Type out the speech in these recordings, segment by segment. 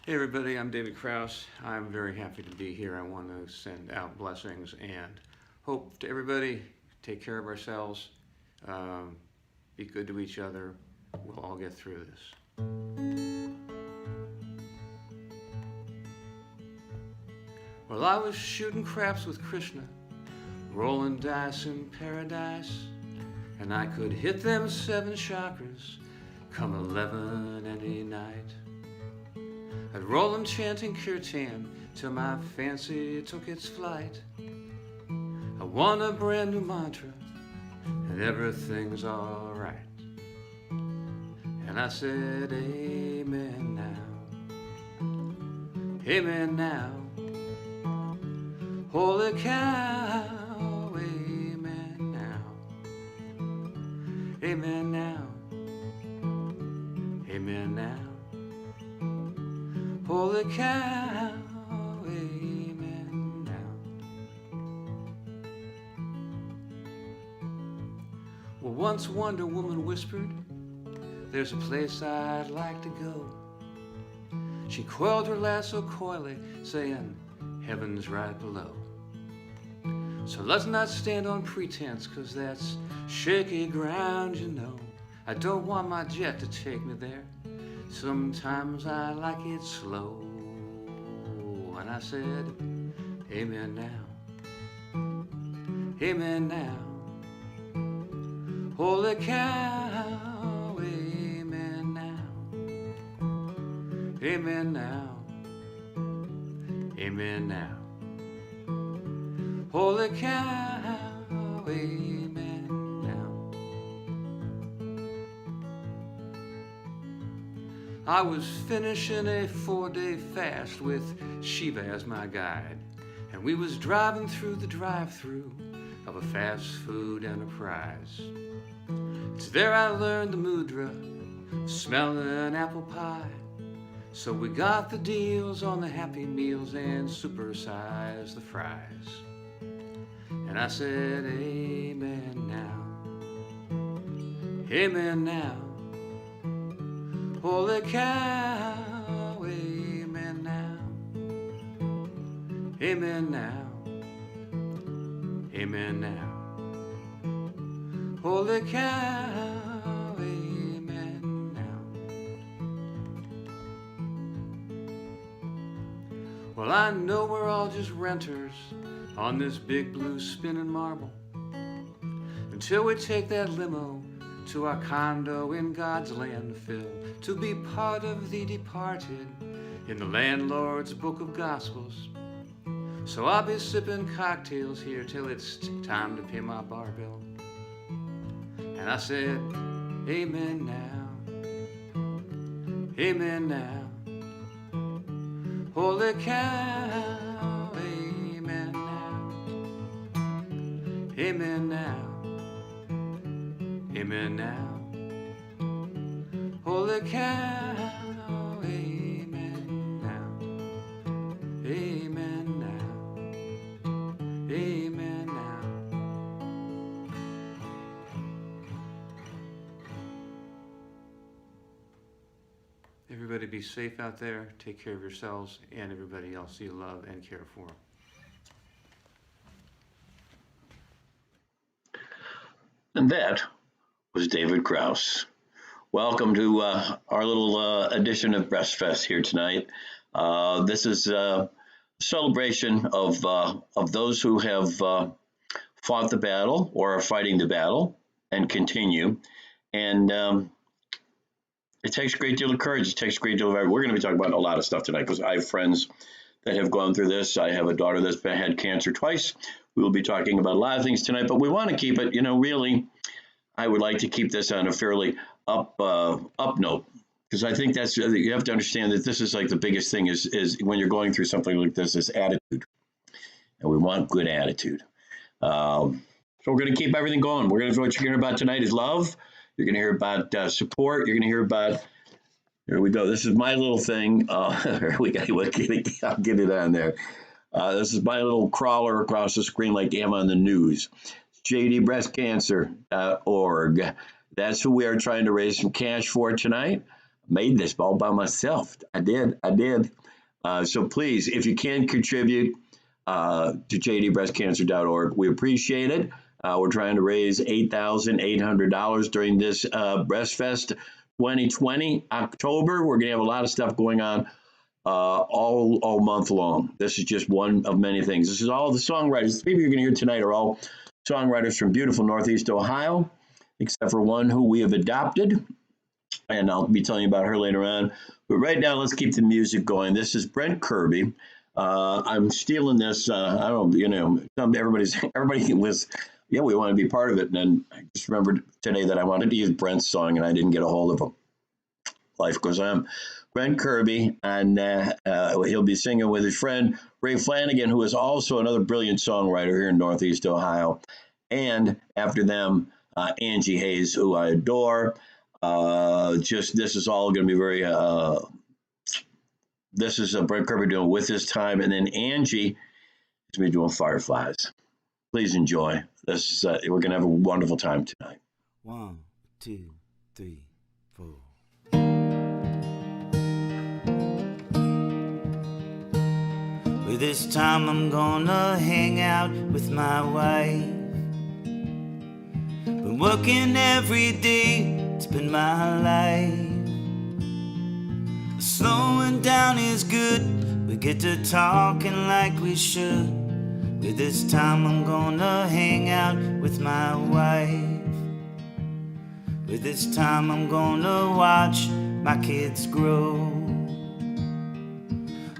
Hey everybody, I'm David Kraus. I'm very happy to be here. I want to send out blessings and hope to everybody. Take care of ourselves. Um, be good to each other. We'll all get through this. Well, I was shooting craps with Krishna, rolling dice in paradise, and I could hit them seven chakras come 11 any night. I'd roll 'em chanting kirtan till my fancy took its flight. I want a brand new mantra and everything's alright. And I said, Amen now, Amen now, holy cow, Amen now, Amen now, Amen now. Holy cow, amen now. Well, once Wonder Woman whispered, there's a place I'd like to go. She coiled her lasso coyly, saying, heaven's right below. So let's not stand on pretense, 'cause that's shaky ground, you know. I don't want my jet to take me there. Sometimes I like it slow. And I said, amen now, amen now, holy cow, amen now, amen now, amen now, holy cow, amen now. I was finishing a 4-day fast with Shiva as my guide, and we was driving through the drive-thru of a fast food enterprise. It's there I learned the mudra of smelling apple pie. So we got the deals on the Happy Meals and supersized the fries. And I said, amen now, amen now, holy cow, amen now, amen now, amen now, holy cow, amen now. Well, I know we're all just renters on this big blue spinning marble until we take that limo to our condo in God's landfill, to be part of the departed in the landlord's book of gospels. So I'll be sipping cocktails here till it's time to pay my bar bill. And I said, amen now, amen now, holy cow, amen now, amen now, amen now, holy cow, amen now, amen now, amen now. Everybody be safe out there, take care of yourselves and everybody else you love and care for. And that was David Kraus. Welcome to our little edition of Breast Fest here tonight. This is a celebration of those who have fought the battle or are fighting the battle and continue. And it takes a great deal of courage. It takes a great deal of effort. We're going to be talking about a lot of stuff tonight because I have friends that have gone through this. I have a daughter that's had cancer twice. We will be talking about a lot of things tonight, but we want to keep it, really, I would like to keep this on a fairly up note, because I think that's, you have to understand that this is like the biggest thing is when you're going through something like this is attitude, and we want good attitude. So we're going to keep everything going. What you're going to hear about tonight is love. You're going to hear about support. You're going to hear about, here we go. This is my little thing. I'll get it on there. This is my little crawler across the screen like I'm on the news. jdbreastcancer.org. That's who we are trying to raise some cash for tonight. made this all by myself. I did. So please, if you can contribute to jdbreastcancer.org, we appreciate it. We're trying to raise $8,800 during this BreastFest 2020 October. We're going to have a lot of stuff going on all month long. This is just one of many things. This is all the songwriters. The people you're going to hear tonight are all songwriters from beautiful Northeast Ohio, except for one who we have adopted, and I'll be telling you about her later on. But right now, let's keep the music going. This is Brent Kirby. I'm stealing this. I don't, everybody was, yeah, we want to be part of it. And then I just remembered today that I wanted to use Brent's song, and I didn't get a hold of him. Life goes on. Brent Kirby, and he'll be singing with his friend Ray Flanagan, who is also another brilliant songwriter here in Northeast Ohio. And after them, Angie Hayes, who I adore. This is all going to be very, this is Brent Kirby doing With This Time, and then Angie is going to be doing Fireflies. Please enjoy. This is, we're going to have a wonderful time tonight. 1, 2, 3, 4. With this time I'm gonna hang out with my wife. Been working every day, it's been my life. Slowing down is good, we get to talking like we should. With this time I'm gonna hang out with my wife. With this time I'm gonna watch my kids grow.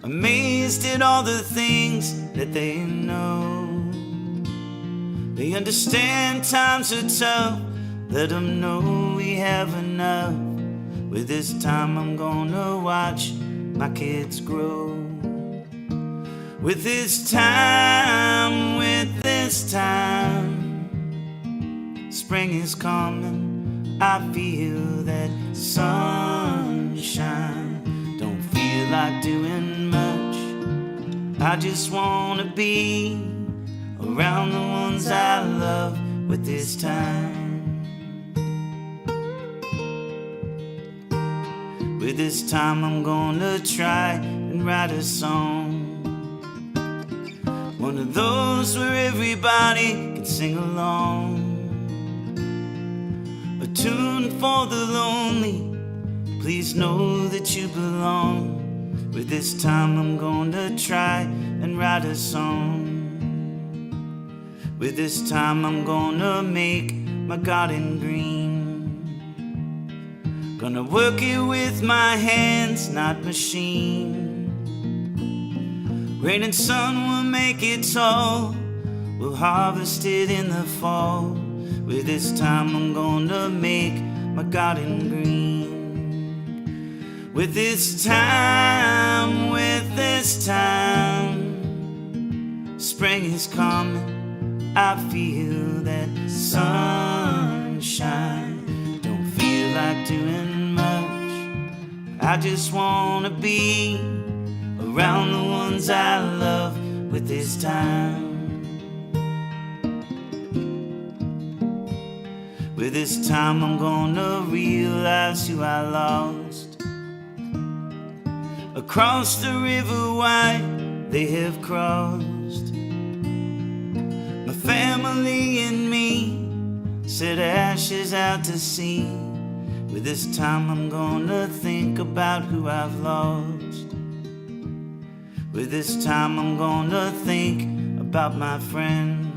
Amazed at all the things that they know. They understand times are tough, let them know we have enough. With this time I'm gonna watch my kids grow. With this time, spring is coming, I feel that sunshine. Don't feel like doing much, I just wanna be around the ones I love. With this time, with this time I'm gonna try and write a song. One of those where everybody can sing along. A tune for the lonely, please know that you belong. With this time I'm gonna try and write a song. With this time I'm gonna make my garden green. Gonna work it with my hands, not machine. Rain and sun will make it tall, we'll harvest it in the fall. With this time I'm gonna make my garden green. With this time, spring is coming, I feel that sunshine. Don't feel like doing much, I just wanna be around the ones I love. With this time, with this time I'm gonna realize who I lost. Across the river wide they have crossed. My family and me set ashes out to sea. With this time I'm gonna think about who I've lost. With this time I'm gonna think about my friends,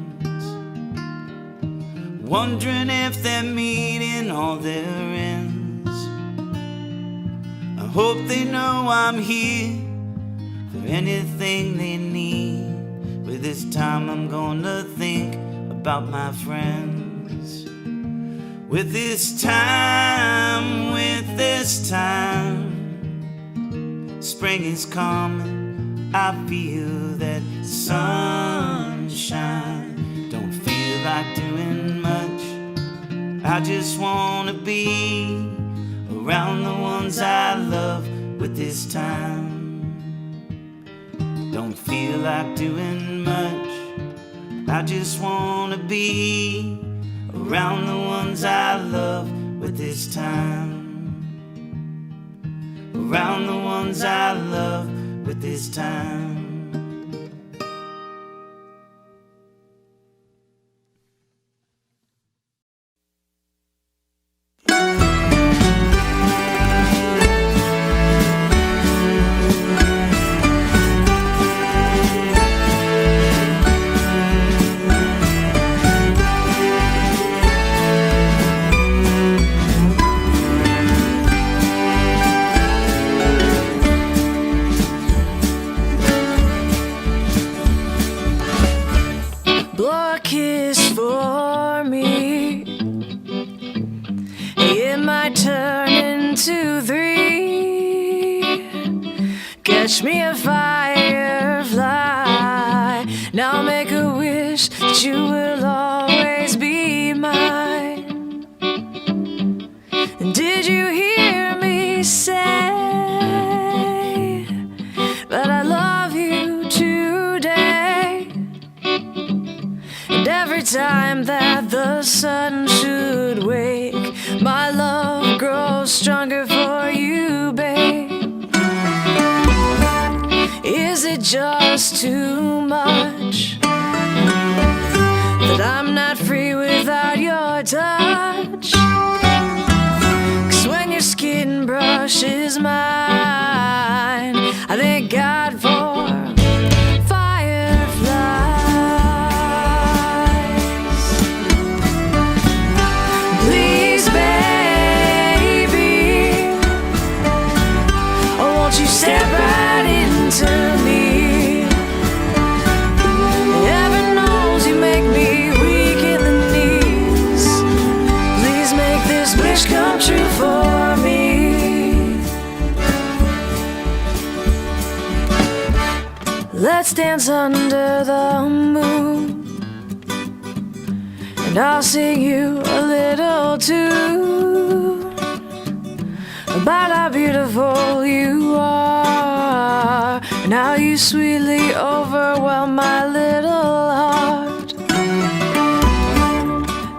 wondering if they're meeting all their ends. I hope they know I'm here for anything they need. With this time I'm gonna think about my friends. With this time, spring is coming, I feel that sunshine. Don't feel like doing much, I just wanna be around the ones I love. With this time, don't feel like doing much, I just wanna be around the ones I love. With this time, around the ones I love with this time. Blow a kiss for me. It might turn into 3. Catch me a firefly. Now make a wish that you will always be mine. Did you hear me say that I love you today? And every time that the sun should wake, my love grows stronger for you, babe. Is it just too much that I'm not free without your touch? 'Cause when your skin brushes mine, I thank God for step right into me. Heaven knows you make me weak in the knees. Please make this wish come true for me. Let's dance under the moon, and I'll sing you a little tune about how beautiful you are, and how you sweetly overwhelm my little heart.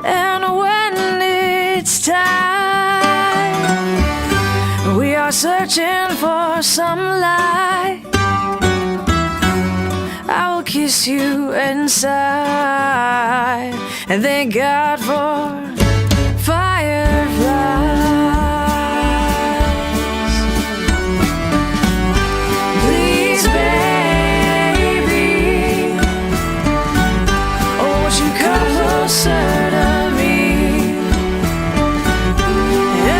And when it's time, we are searching for some light, I will kiss you inside and thank God for fireflies. Please, baby, oh, won't you come closer to me?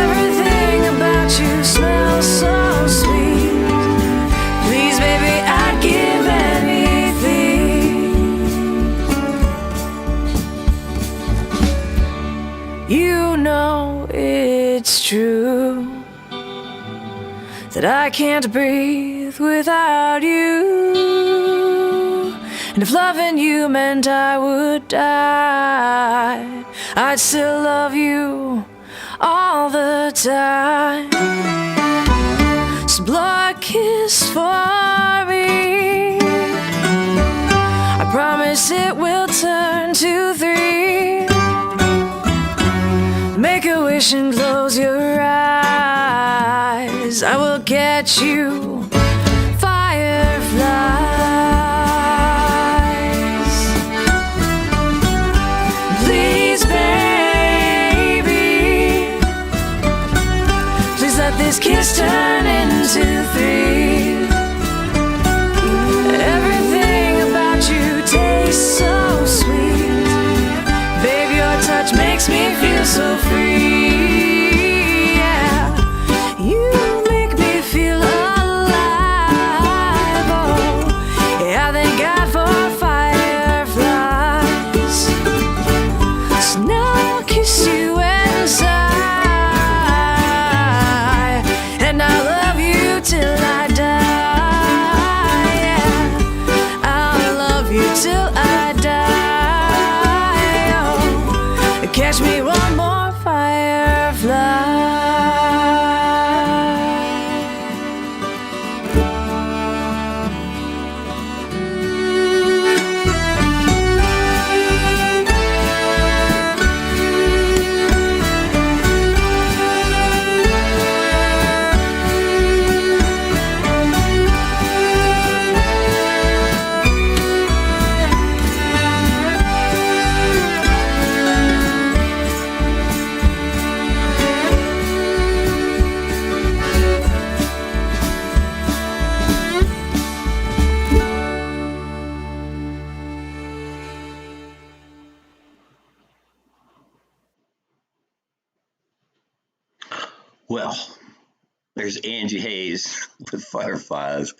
Everything about you smells so sweet. Please, baby, I'd give anything. You know it's true that I can't breathe without you. And if loving you meant I would die, I'd still love you all the time. So blow a kiss for me. I promise it will turn to 3. Make a wish and close your eyes. I will get you fireflies. Please, baby, please let this kiss turn into 3. Everything about you tastes so sweet. Baby, your touch makes me feel so free. Yeah, you make me feel alive. well, there's Angie Hayes with Fireflies.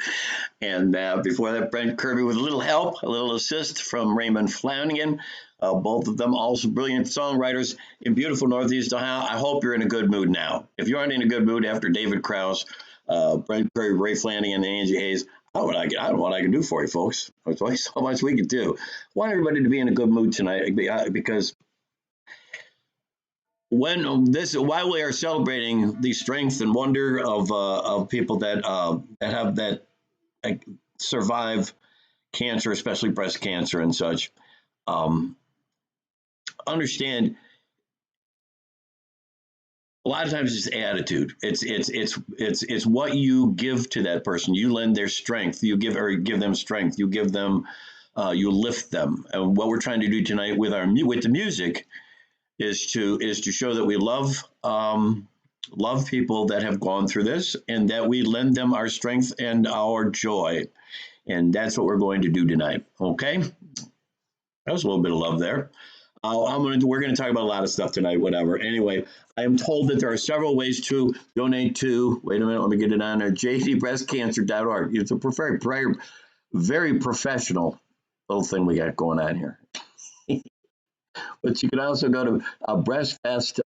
And before that, Brent Kirby with a little help, a little assist from Raymond Flanagan. Both of them also brilliant songwriters in beautiful Northeast Ohio. I hope you're in a good mood now. If you aren't in a good mood after David Krause, Brent Kirby, Ray Flanagan, and Angie Hayes, I don't know what I can do for you, folks. There's only so much we can do. I want everybody to be in a good mood tonight because while we are celebrating the strength and wonder of people that have that survive cancer, especially breast cancer and such, understand a lot of times it's attitude. It's what you give to that person. You lend their strength. You give them strength. You give them, you lift them. And what we're trying to do tonight with the music is to show that we love people that have gone through this, and that we lend them our strength and our joy. And that's what we're going to do tonight. Okay, that was a little bit of love there. We're going to talk about a lot of stuff tonight, whatever. Anyway, I am told that there are several ways to donate to, wait a minute, let me get it on there, jdbreastcancer.org. It's a very professional little thing we got going on here. But you can also go to Breastfest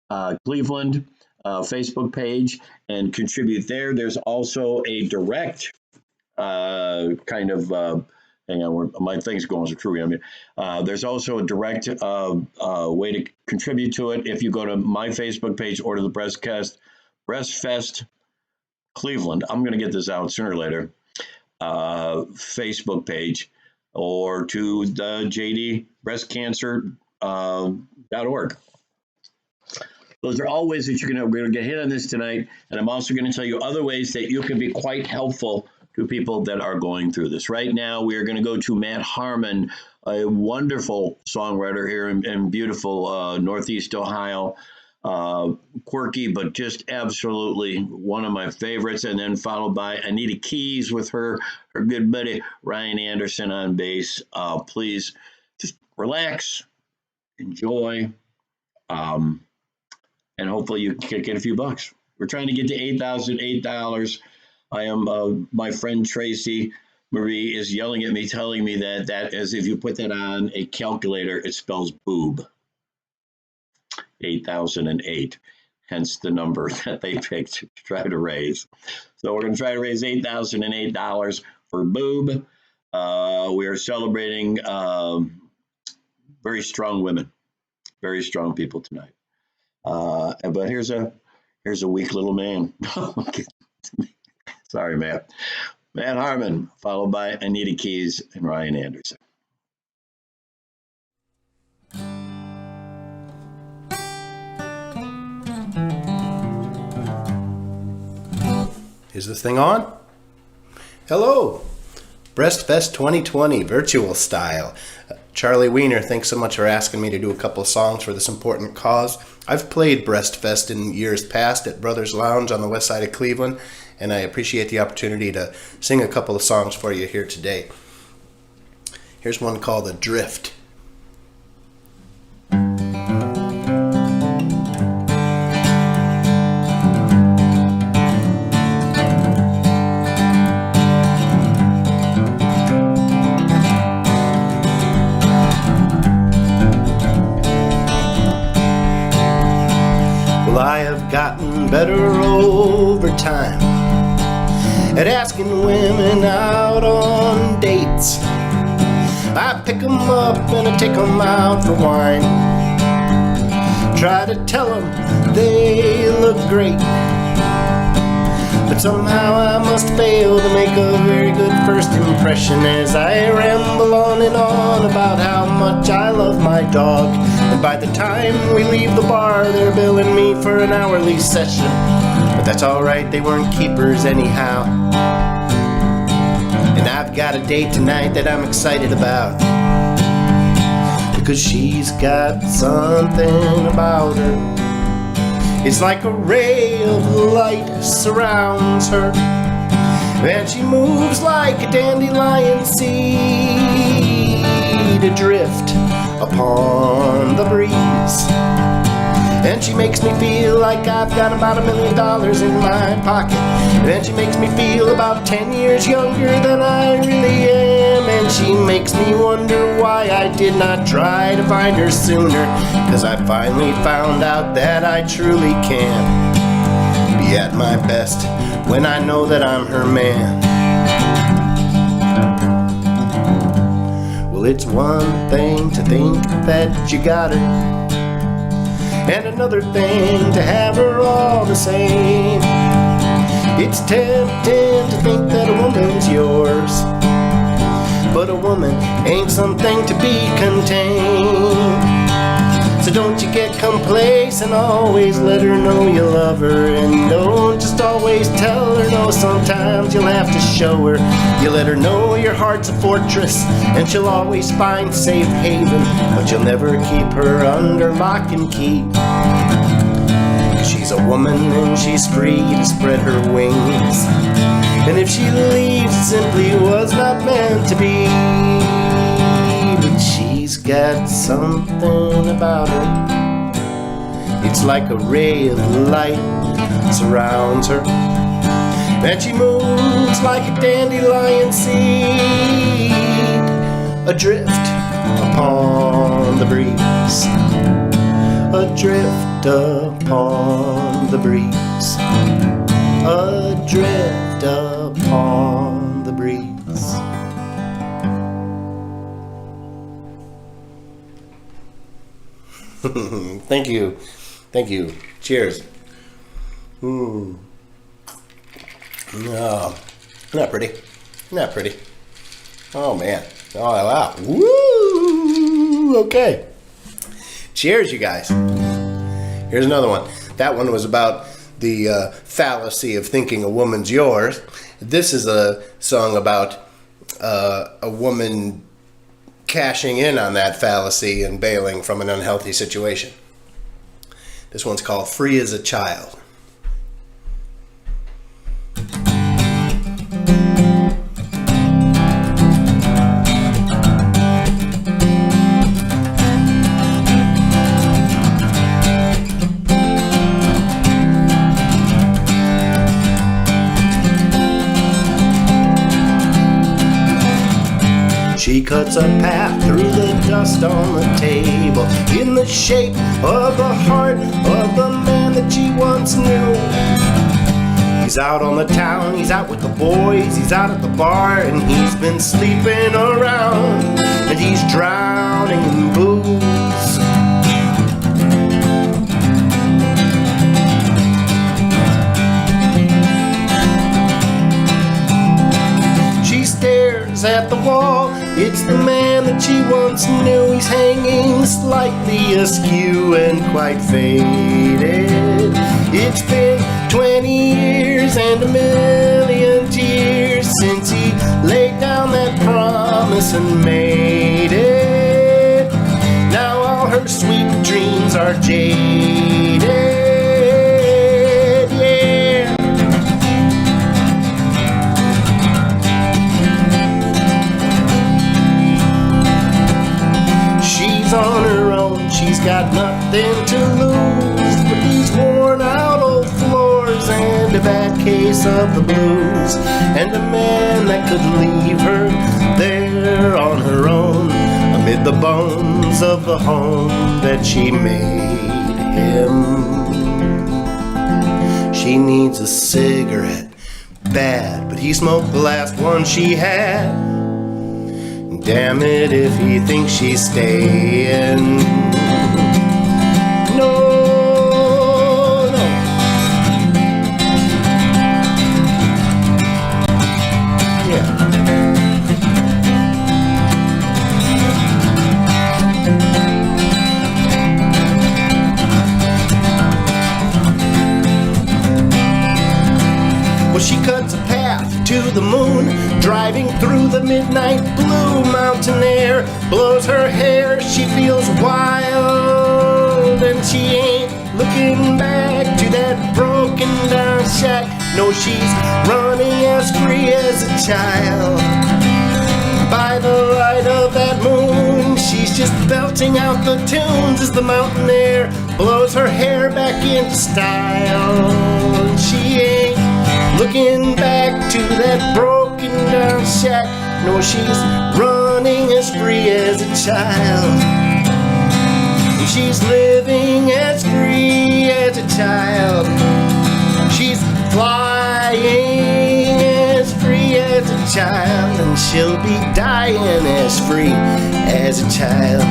Cleveland Facebook page and contribute there. There's also a direct hang on, my thing's going so true. I mean, there's also a direct way to contribute to it if you go to my Facebook page or to the Breastfest Cleveland. I'm going to get this out sooner or later. Facebook page, or to the jdbreastcancer.org. Those are all ways that we're going to get hit on this tonight. And I'm also going to tell you other ways that you can be quite helpful to people that are going through this. Right now, we are going to go to Matt Harmon, a wonderful songwriter here in beautiful Northeast Ohio. Quirky, but just absolutely one of my favorites. And then followed by Anita Keys with her good buddy Ryan Anderson on bass. Please just relax, enjoy, and hopefully you can get a few bucks. We're trying to get to $8,008. I am, my friend Tracy Marie is yelling at me, telling me that as if you put that on a calculator, it spells boob. 8,008, hence the number that they picked to try to raise. So we're going to try to raise $8,008 for boob. We are celebrating very strong women, very strong people tonight. But here's a weak little man. Sorry, Matt. Matt Harmon, followed by Anita Keys and Ryan Anderson. Is this thing on? Hello, Breastfest 2020 virtual style. Charlie Wiener, thanks so much for asking me to do a couple of songs for this important cause. I've played Breastfest in years past at Brothers Lounge on the west side of Cleveland, and I appreciate the opportunity to sing a couple of songs for you here today. Here's one called Adrift. Well, I have gotten better over time at asking women out on dates. I pick them up and I take them out for wine. Try to tell them they look great, but somehow I must fail to make a very good first impression as I ramble on and on about how much I love my dog. And by the time we leave the bar, they're billing me for an hourly session. But that's alright, they weren't keepers anyhow. And I've got a date tonight that I'm excited about, because she's got something about her. It's like a ray of light surrounds her, and she moves like a dandelion seed adrift upon the breeze. And she makes me feel like I've got about $1 million in my pocket. And she makes me feel about 10 years younger than I really am. And she makes me wonder why I did not try to find her sooner. 'Cause I finally found out that I truly can be at my best when I know that I'm her man. Well, it's one thing to think that you got her, and another thing to have her all the same. It's tempting to think that a woman's yours, but a woman ain't something to be contained. So don't you get complacent, always let her know you love her. And don't just always tell her no, sometimes you'll have to show her. You let her know your heart's a fortress, and she'll always find safe haven. But you'll never keep her under lock and key. 'Cause she's a woman and she's free to spread her wings. And if she leaves, it simply was not meant to be. But she's got something about her. It's like a ray of light surrounds her, and she moves like a dandelion seed, adrift upon the breeze, adrift upon the breeze, adrift upon the breeze. Thank you. Thank you. Cheers. Oh, not pretty. Not pretty. Oh, man. Oh, wow. Woo! Okay. Cheers, you guys. Here's another one. That one was about the fallacy of thinking a woman's yours. This is a song about a woman cashing in on that fallacy and bailing from an unhealthy situation. This one's called Free as a Child. She cuts a path through the dust on the table in the shape of the heart of the man that she once knew. He's out on the town, he's out with the boys, he's out at the bar, and he's been sleeping around, and he's drowning in booze. She stares at the wall. It's the man that she once knew. He's hanging slightly askew and quite faded. It's been 20 years and 1,000,000 tears since he laid down that promise and made it. Now all her sweet dreams are jaded. On her own, she's got nothing to lose but these worn out old floors and a bad case of the blues, and a man that could leave her there on her own amid the bones of the home that she made him. She needs a cigarette bad, but he smoked the last one she had. Damn it if he thinks she's staying. No, no. Yeah. Well, she cuts a path to the moon, driving through the midnight blue. Mountain air blows her hair. She feels wild, and she ain't looking back to that broken down shack. No, she's running as free as a child. By the light of that moon, she's just belting out the tunes as the mountain air blows her hair back into style. She ain't looking back to that broken down shack. No, she's running as free as a child. And she's living as free as a child. She's flying as free as a child. And she'll be dying as free as a child.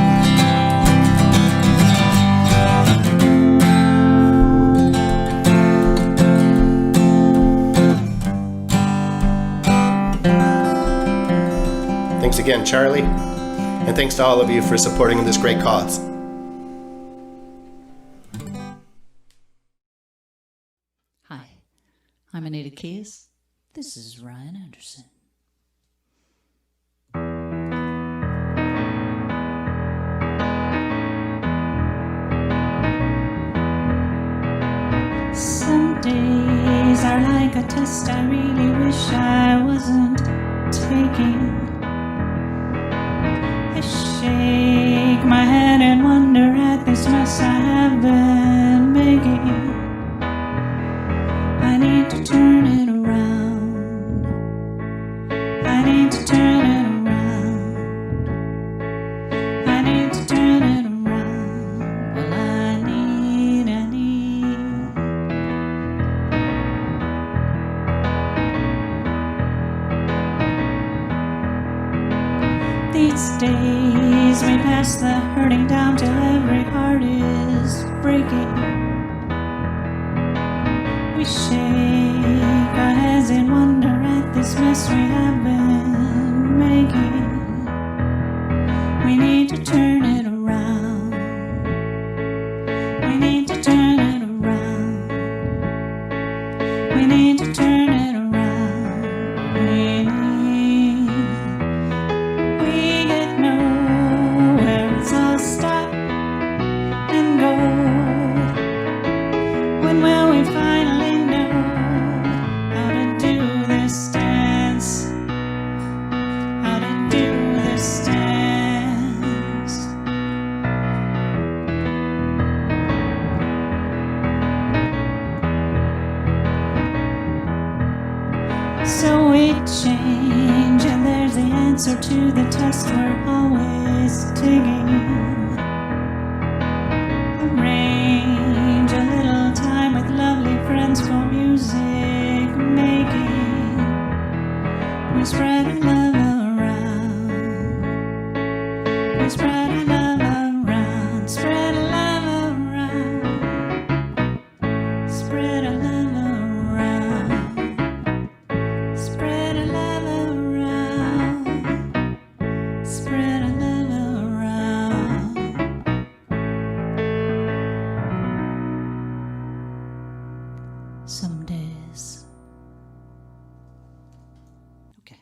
Thanks again, Charlie, and thanks to all of you for supporting this great cause. Hi, I'm Anita Keys. This is Ryan Anderson. Some days are like a test I really wish I wasn't taking. I shake my head and wonder at this mess I have been making. I need to turn it around. I need to turn it around. I need to turn it around. Well, I need. These days we pass the hurting down till every heart is breaking. We shake our heads in wonder at this mess we have been making. We need to turn it around. We need to turn it around. We need to turn it around. We get nowhere, it's all stop and go. When will we finally know how to do this dance? How to do this dance? So we change, and there's the answer to the test we're always taking. Arrange a little time with lovely friends for music making. We spread our love around. We spread our love around. Spread our love around. Spread our love around. Spread our love around. Spread our love around. Some days. Okay.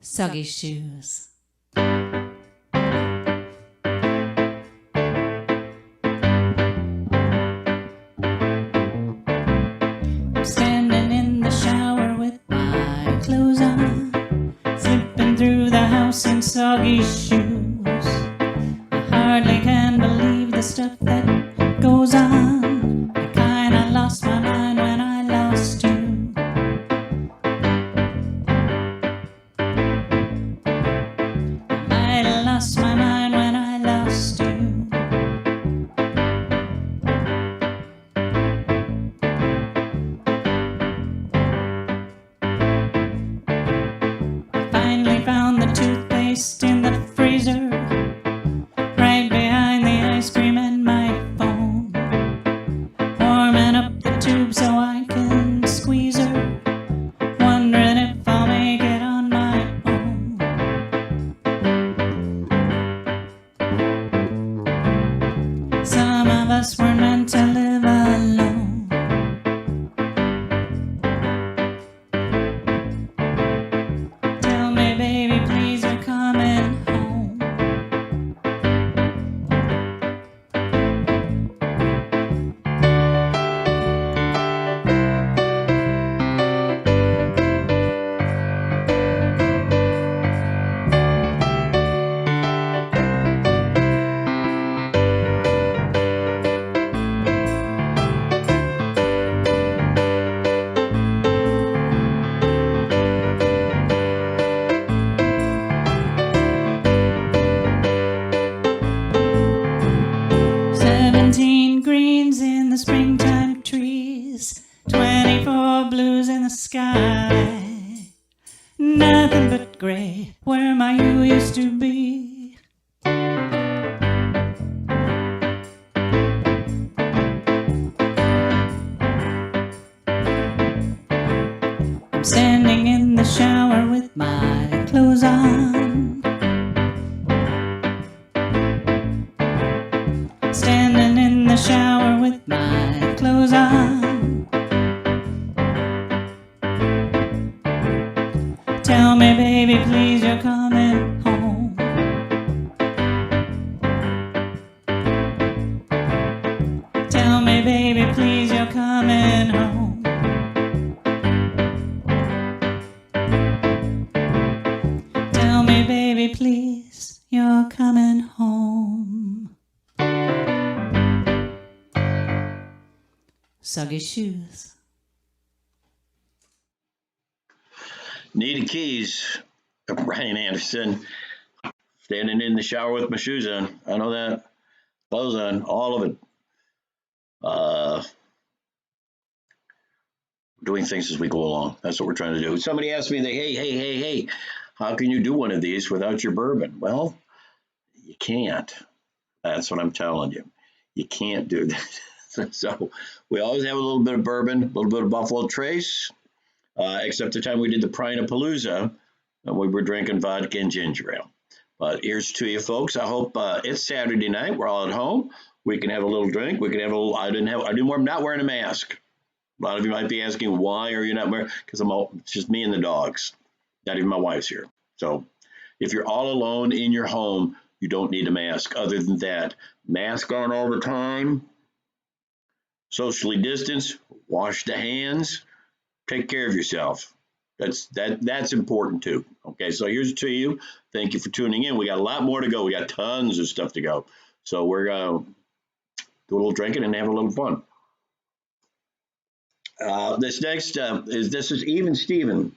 Soggy shoes. I'm standing in the shower with my clothes on, slipping through the house in soggy shoes. I hardly can believe the stuff that goes on. I kinda lost my mind when I lost you. I lost my mind when I lost you. Finally found the toothpaste in the freezer, right behind the ice cream and my phone. Warming up the tube so I can squeeze her, wondering if I'll make it on my own. Some of us were meant to live alone. Tell me, baby, please, you're coming nothing but gray, where my you used to be. I'm standing in the shower with my clothes on, standing in the shower with my clothes on. Tell me, baby, please, you're coming home. Tell me, baby, please, you're coming home. Tell me, baby, please, you're coming home. Soggy shoes. Nita Keys, Brian Anderson, standing in the shower with my shoes on. I know that. Clothes on, all of it. Doing things as we go along. That's what we're trying to do. Somebody asked me, hey, how can you do one of these without your bourbon? Well, you can't. That's what I'm telling you. You can't do that. So we always have a little bit of bourbon, a little bit of Buffalo Trace, except the time we did the Prinapalooza, and we were drinking vodka and ginger ale. But here's to you, folks. I hope it's Saturday night. We're all at home. We can have a little drink. We can have a little. I do more. I'm not wearing a mask. A lot of you might be asking, why are you not wearing? Because it's just me and the dogs. Not even my wife's here. So if you're all alone in your home, you don't need a mask. Other than that, mask on all the time. Socially distance. Wash the hands. Take care of yourself. That's important too. Okay, so here's to you. Thank you for tuning in. We got a lot more to go. We got tons of stuff to go. So we're gonna do a little drinking and have a little fun. This next is Eve and Steven,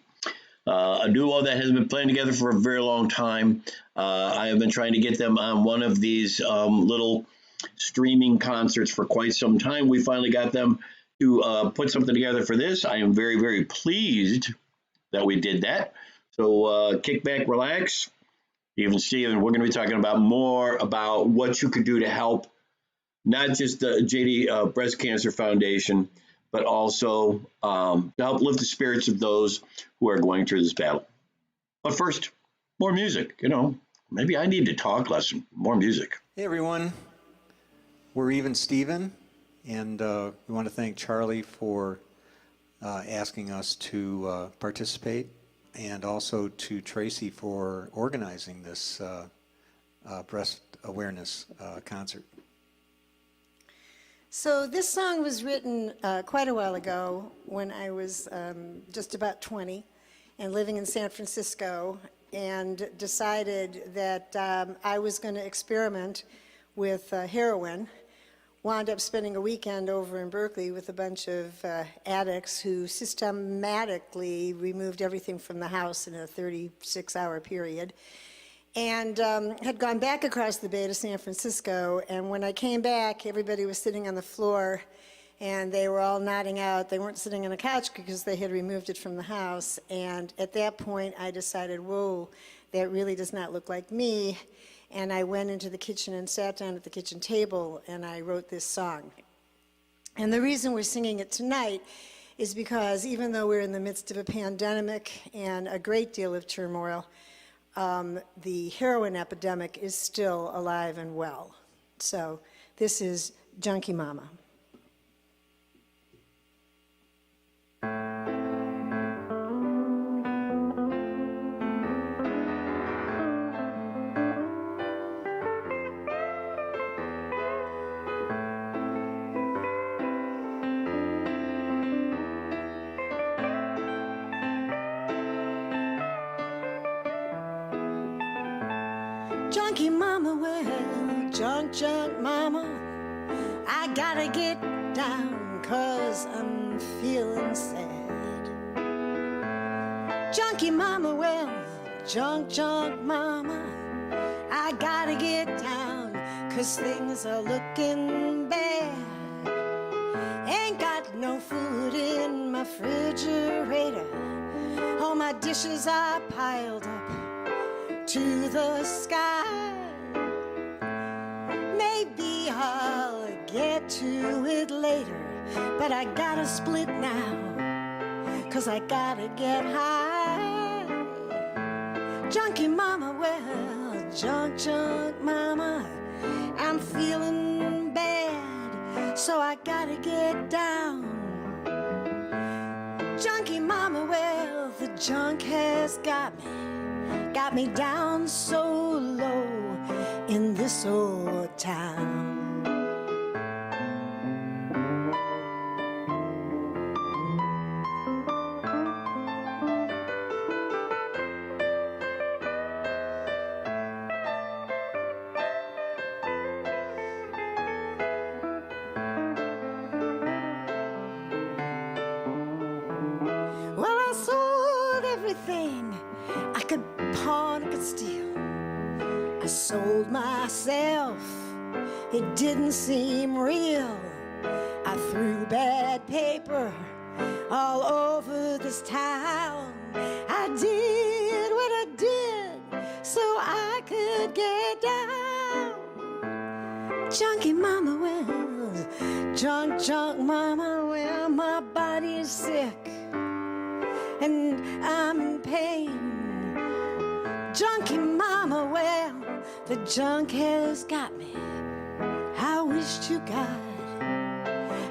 a duo that has been playing together for a very long time. I have been trying to get them on one of these little streaming concerts for quite some time. We finally got them to put something together for this. I am very, very pleased that we did that. So kick back, relax. Eve and Steven, we're going to be talking about more about what you could do to help not just the JD Breast Cancer Foundation, but also to help lift the spirits of those who are going through this battle. But first, more music. Maybe I need to talk less, more music. Hey everyone, we're Eve and Steven, and we want to thank Charlie for asking us to participate, and also to Tracy for organizing this breast awareness concert. So this song was written quite a while ago when I was just about 20 and living in San Francisco, and decided that I was going to experiment with heroin. Wound up spending a weekend over in Berkeley with a bunch of addicts who systematically removed everything from the house in a 36-hour period. And had gone back across the bay to San Francisco, and when I came back, everybody was sitting on the floor, and they were all nodding out. They weren't sitting on a couch because they had removed it from the house, and at that point, I decided, whoa, that really does not look like me, and I went into the kitchen and sat down at the kitchen table, and I wrote this song. And the reason we're singing it tonight is because even though we're in the midst of a pandemic and a great deal of turmoil, the heroin epidemic is still alive and well. So this is Junkie Mama. Junkie mama, well, junk mama, I gotta get down 'cause I'm feeling sad. Junkie mama, well, junk mama, I gotta get down 'cause things are looking bad. Ain't got no food in my refrigerator. All my dishes are piled up to the sky. Maybe I'll get to it later, but I gotta split now, 'cause I gotta get high. Junkie mama, well, junk mama, I'm feeling bad, so I gotta get down. Junkie mama, well, the junk has got me down so low in this old town. Well, I sold everything I could pawn, I could steal. I sold myself, it didn't seem real. I threw bad paper all over this town. I did what I did so I could get down. Junkie mama, well, junk mama, well, my body is sick and I'm in pain. Junkie mama, well, the junk has got me. I wish to God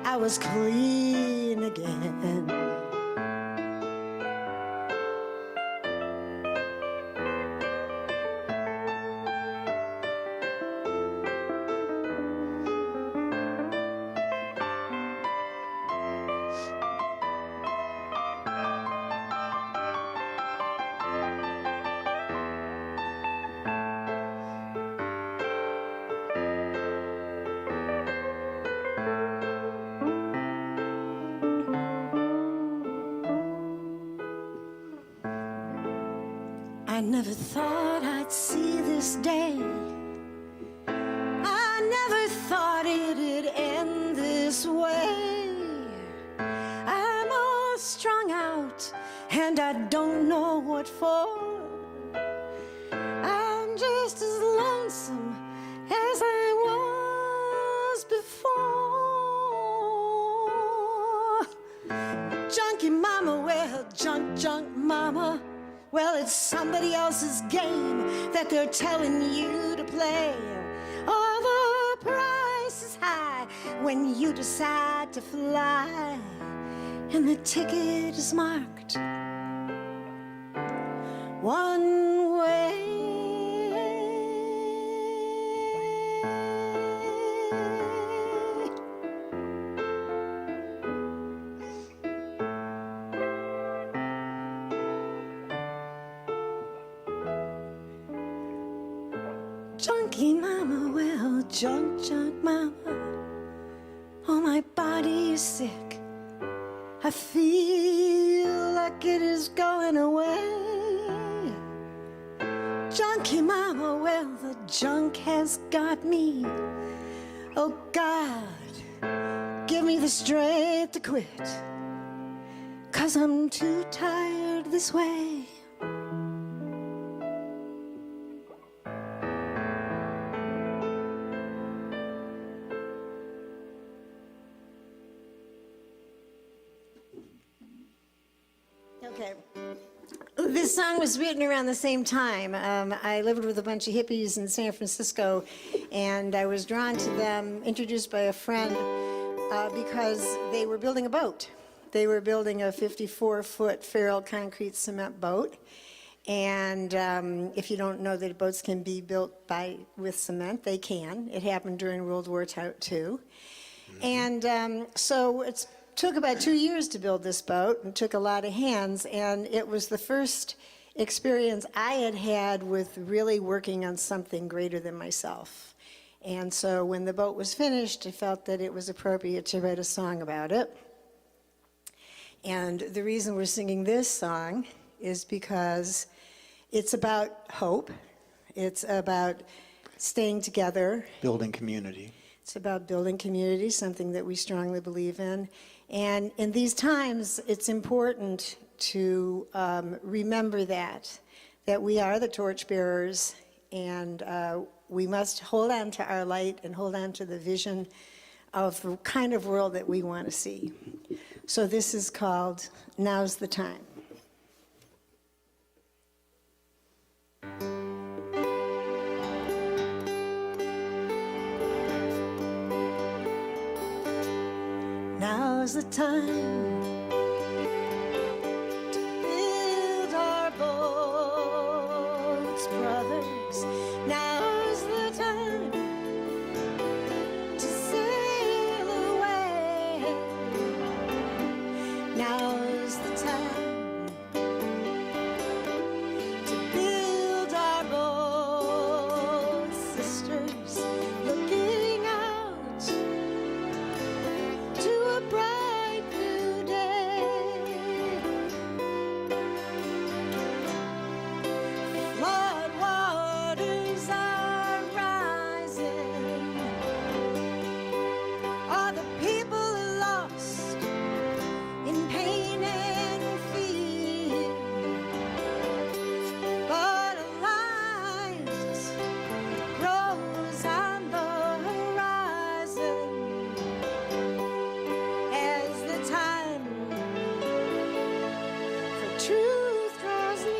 I was clean again. I never thought I'd see this day. I never thought it'd end this way. I'm all strung out and I don't know what for. I'm just as lonesome as I was before. Junkie mama, well, junk mama, well, it's somebody else's game that they're telling you to play. Oh, the price is high when you decide to fly, and the ticket is marked one way. Junkie mama, well, junk mama, oh, my body is sick. I feel like it is going away. Junkie mama, well, the junk has got me. Oh, God, give me the strength to quit, 'cause I'm too tired this way. Okay. This song was written around the same time. I lived with a bunch of hippies in San Francisco, and I was drawn to them, introduced by a friend, because they were building a boat. They were building a 54-foot feral concrete cement boat. And if you don't know that boats can be built with cement, they can. It happened during World War II. Mm-hmm. And so it took about 2 years to build this boat, and took a lot of hands. And it was the first experience I had had with really working on something greater than myself. And so when the boat was finished, I felt that it was appropriate to write a song about it. And the reason we're singing this song is because it's about hope. It's about staying together. Building community. It's about building community, something that we strongly believe in. And in these times, it's important to remember that we are the torchbearers, and we must hold on to our light and hold on to the vision of the kind of world that we want to see. So this is called Now's the Time. Now's the time to build our boats, brothers. Now's the time to sail away. Now's the time to build our boats, sisters, looking out to a bright new day. Flood waters are rising. All the people are lost in pain and fear. But a light grows on the horizon as the time for truth draws near.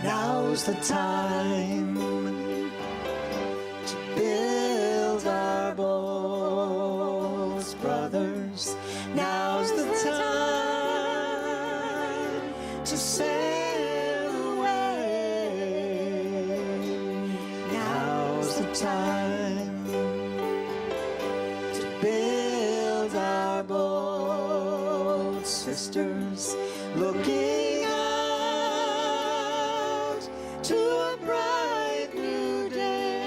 Now's the time to build our boats, brothers. Now's the time to sail away. Now's the time to build our boats, sisters, looking out to a bright new day.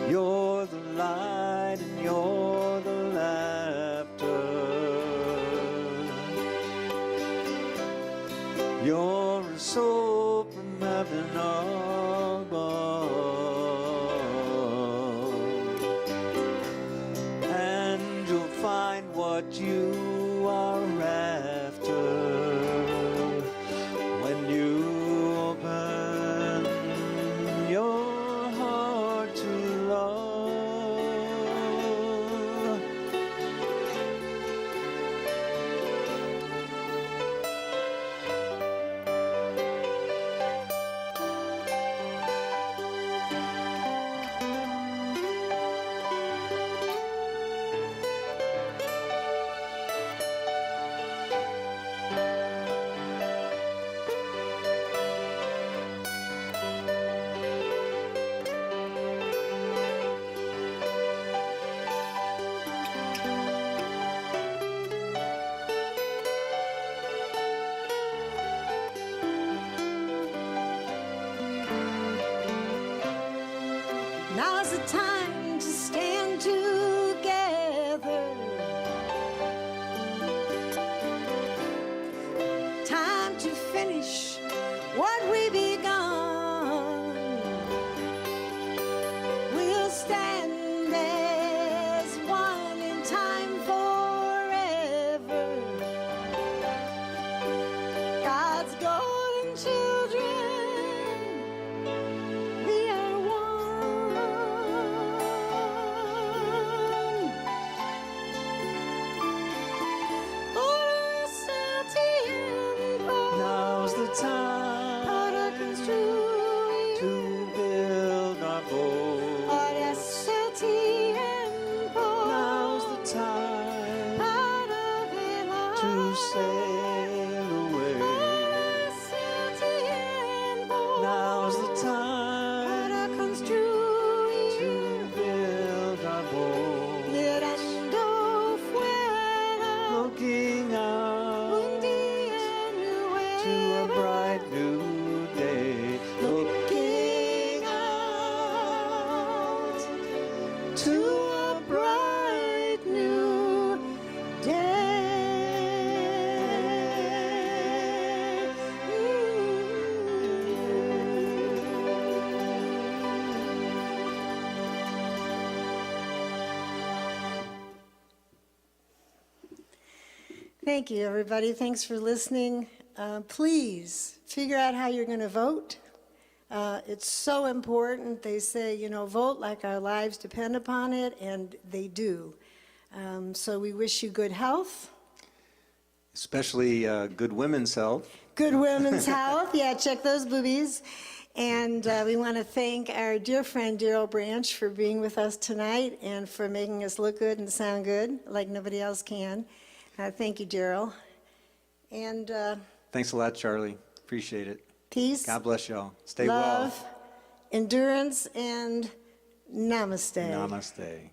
You're the light and you're the laughter. You're a soul from heaven above, and you'll find what you are after when you open your heart to love. Now's the time to stand together. Time to finish what we begun. We'll stand as one in time forever. God's golden children, we are one. Now's the time to build our boat. Now's the time to sail away. Now's the time to build our boat. Looking out to a bright new day. Looking out to a bright new day. Thank you, everybody. Thanks for listening. Please figure out how you're going to vote. It's so important. They say, vote like our lives depend upon it, and they do. So we wish you good health. Especially good women's health. Good women's health. Yeah, check those boobies. And we want to thank our dear friend Daryl Branch for being with us tonight and for making us look good and sound good like nobody else can. Thank you, Daryl. And Thanks a lot, Charlie. Appreciate it. peace, God bless y'all. Stay love, well. endurance, and namaste. Namaste.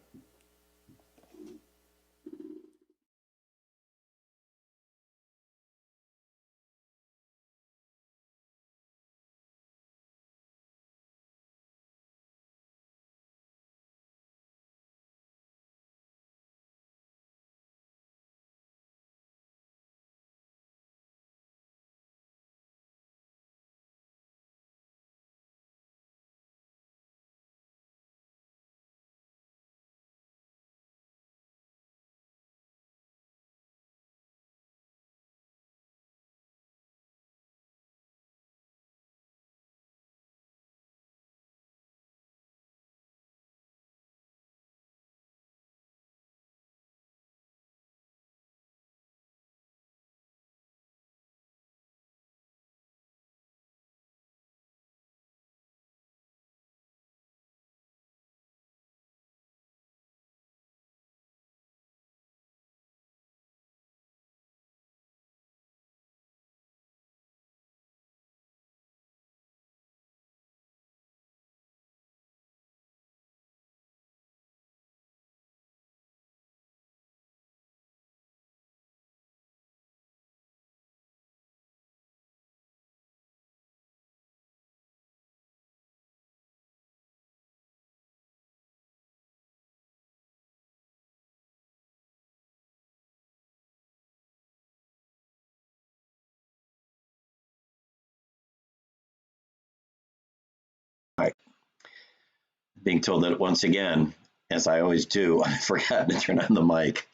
Being told that once again, as I always do, I forgot to turn on the mic.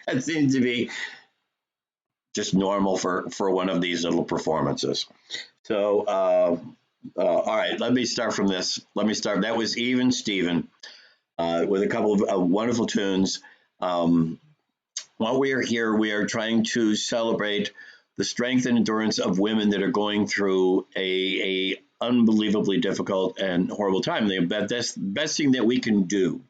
That seems to be just normal for one of these little performances. So, all right, let me start from this. Let me start. That was Even Steven with a couple of wonderful tunes. While we are here, we are trying to celebrate the strength and endurance of women that are going through a unbelievably difficult and horrible time. The best thing that we can do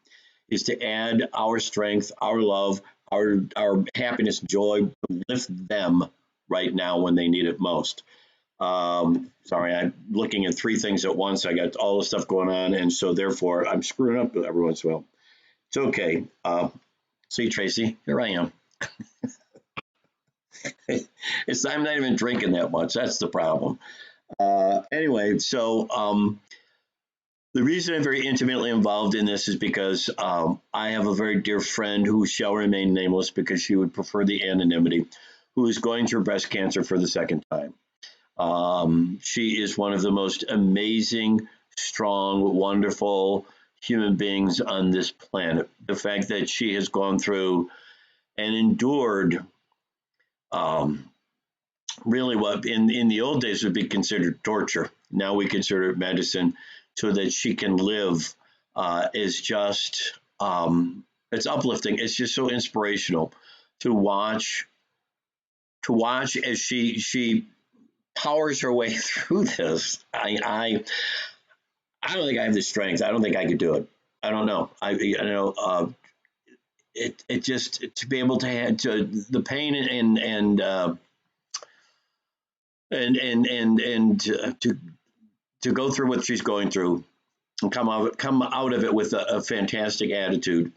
is to add our strength, our love, our happiness, joy, lift them right now when they need it most. Sorry, I'm looking at three things at once. I got all the stuff going on, and so therefore I'm screwing up every once in a while. It's okay. See, Tracy, here I am. I'm not even drinking that much. That's the problem. Anyway, so the reason I'm very intimately involved in this is because I have a very dear friend who shall remain nameless because she would prefer the anonymity, who is going through breast cancer for the second time. She is one of the most amazing, strong, wonderful human beings on this planet. The fact that she has gone through and endured really what in the old days would be considered torture. Now we consider it medicine, so that she can live is just it's uplifting. It's just so inspirational to watch as she powers her way through this. I don't think I have the strength. I don't think I could do it. I don't know. I know it just to be able to have to the pain and to go through what she's going through and come out of it with a fantastic attitude.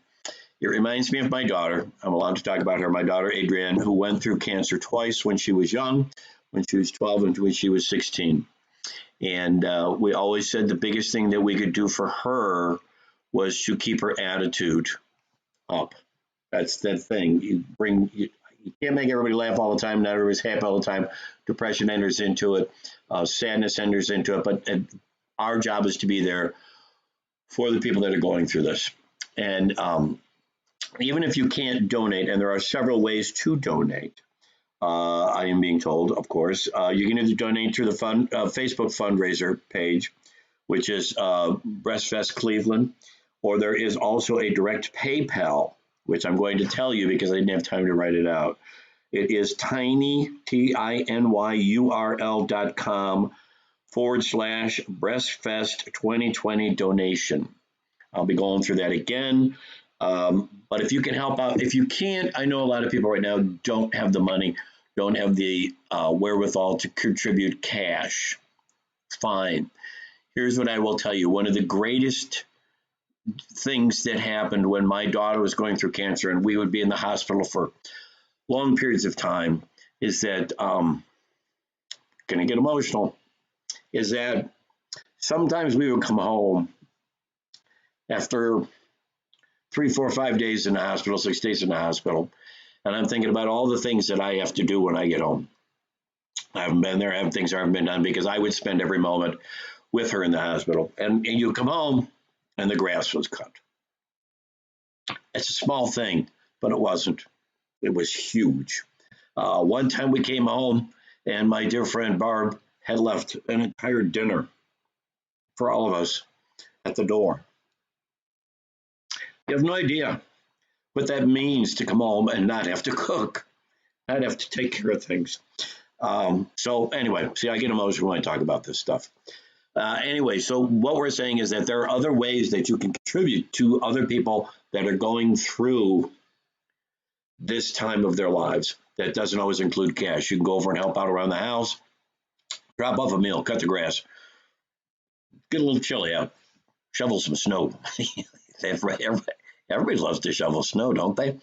It reminds me of my daughter. I'm allowed to talk about her. My daughter, Adrienne, who went through cancer twice when she was young, when she was 12 and when she was 16. And we always said the biggest thing that we could do for her was to keep her attitude up. That's that thing. You can't make everybody laugh all the time. Not everybody's happy all the time. Depression enters into it. Sadness enters into it. But our job is to be there for the people that are going through this. And even if you can't donate, and there are several ways to donate, I am being told, of course, you can either donate through the Facebook fundraiser page, which is Breastfest Cleveland, or there is also a direct PayPal, which I'm going to tell you because I didn't have time to write it out. It is tiny, tinyurl.com/Breastfest 2020 donation. I'll be going through that again. But if you can help out, if you can't, I know a lot of people right now don't have the money, don't have the wherewithal to contribute cash. Fine. Here's what I will tell you. One of the greatest things that happened when my daughter was going through cancer and we would be in the hospital for long periods of time is that, going to get emotional, is that sometimes we would come home after 3, 4, 5 days in the hospital, 6 days in the hospital, and I'm thinking about all the things that I have to do when I get home. I haven't been there, I have things that haven't been done because I would spend every moment with her in the hospital. And you come home and the grass was cut. It's a small thing, but it wasn't. It was huge. One time we came home and my dear friend Barb had left an entire dinner for all of us at the door. You have no idea what that means to come home and not have to cook, not have to take care of things. So anyway, see, I get emotional when I talk about this stuff. Anyway, so what we're saying is that there are other ways that you can contribute to other people that are going through this time of their lives. That doesn't always include cash. You can go over and help out around the house, drop off a meal, cut the grass, get a little chilly out, shovel some snow. Everybody loves to shovel snow, don't they?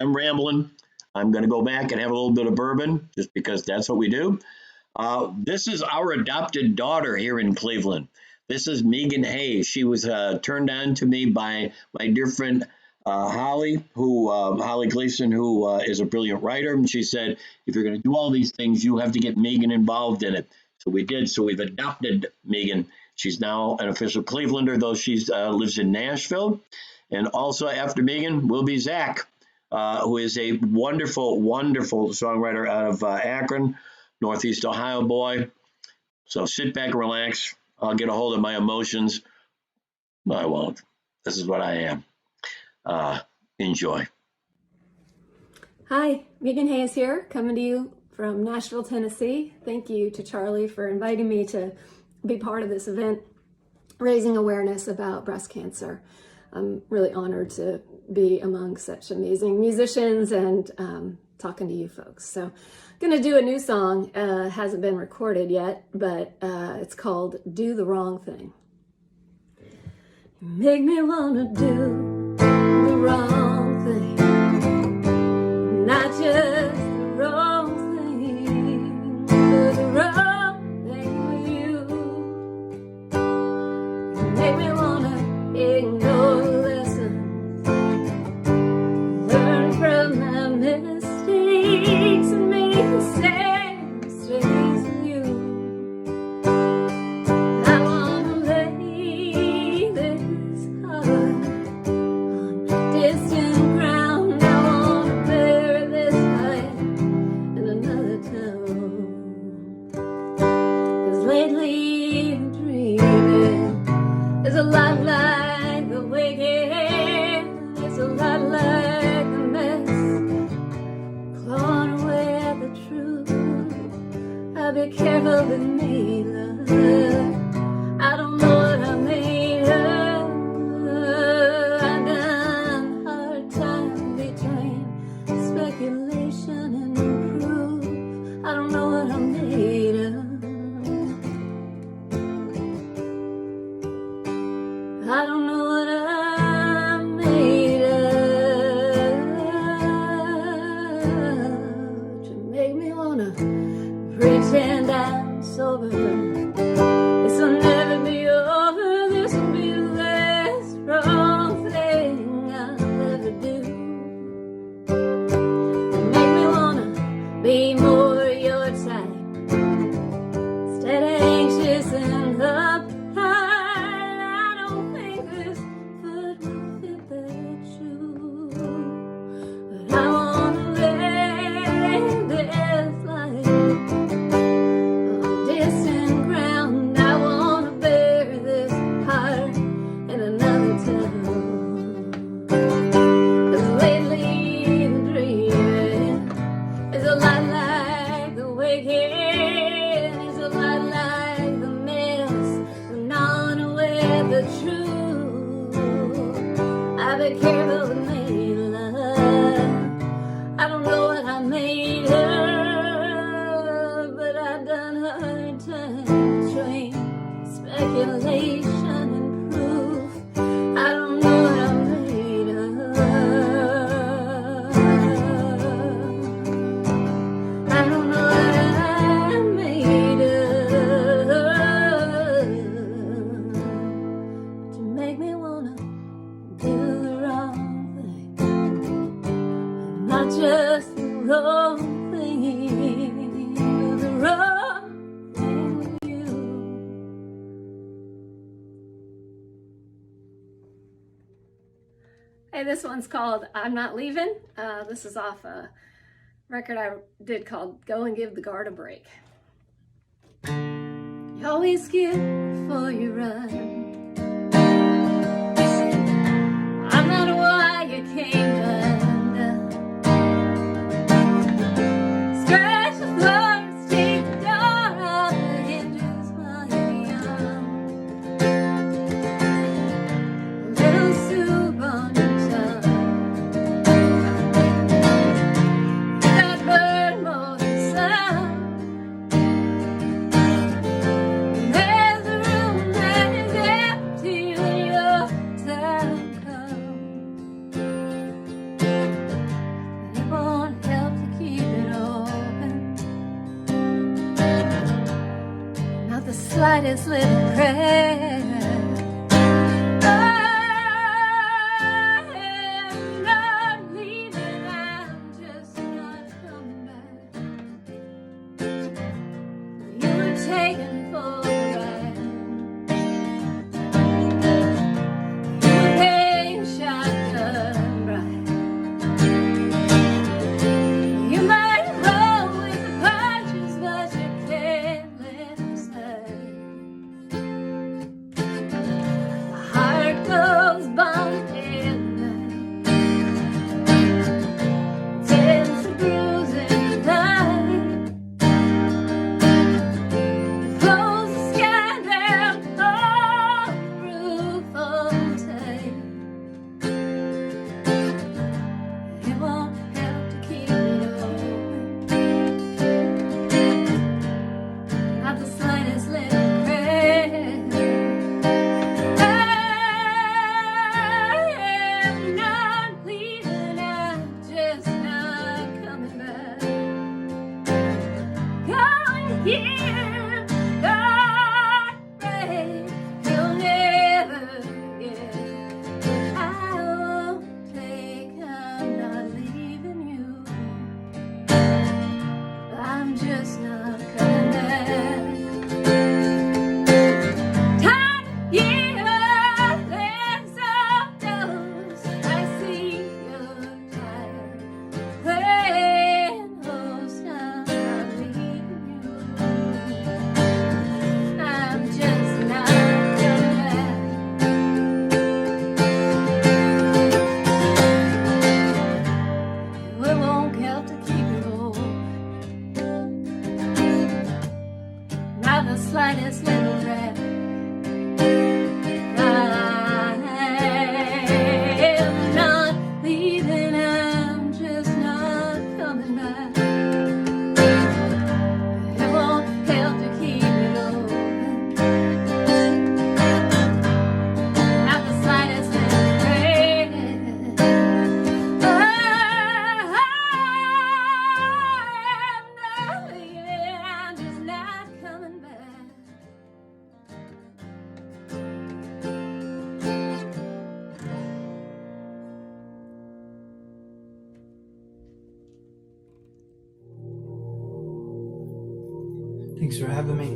I'm rambling. I'm going to go back and have a little bit of bourbon just because that's what we do. This is our adopted daughter here in Cleveland. This is Megan Hayes. She was turned on to me by my dear friend Holly Gleason, who is a brilliant writer. And she said, if you're going to do all these things, you have to get Megan involved in it. So we did. So we've adopted Megan. She's now an official Clevelander, though she lives in Nashville. And also after Megan will be Zach, who is a wonderful, wonderful songwriter out of Akron, Northeast Ohio boy. So sit back and relax. I'll get a hold of my emotions. No, I won't. This is what I am. Enjoy. Hi, Megan Hayes here, coming to you from Nashville, Tennessee. Thank you to Charlie for inviting me to be part of this event, raising awareness about breast cancer. I'm really honored to be among such amazing musicians and talking to you folks. So I'm going to do a new song, hasn't been recorded yet, but it's called Do the Wrong Thing. Make me want to do the wrong thing, not just the wrong thing, but the wrong thing with you. Make me want to ignore the lessons, learn from my mistakes, and make the same mistakes with you. I want to lay this heart on distant ground. I want to bury this life in another town. 'Cause lately I'm dreaming it's a lot like the wicked, it's a lot like the mess, clawing away at the truth. I'll be careful with me, love. I don't know what I made of. I've done hard time between speculation and proof. I don't know what I'm made of. I don't know what I'm made of to make me wanna pretend I'm sober. This'll never be over. This'll be the last wrong thing I'll ever do. Make me wanna be more your type, instead of anxious and uptight. I don't think this take care of the maid love. I don't know what I made her, but I done her time train speculation and proof. I don't know what I made her. I don't know what I made her to make me wanna do the wrong thing, not just the wrong thing, but the wrong thing with you. Hey, this one's called I'm Not Leaving. This is off a record I did called Go and Give the Guard a Break. You always give before you run. I'm not why you came undone. Scratch the floors, take the door off the hinges while you're young. A little soup on your tongue. That bird more than some. There's a room that is empty when your time comes. And it won't help to keep it open. Not the slightest little crack. I am not leaving, I'm just not coming back. You were taken for a ride. You were paying shotgun bright. You might roll with the punches, but you can't let them slide. My heart goes bumping at night. Tends to bruising tonight. Close the sky down, hold the roof on tight. It won't help to keep it open. Not the slightest little crack. I am not leaving, I'm just not coming back. Going here, God pray you'll never get. I won't take, I'm not leaving you. I'm just not coming back. Time to give up, there's some doors. I see you're tired. Playing host, I'm not leaving you. I'm just not coming back. It won't help to keep it open. Not the slightest little crack. I am not leaving, I'm just not coming back. It won't help to keep it open. Not the slightest little crack. I am not leaving, I'm just not coming back. Thanks for having me.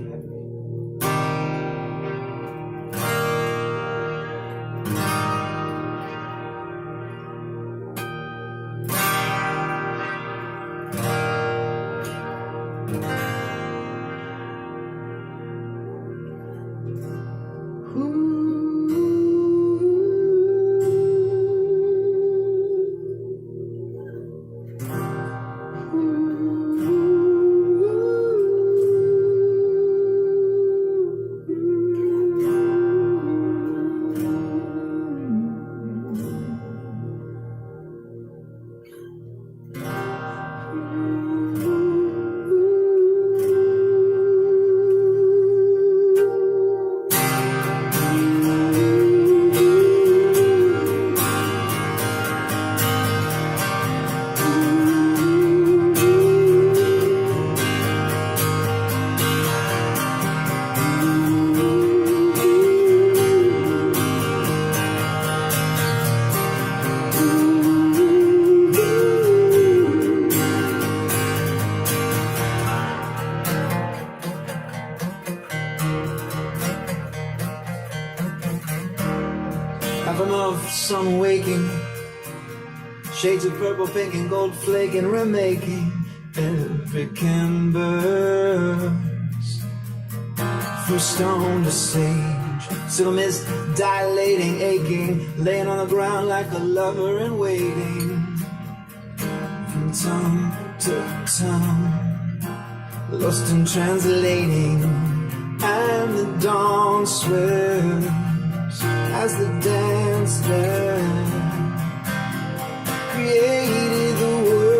Autumn of sun waking, shades of purple, pink, and gold flaking, remaking every canvas. From stone to sage, still mist dilating, aching, laying on the ground like a lover and waiting. From tongue to tongue, lost in translating, and the dawn swears as the dance there created the world.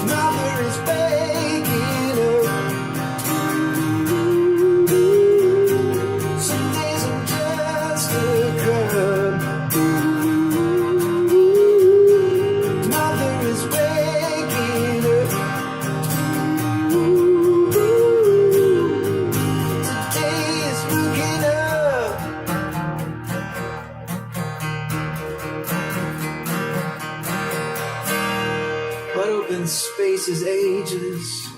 Mother is baking up. Some days I'm just a cub. Mother is waking up. Today is looking up. But open spaces, ages,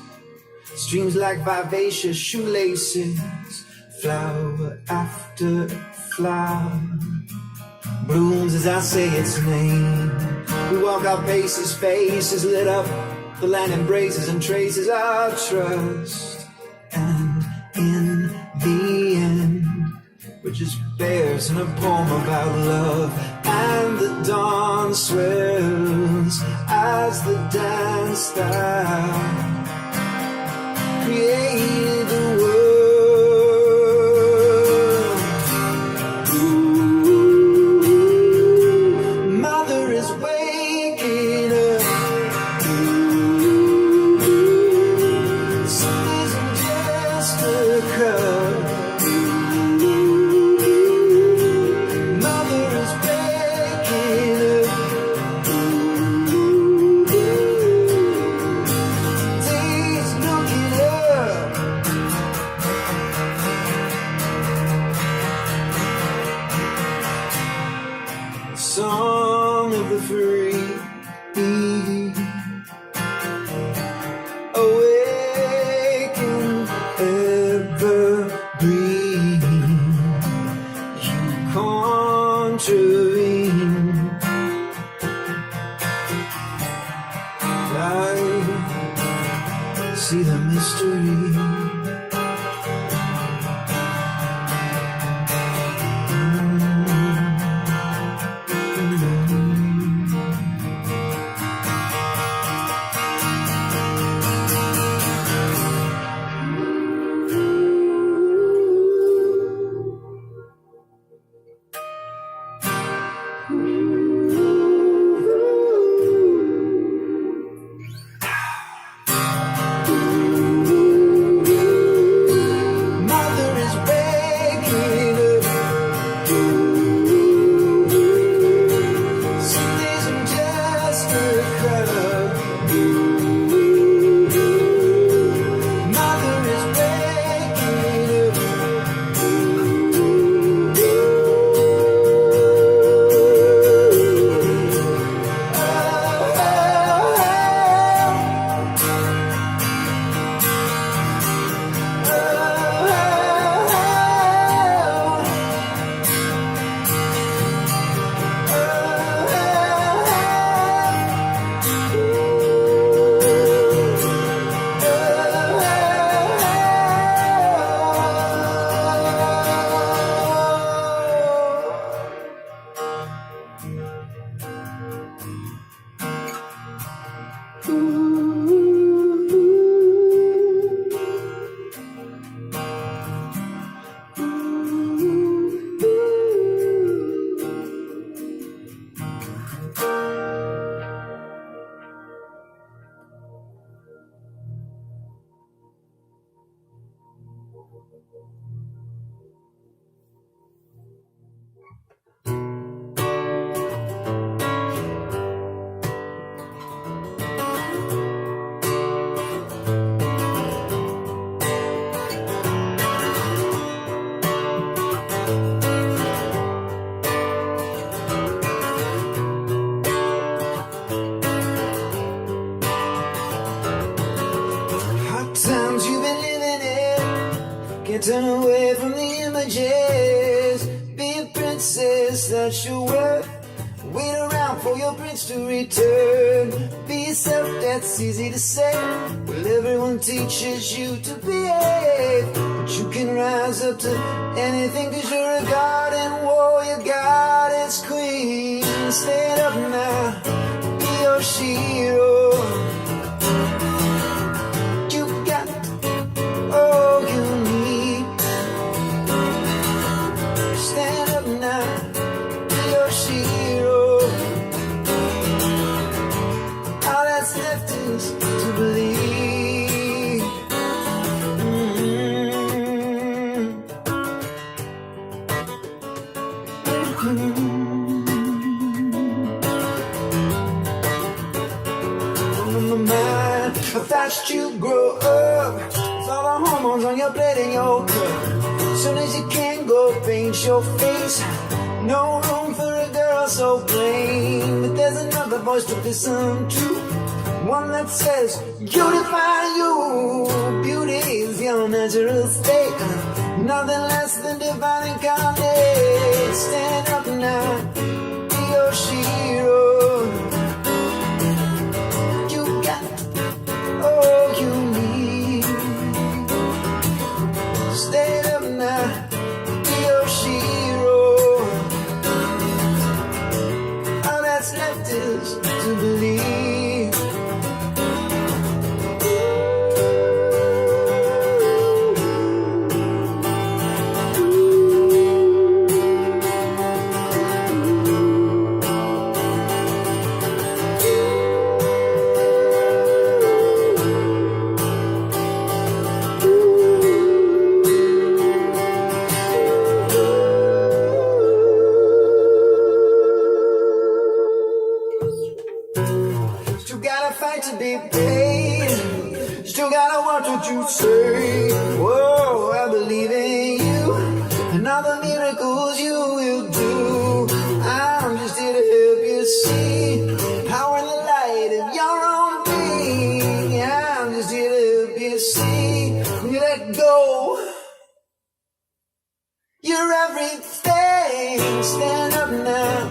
streams like vivacious shoelaces, flower after flower blooms as I say its name. We walk our paces, faces lit up, the land embraces and traces our trust. And in the end, we're just bears in a poem about love. And the dawn swells as the dance style created the world. Mother is waking up. Some days I'm just a cub. Mother is waking up. Days looking up. Song of the free, awaken, ever breathe. You conjuring I see the mystery. Mother is waking up. Some days I'm just a cub. Mother is waking up. Hot times you've been living in, you turn away from the images. Be a princess, that's your worth. Wait around for your prince to return. Be yourself, that's easy to say. Well, everyone teaches you to behave, but you can rise up to anything, cause you're a garden warrior, goddess queen. Stand up now, be your hero. You got all you need. Stand up now, be your hero. All that's left is to believe. On my mind, how fast you grow up. With all the hormones on your plate and your cup. Soon as you can go paint your face. No room for a girl so plain. But there's another voice to listen to. One that says, you define you. Beauty is your natural state. Nothing less than divine incarnate. Stand up now, be your hero. You got all you need. Stand up now, be your hero. All that's left is to believe. Still gotta fight to be paid. Still gotta watch what you say. Whoa, I believe in you and all the miracles you will do. I'm just here to help you see power in the light of your own being. I'm just here to help you see when you let go. You're everything. Stand up now,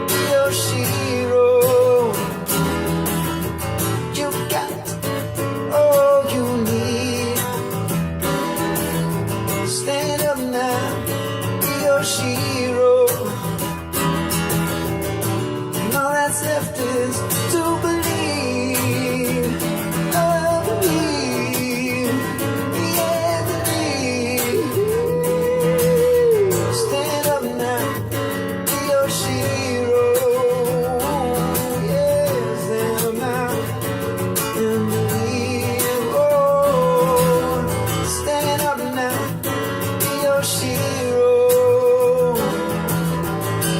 be your hero. You got all you need. Stand up now, be your hero. And all that's left is to believe. Oh, believe. Yeah, believe. Stand up now, be your hero. Yeah, stand up now and believe. Oh, stand up now, be your hero.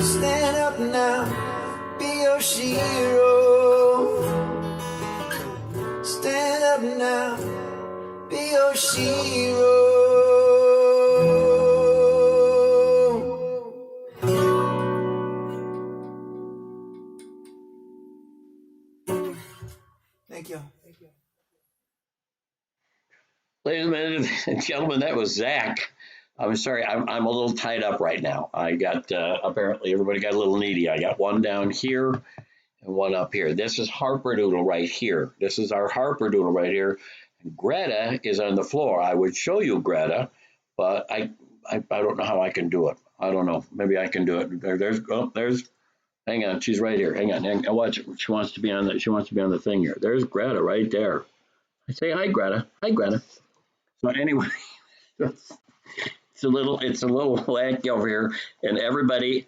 Stand up now, be your hero. Stand up now, be your hero. Thank you. Ladies and gentlemen, that was Zach. I'm sorry, I'm a little tied up right now. I got, apparently everybody got a little needy. I got one down here and one up here. This is Harperdoodle right here. This is our Harperdoodle right here. Greta is on the floor. I would show you Greta, but I don't know how I can do it. I don't know. Maybe I can do it. There's. Hang on, she's right here. Hang on. Watch. She wants to be on the. She wants to be on the thing here. There's Greta right there. I say hi, Greta. Hi, Greta. So anyway, it's a little wacky over here, and everybody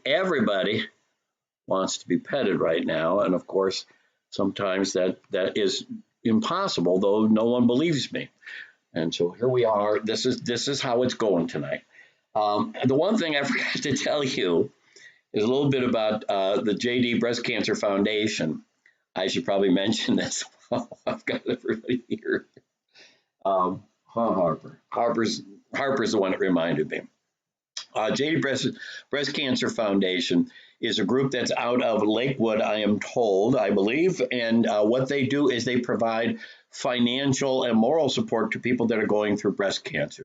wants to be petted right now, and of course, sometimes that is impossible, though no one believes me. And so here we are. This is how it's going tonight. The one thing I forgot to tell you is a little bit about the JD Breast Cancer Foundation. I should probably mention this. I've got everybody here. Harper's the one that reminded me. JD Breast Cancer Foundation is a group that's out of Lakewood, I am told, I believe. And what they do is they provide financial and moral support to people that are going through breast cancer.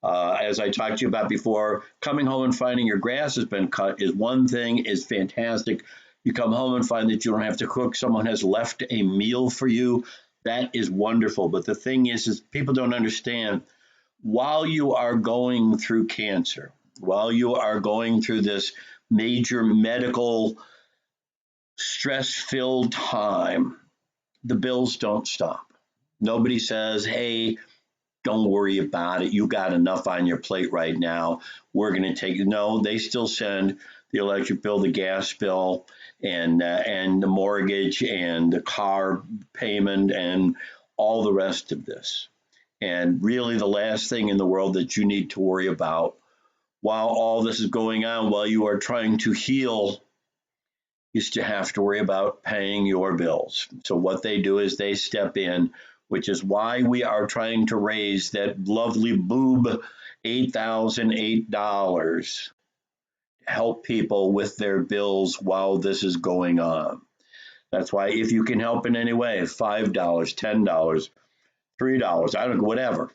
As I talked to you about before, coming home and finding your grass has been cut is one thing, is fantastic. You come home and find that you don't have to cook, someone has left a meal for you. That is wonderful. But the thing is people don't understand, while you are going through cancer, while you are going through this major medical stress-filled time, the bills don't stop. Nobody says, hey, don't worry about it. You got enough on your plate right now. We're going to take it. No, they still send the electric bill, the gas bill, and the mortgage and the car payment and all the rest of this. And really the last thing in the world that you need to worry about while all this is going on, while you are trying to heal, is to have to worry about paying your bills. So what they do is they step in, which is why we are trying to raise that lovely boob $8,008 to help people with their bills while this is going on. That's why if you can help in any way, $5, $10, $3, I don't know, whatever.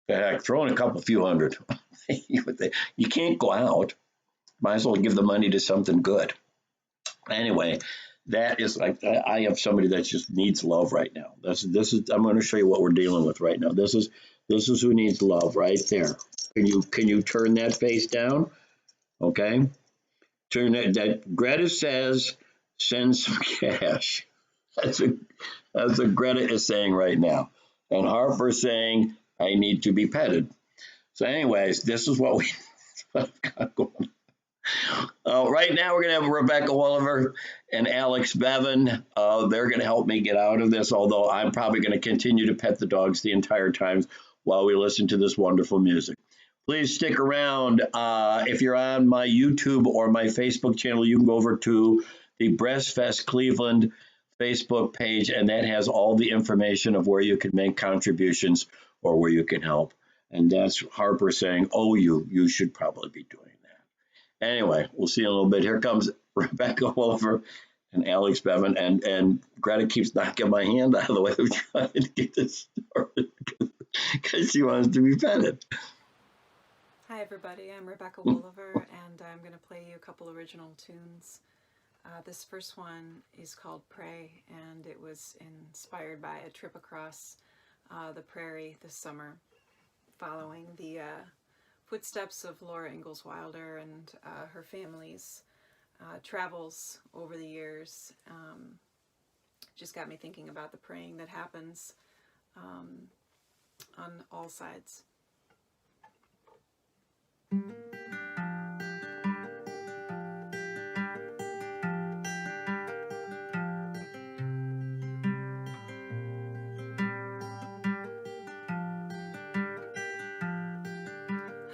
Heck, throw in a couple few hundred. You can't go out. Might as well give the money to something good. Anyway, that is like, I have somebody that just needs love right now. This is I'm going to show you what we're dealing with right now. This is who needs love right there. Can you turn that face down? Okay. Turn that Greta says send some cash. That's what Greta is saying right now. And Harper's saying I need to be petted. So anyways, this is what we've got going on. Right now, we're going to have Rebecca Wolliver and Alex Bevan. They're going to help me get out of this, although I'm probably going to continue to pet the dogs the entire time while we listen to this wonderful music. Please stick around. If you're on my YouTube or my Facebook channel, you can go over to the Breastfest Cleveland Facebook page, and that has all the information of where you can make contributions or where you can help. And that's Harper saying, oh, you should probably be doing that. Anyway, we'll see you in a little bit. Here comes Rebecca Wolfer and Alex Bevan, and Greta keeps knocking my hand out of the way of trying to get this started because she wants to be petted. Hi everybody, I'm Rebecca Wolliver, and I'm going to play you a couple original tunes. This first one is called Pray, and it was inspired by a trip across the prairie this summer, following the footsteps of Laura Ingalls Wilder and her family's travels over the years. Just got me thinking about the praying that happens on all sides.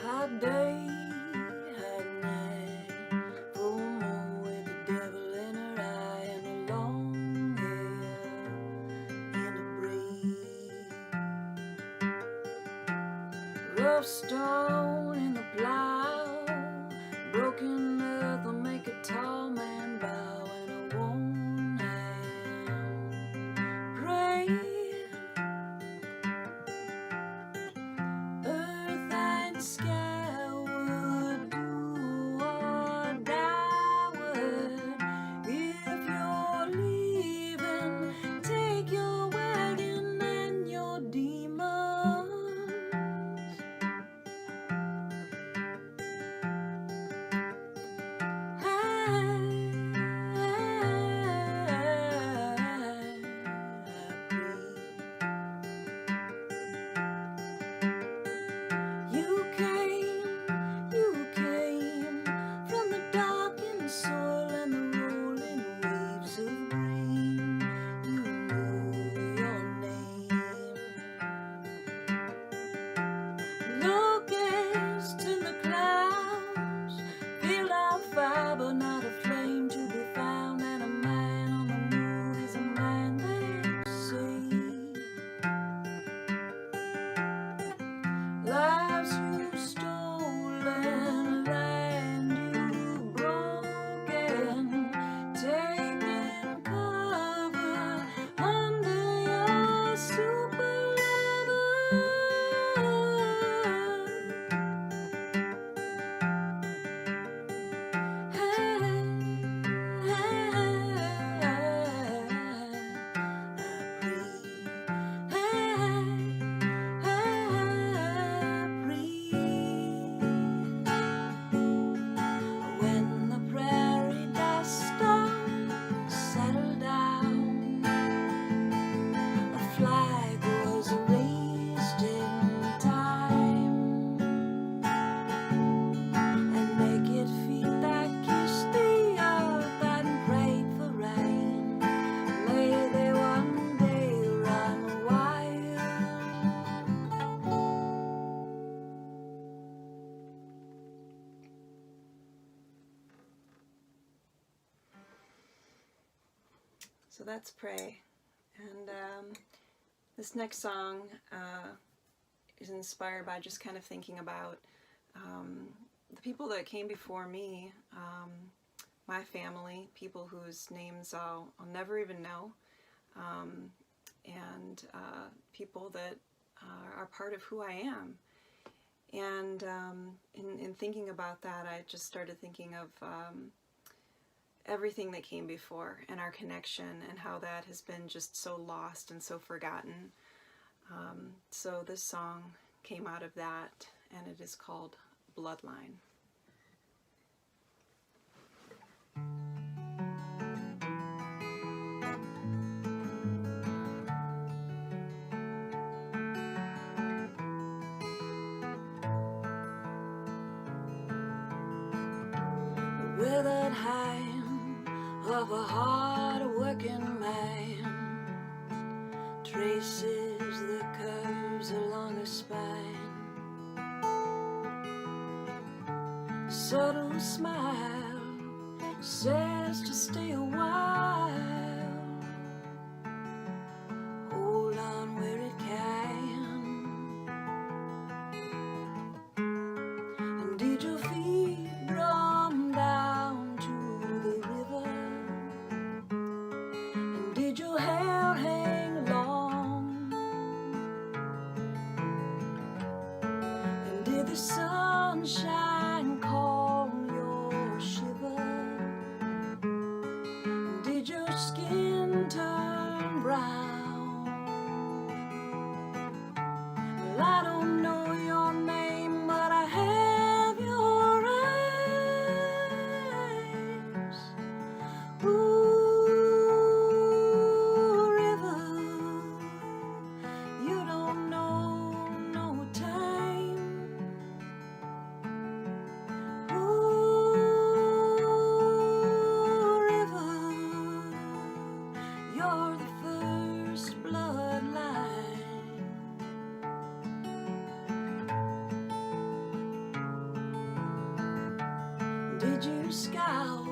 Hot day, hot night, full moon with the devil in her eye and her long hair in a braid. Rough stone in the plow, broken earth will make a tall man bow, and a worn hand pray. Earth and sky would do or die would. If you're leaving, take your wagon and your demons. So that's Pray. And this next song is inspired by just kind of thinking about the people that came before me, my family, people whose names I'll never even know, and people that are part of who I am. And in thinking about that, I just started thinking of everything that came before and our connection and how that has been just so lost and so forgotten. So this song came out of that, and it is called Bloodline. Withered hand of a hard-working man traces the curves along her spine. Subtle smile says to stay a while. Hold on where it can. And did your feet drum down to the river? And did your hair hang long? And did the sunshine calm your shiver? And did your skin turn brown? Well, I don't know your name, but I have your eyes. Ooh, river, you don't know no time. Ooh, river, you're the first bloodline. Did you scowl?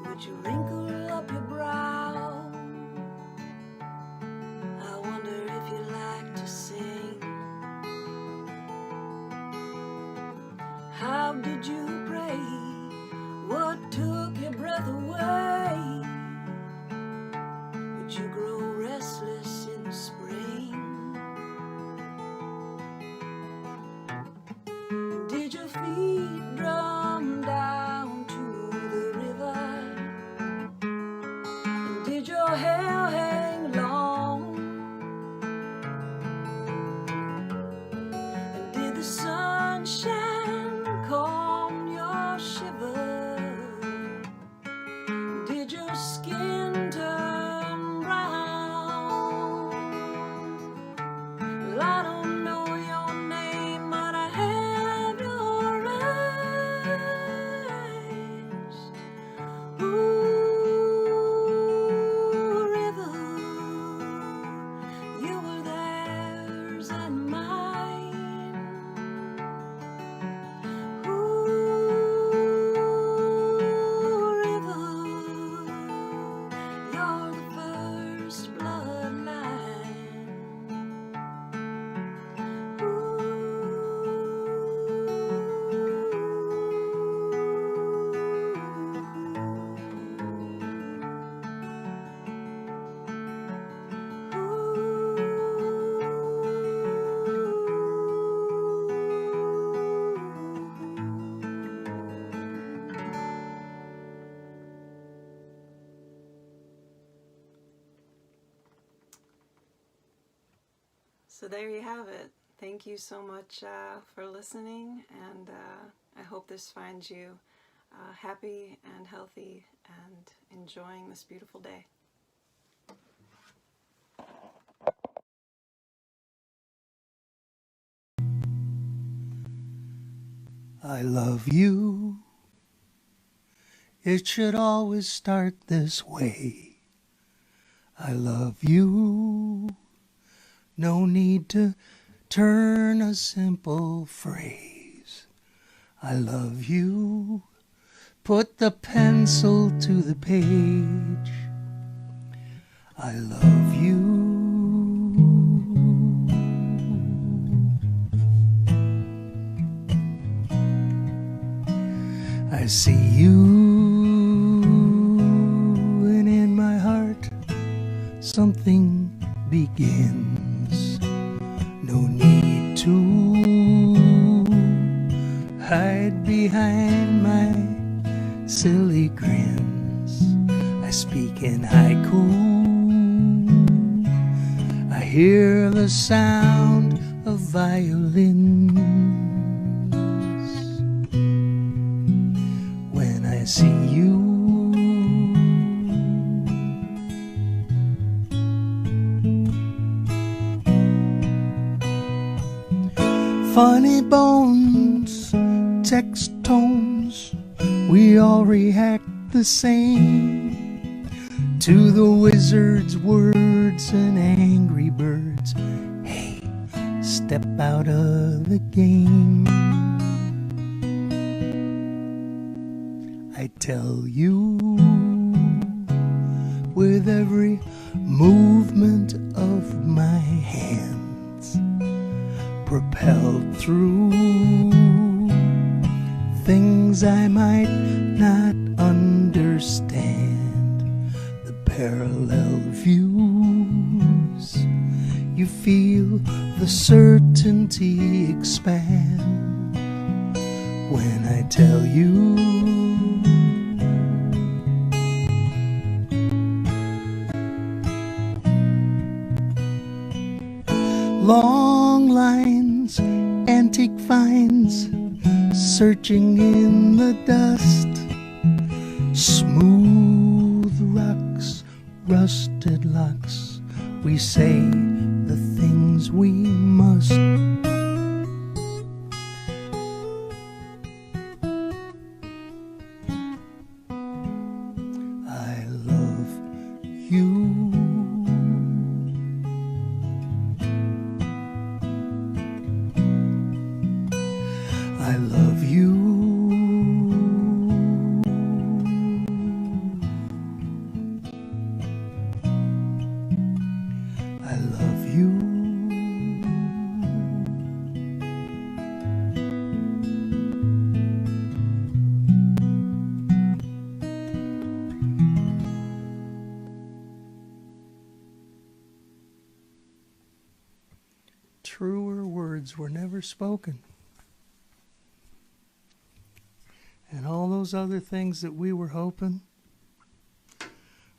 Would you wrinkle up your brow? I wonder if you like to sing. How did you pray? What took your breath away? Would you grow restless in the spring? Did your feet drum down to the river? Did your hair hang long? And did the sunshine calm your shiver? Did your skin turn brown? Well, I don't know your name, but I have your eyes. Ooh, river, you were theirs and mine. Ooh, river, you're the first bloodline. So there you have it. Thank you so much for listening, and I hope this finds you happy and healthy and enjoying this beautiful day. I love you. It should always start this way. I love you. No need to turn a simple phrase. I love you. Put the pencil to the page. I love you. I see you, and in my heart something begins. No need to hide behind my silly grins. I speak in haiku. I hear the sound of violins when I see you. Funny bones, text tones, we all react the same to the wizard's words and Angry Birds. Hey, step out of the game. I tell you with every movement of my hands, propelled through things I might not understand, the parallel views. You feel the certainty expand when I tell you. Long lines, antique finds, searching in the dust. Smooth rocks, rusted locks, we say the things we must. I love you. I love you. I love you. Truer words were never spoken. And all those other things that we were hoping,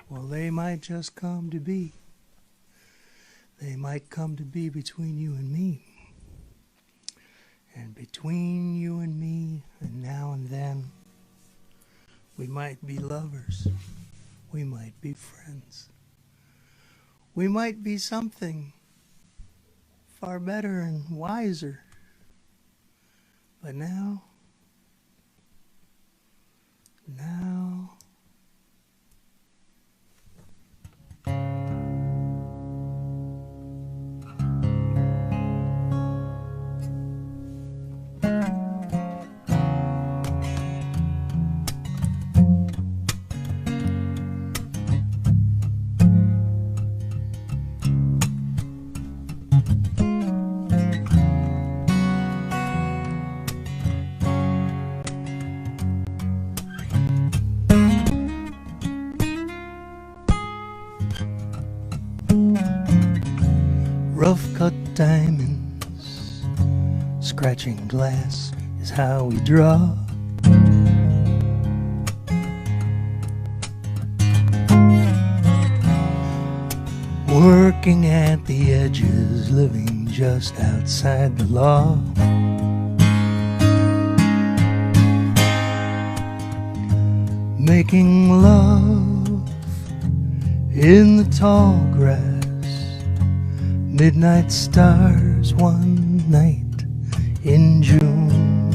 well, they might just come to be. They might come to be between you and me. And between you and me, and now and then, we might be lovers. We might be friends. We might be something far better and wiser. But now, rough cut diamonds, scratching glass is how we draw. Working at the edges, living just outside the law. Making love in the tall grass. Midnight stars one night in June.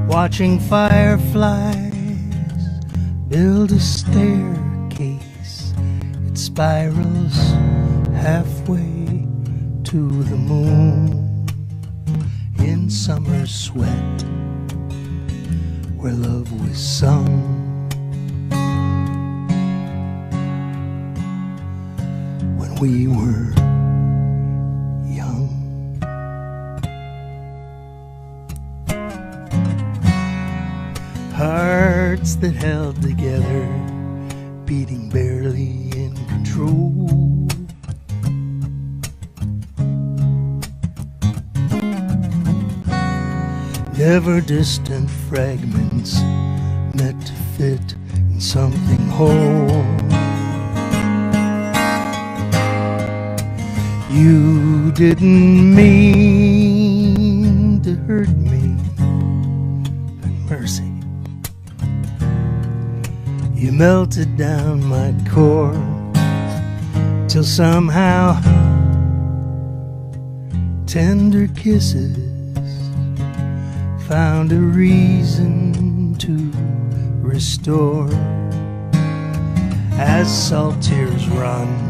Watching fireflies build a staircase. It spirals halfway to the moon. In summer sweat, where love was sung. we were young. Hearts that held together, beating barely in control. Never distant fragments meant to fit in something whole. You didn't mean to hurt me, but mercy, you melted down my core till somehow tender kisses found a reason to restore. As salt tears run,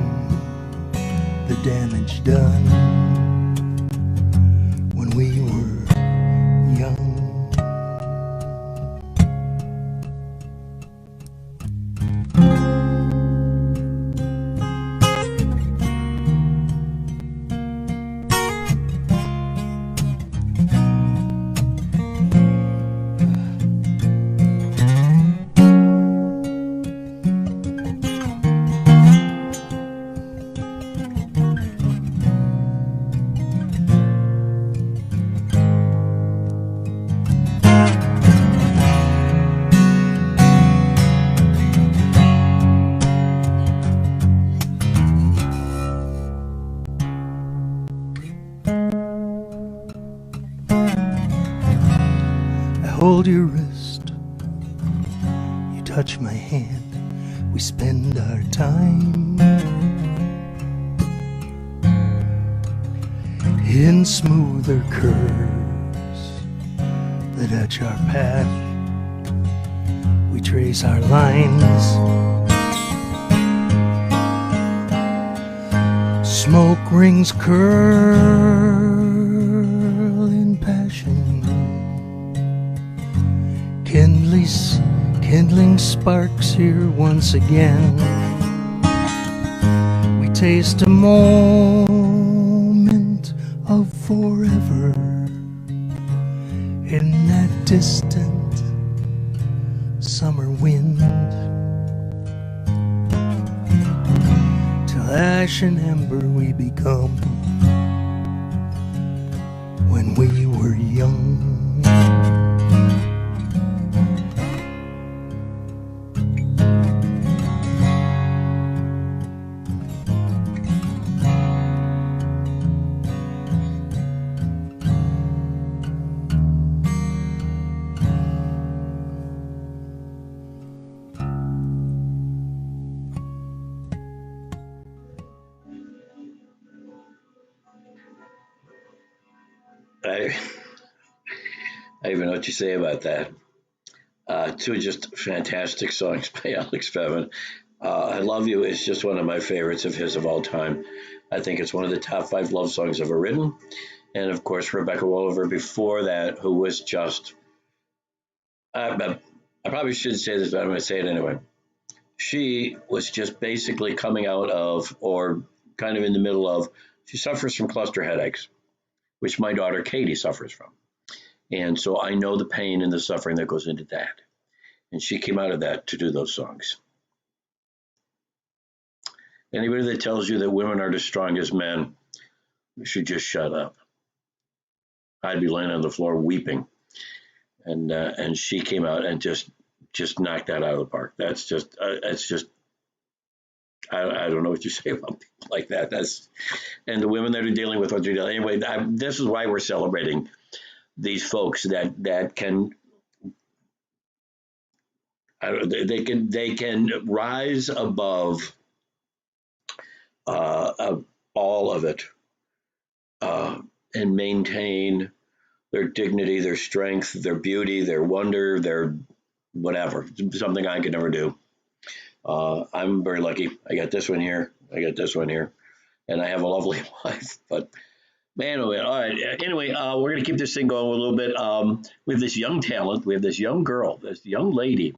the damage done when we were young. Hold your wrist, you touch my hand, we spend our time in smoother curves that etch our path. We trace our lines, smoke rings curl in passion, kindling sparks here once again. We taste a moment of forever in that distant summer wind, till ash and ember we become when we were young. I even know what you say about that. Two just fantastic songs by Alex Bevan. I Love You is just one of my favorites of his of all time. I think it's one of the top 5 love songs ever written. And of course, Rebecca Walliver before that, who was just, I probably shouldn't say this, but I'm going to say it anyway. She was just basically coming out of, or kind of in the middle of, she suffers from cluster headaches, which my daughter Katie suffers from. And so I know the pain and the suffering that goes into that. And she came out of that to do those songs. Anybody that tells you that women are the strongest men should just shut up. I'd be laying on the floor weeping. And she came out and just knocked that out of the park. That's just, it's just, I don't know what you say about people like that. And the women that are dealing with what they're dealing. Anyway, this is why we're celebrating these folks that can, they can rise above all of it and maintain their dignity, their strength, their beauty, their wonder, their whatever. Something I could never do. I'm very lucky. I got this one here. I got this one here. And I have a lovely wife. But man, oh man. All right. Anyway, we're going to keep this thing going a little bit. We have this young talent. We have this young girl, this young lady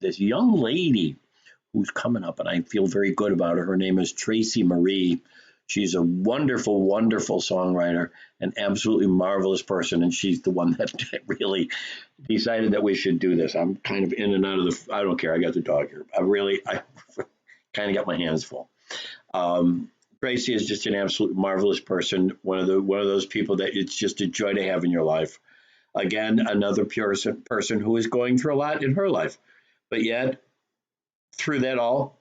who's coming up. And I feel very good about her. Her name is Tracy Marie. She's a wonderful, wonderful songwriter, an absolutely marvelous person, and she's the one that really decided that we should do this. I'm kind of in and out of I don't care. I got the dog here. I kind of got my hands full. Tracy is just an absolute marvelous person. One of those people that it's just a joy to have in your life. Again, another person who is going through a lot in her life, but yet through that all,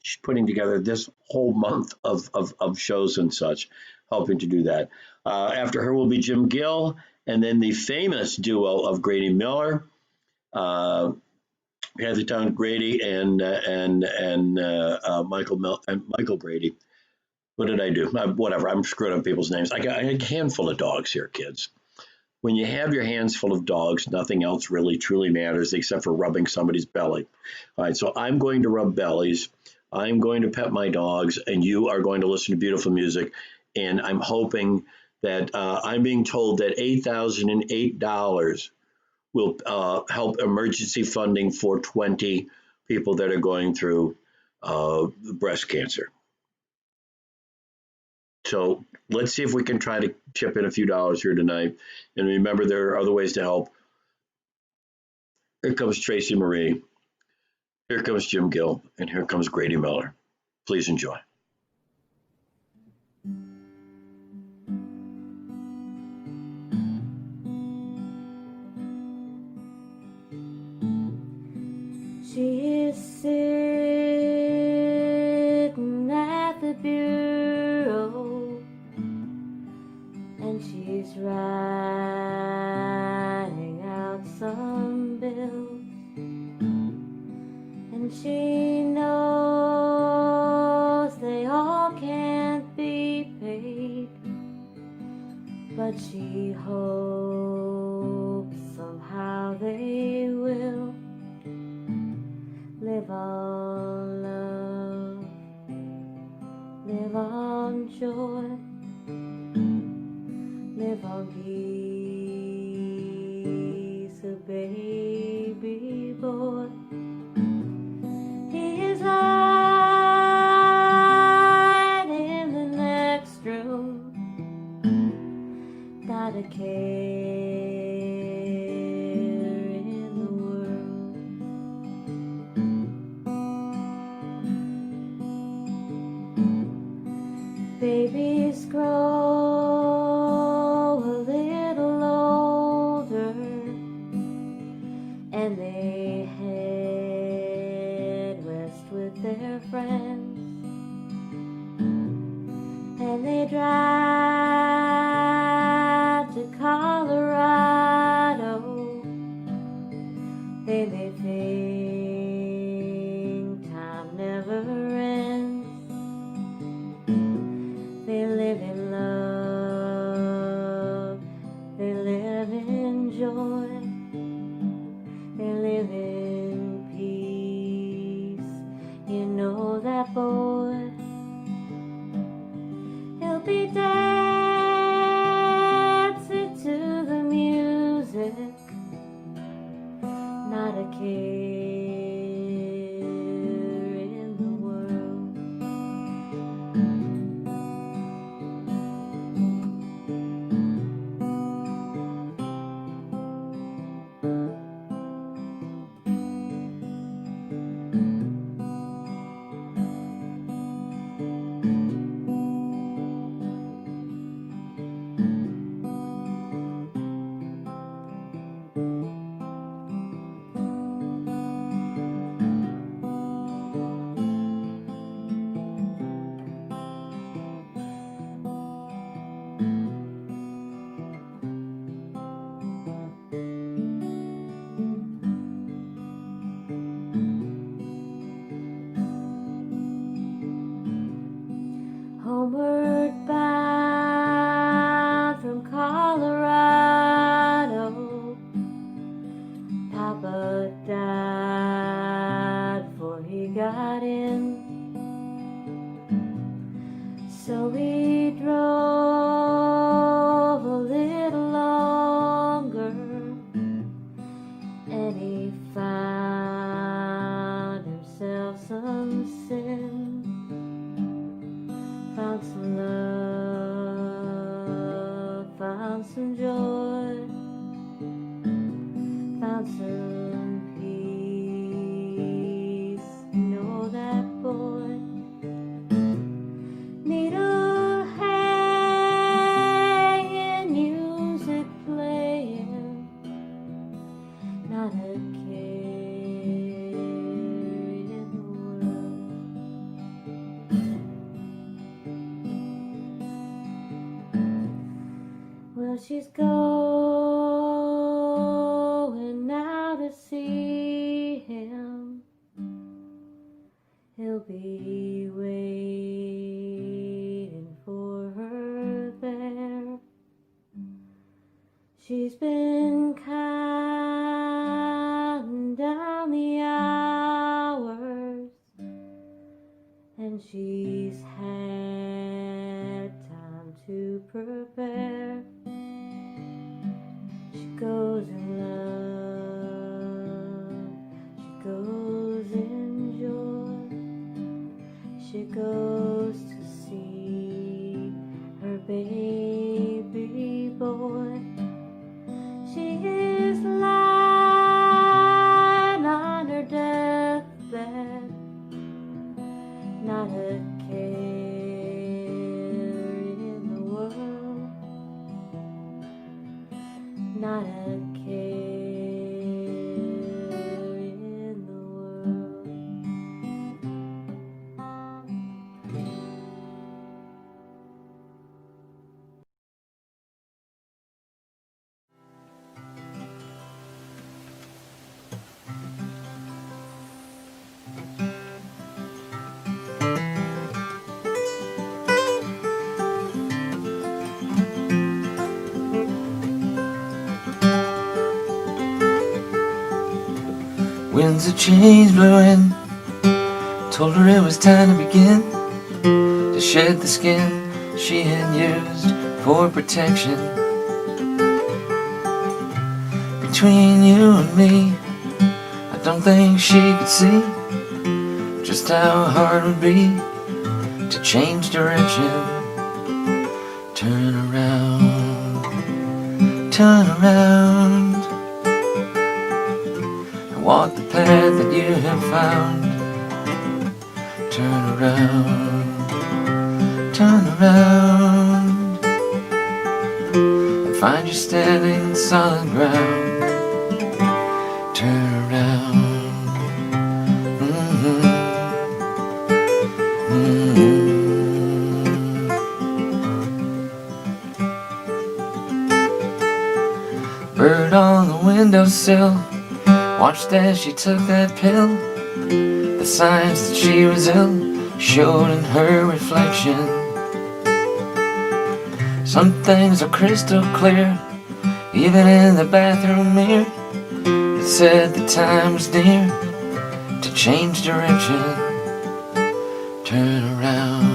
she's putting together this whole month of shows and such, helping to do that. After her will be Jim Gill, and then the famous duo of Grady Miller, Heathertown Grady, and Michael Grady. What did I do? Whatever. I'm screwing up people's names. I got a handful of dogs here, kids. When you have your hands full of dogs, nothing else really truly matters except for rubbing somebody's belly. All right, so I'm going to rub bellies. I'm going to pet my dogs, and you are going to listen to beautiful music. And I'm hoping that I'm being told that $8,008 will help emergency funding for 20 people that are going through breast cancer. So let's see if we can try to chip in a few dollars here tonight. And remember, there are other ways to help. Here comes Tracy Marie. Here comes Jim Gill. And here comes Grady Miller. Please enjoy. She is sitting at the bureau, and she's writing out some bills, and she knows they all can't be paid, but she hopes somehow they will. Live on love, live on joy, live on peace, a baby boy. He is right in the next room, not a care in the world. Babies grow a little older, and they head west with their friends, and they drive to Colorado. They may think time never ends. They live in love, they live in joy, they live in peace. You know that boy, he'll be dancing to the music, not a care in the world. been counting down the hours, and she's had time to prepare. She goes in love, she goes in joy, she goes to see her baby boy. She is lying on her deathbed, not a care in the world, not a care in the world. Winds of change blew in, told her it was time to begin to shed the skin she had used for protection. Between you and me, I don't think she could see just how hard it would be to change direction. Turn around, turn around, walk the path that you have found. Turn around, and find you standing on solid ground. Turn around, Bird on the windowsill watched as she took that pill. The signs that she was ill showed in her reflection. Some things are crystal clear, even in the bathroom mirror. It said the time was near to change direction. Turn around,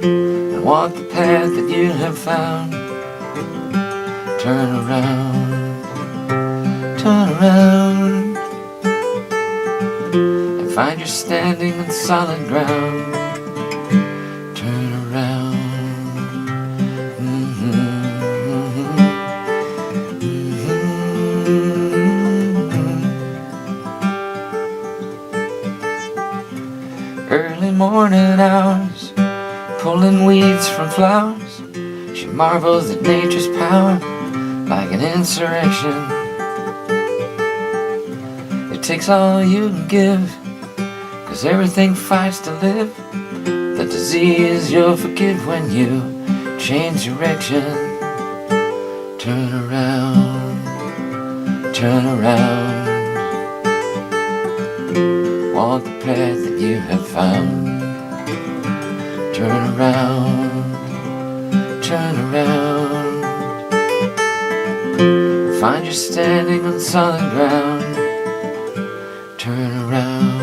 and walk the path that you have found. Turn around, and find you standing on solid ground. Turn around, Early morning hours, pulling weeds from flowers. She marvels at nature's power, like an insurrection. It takes all you can give, 'cause everything fights to live. The disease you'll forgive when you change direction. Turn around, walk the path that you have found. Turn around, find you standing on solid ground. Turn around.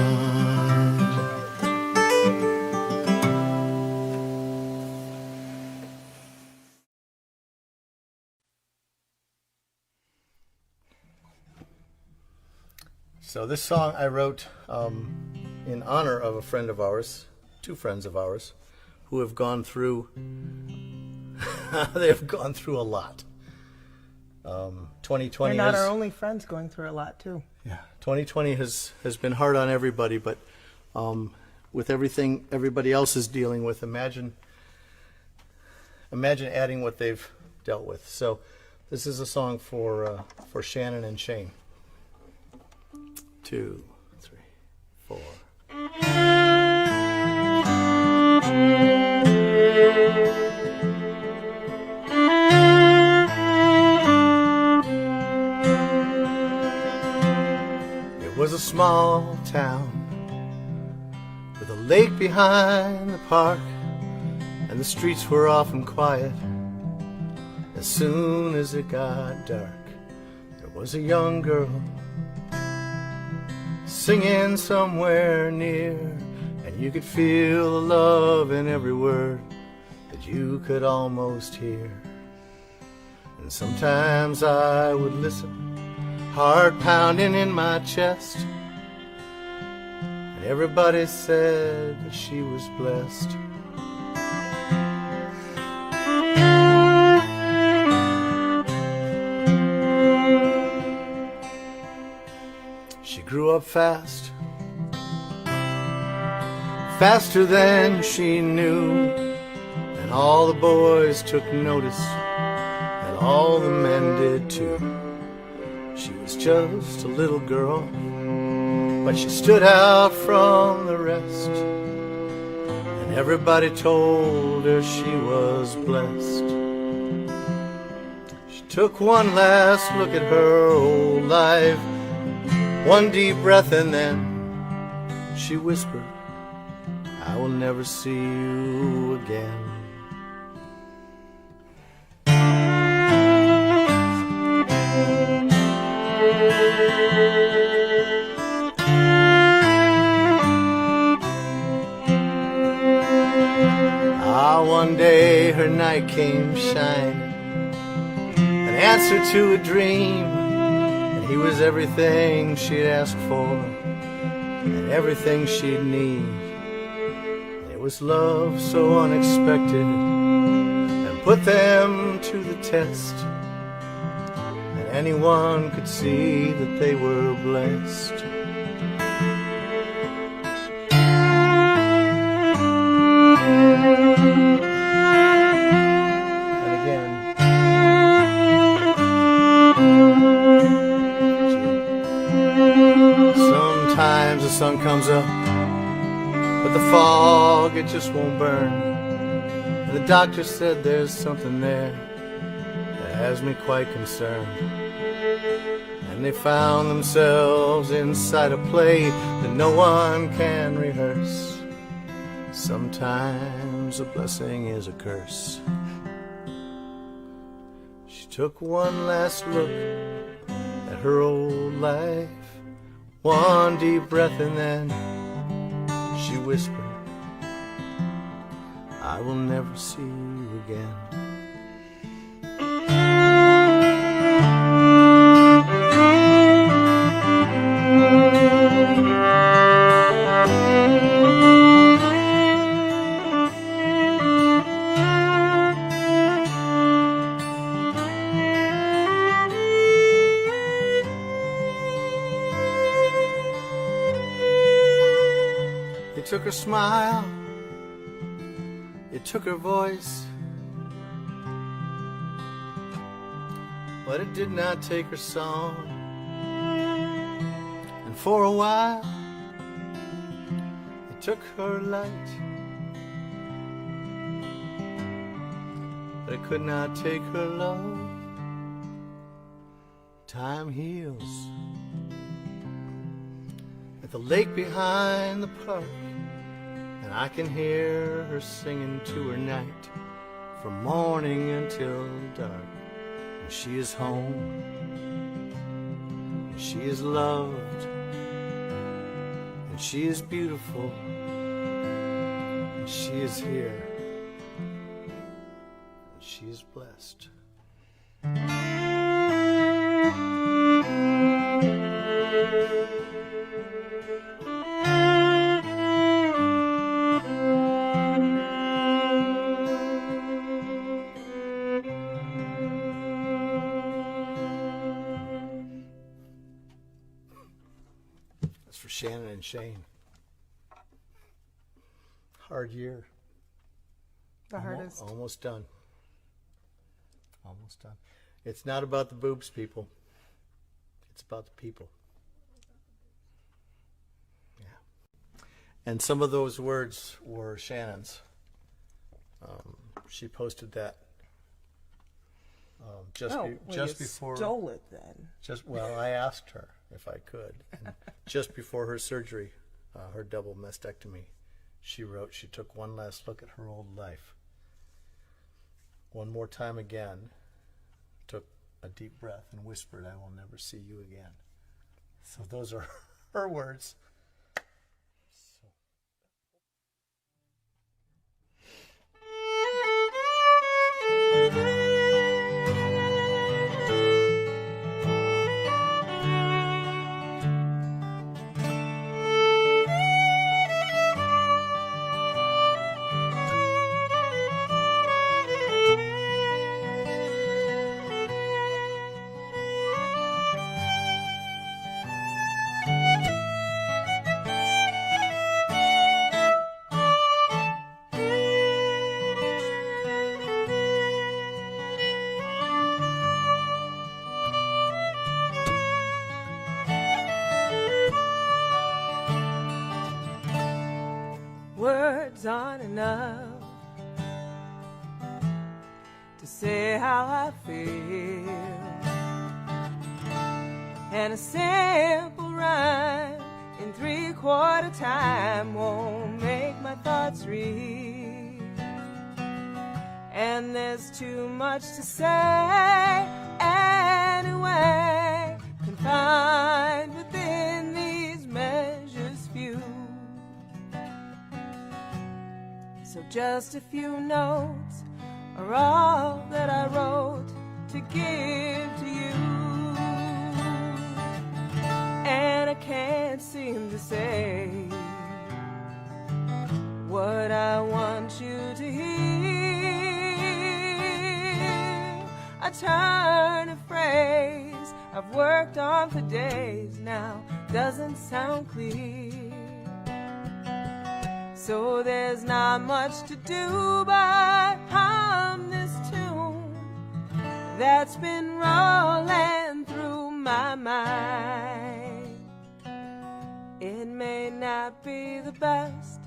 So this song I wrote in honor of a friend of ours, two friends of ours, who have gone through they have gone through a lot. 2020 They're not our only friends going through a lot too. Yeah, 2020 has been hard on everybody, but with everything everybody else is dealing with, imagine adding what they've dealt with. So this is a song for Shannon and Shane. 2, 3, 4. It was a small town with a lake behind the park, a and the streets were often quiet. As soon as it got dark, there was a young girl singing somewhere near, and you could feel the love in every word that you could almost hear. And sometimes I would listen, heart pounding in my chest, and everybody said that she was blessed. She grew up fast, faster than she knew, and all the boys took notice, and all the men did too. She was just a little girl, but she stood out from the rest, and everybody told her she was blessed. She took one last look at her old life, one deep breath, and then she whispered, "I will never see you again." One day her night came shining, an answer to a dream, and he was everything she'd asked for and everything she'd need. And it was love so unexpected and put them to the test, and anyone could see that they were blessed. Sometimes the sun comes up, but the fog, it just won't burn. And the doctor said there's something there that has me quite concerned. And they found themselves inside a play that no one can rehearse. Sometimes a blessing is a curse. She took one last look at her old life, one deep breath, and then she whispered, "I will never see you again." It took her smile, it took her voice, but it did not take her song. And for a while, it took her light, but it could not take her love. Time heals. At the lake behind the park, and I can hear her singing to her night, from morning until dark. And she is home, and she is loved, and she is beautiful, and she is here, and she is blessed. For Shannon and Shane. Hard year. The hardest. Almost done. Almost done. It's not about the boobs, people. It's about the people. Yeah. And some of those words were Shannon's. She posted that just before. Stole it then. Well, I asked her if I could. And just before her surgery, her double mastectomy, she wrote she took one last look at her old life, one more time again, took a deep breath and whispered, "I will never see you again." So those are her words. Words aren't enough to say how I feel, and a simple rhyme in 3/4 time won't make my thoughts real. And there's too much to say anyway, confined within these measures few. So just a few notes are all that I wrote to give to you. And I can't seem to say what I want you to hear. I turn a phrase I've worked on for days now doesn't sound clear. So there's not much to do but hum this tune that's been rolling through my mind. It may not be the best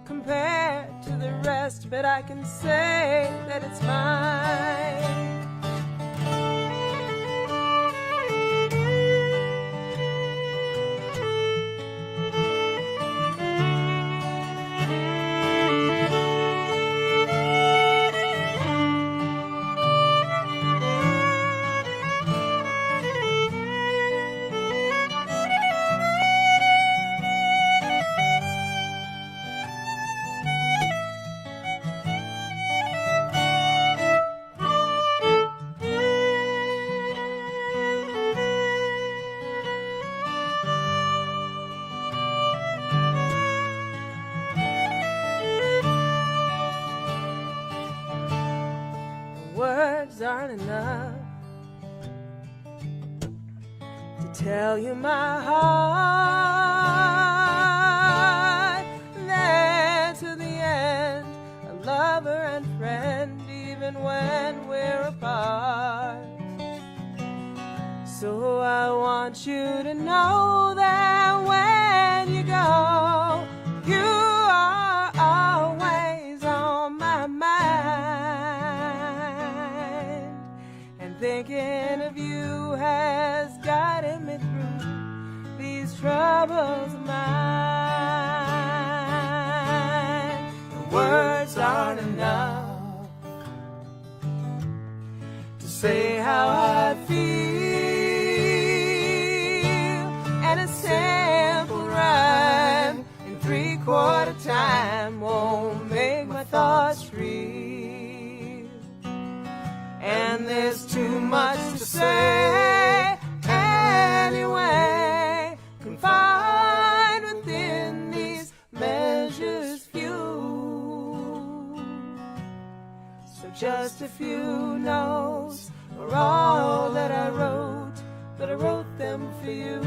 compared to the rest, but I can say that it's mine. Words aren't enough to tell you my heart. There to the end, a lover and friend, even when we're apart. So I want you to know that when you go, you are always on my mind. And thinking of you has guided me through these troubles of mine. The words aren't enough to say how I feel, and a simple rhyme in 3/4 time won't make my thoughts real. And there's too much to say anyway, confined within these measures few. So just a few notes are all that I wrote, but I wrote them for you.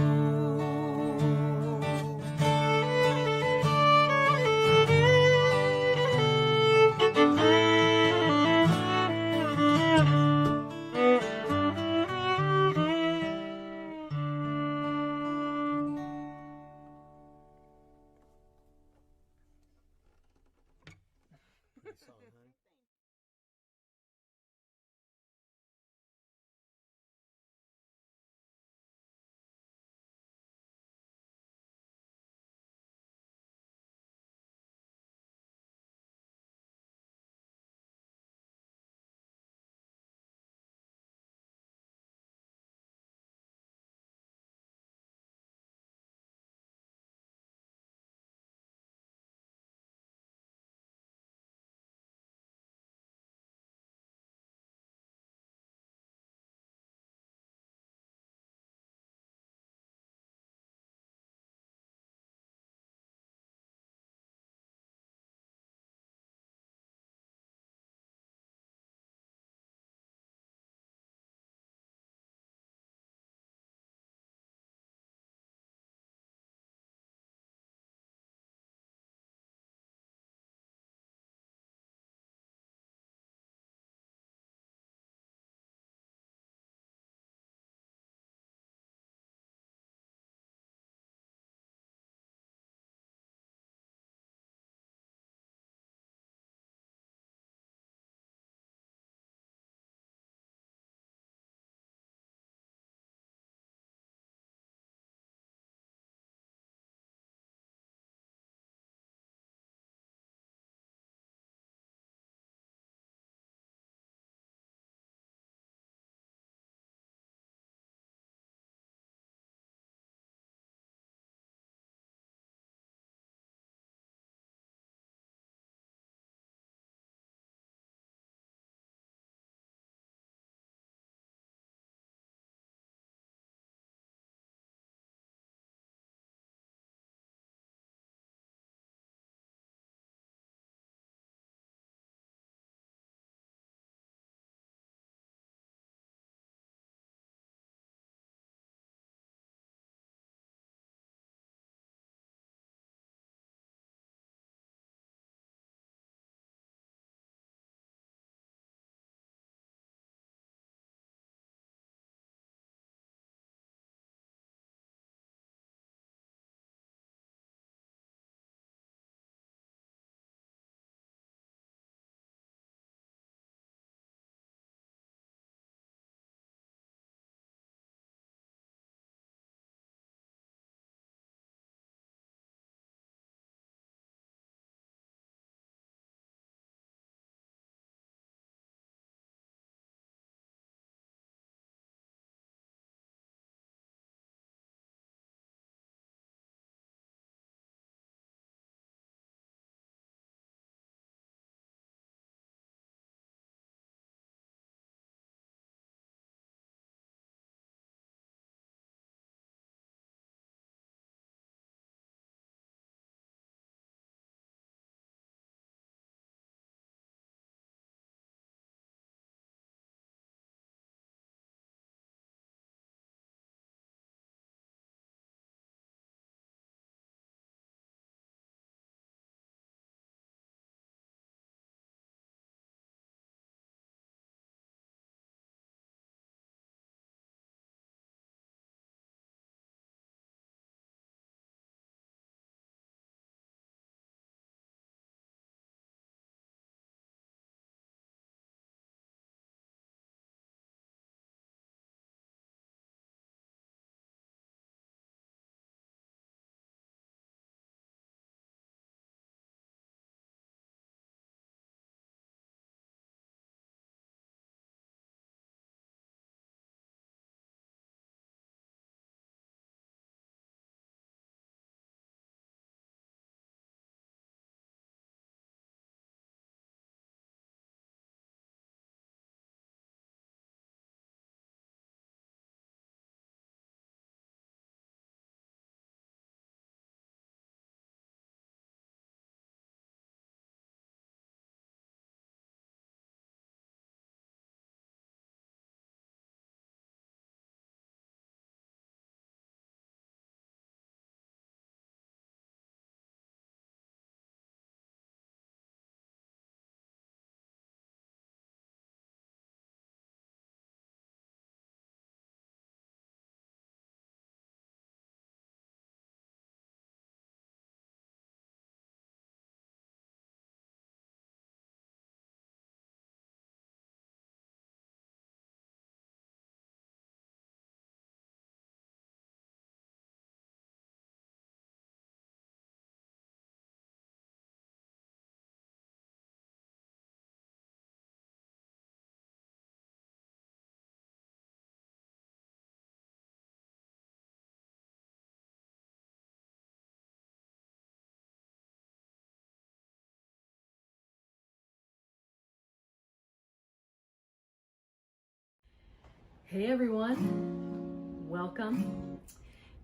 Hey everyone, welcome.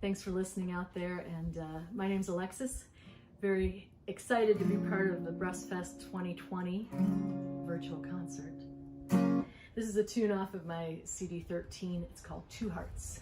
Thanks for listening out there, and my name's Alexis. Very excited to be part of the BreastFest 2020 virtual concert. This is a tune off of my CD 13. It's called Two Hearts.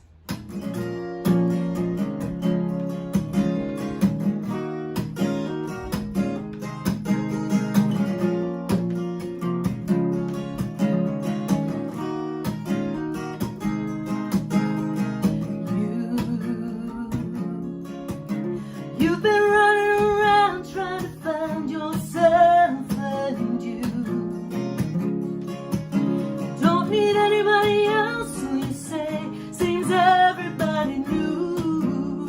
You've been running around trying to find yourself, and you don't need anybody else who you say seems everybody knew.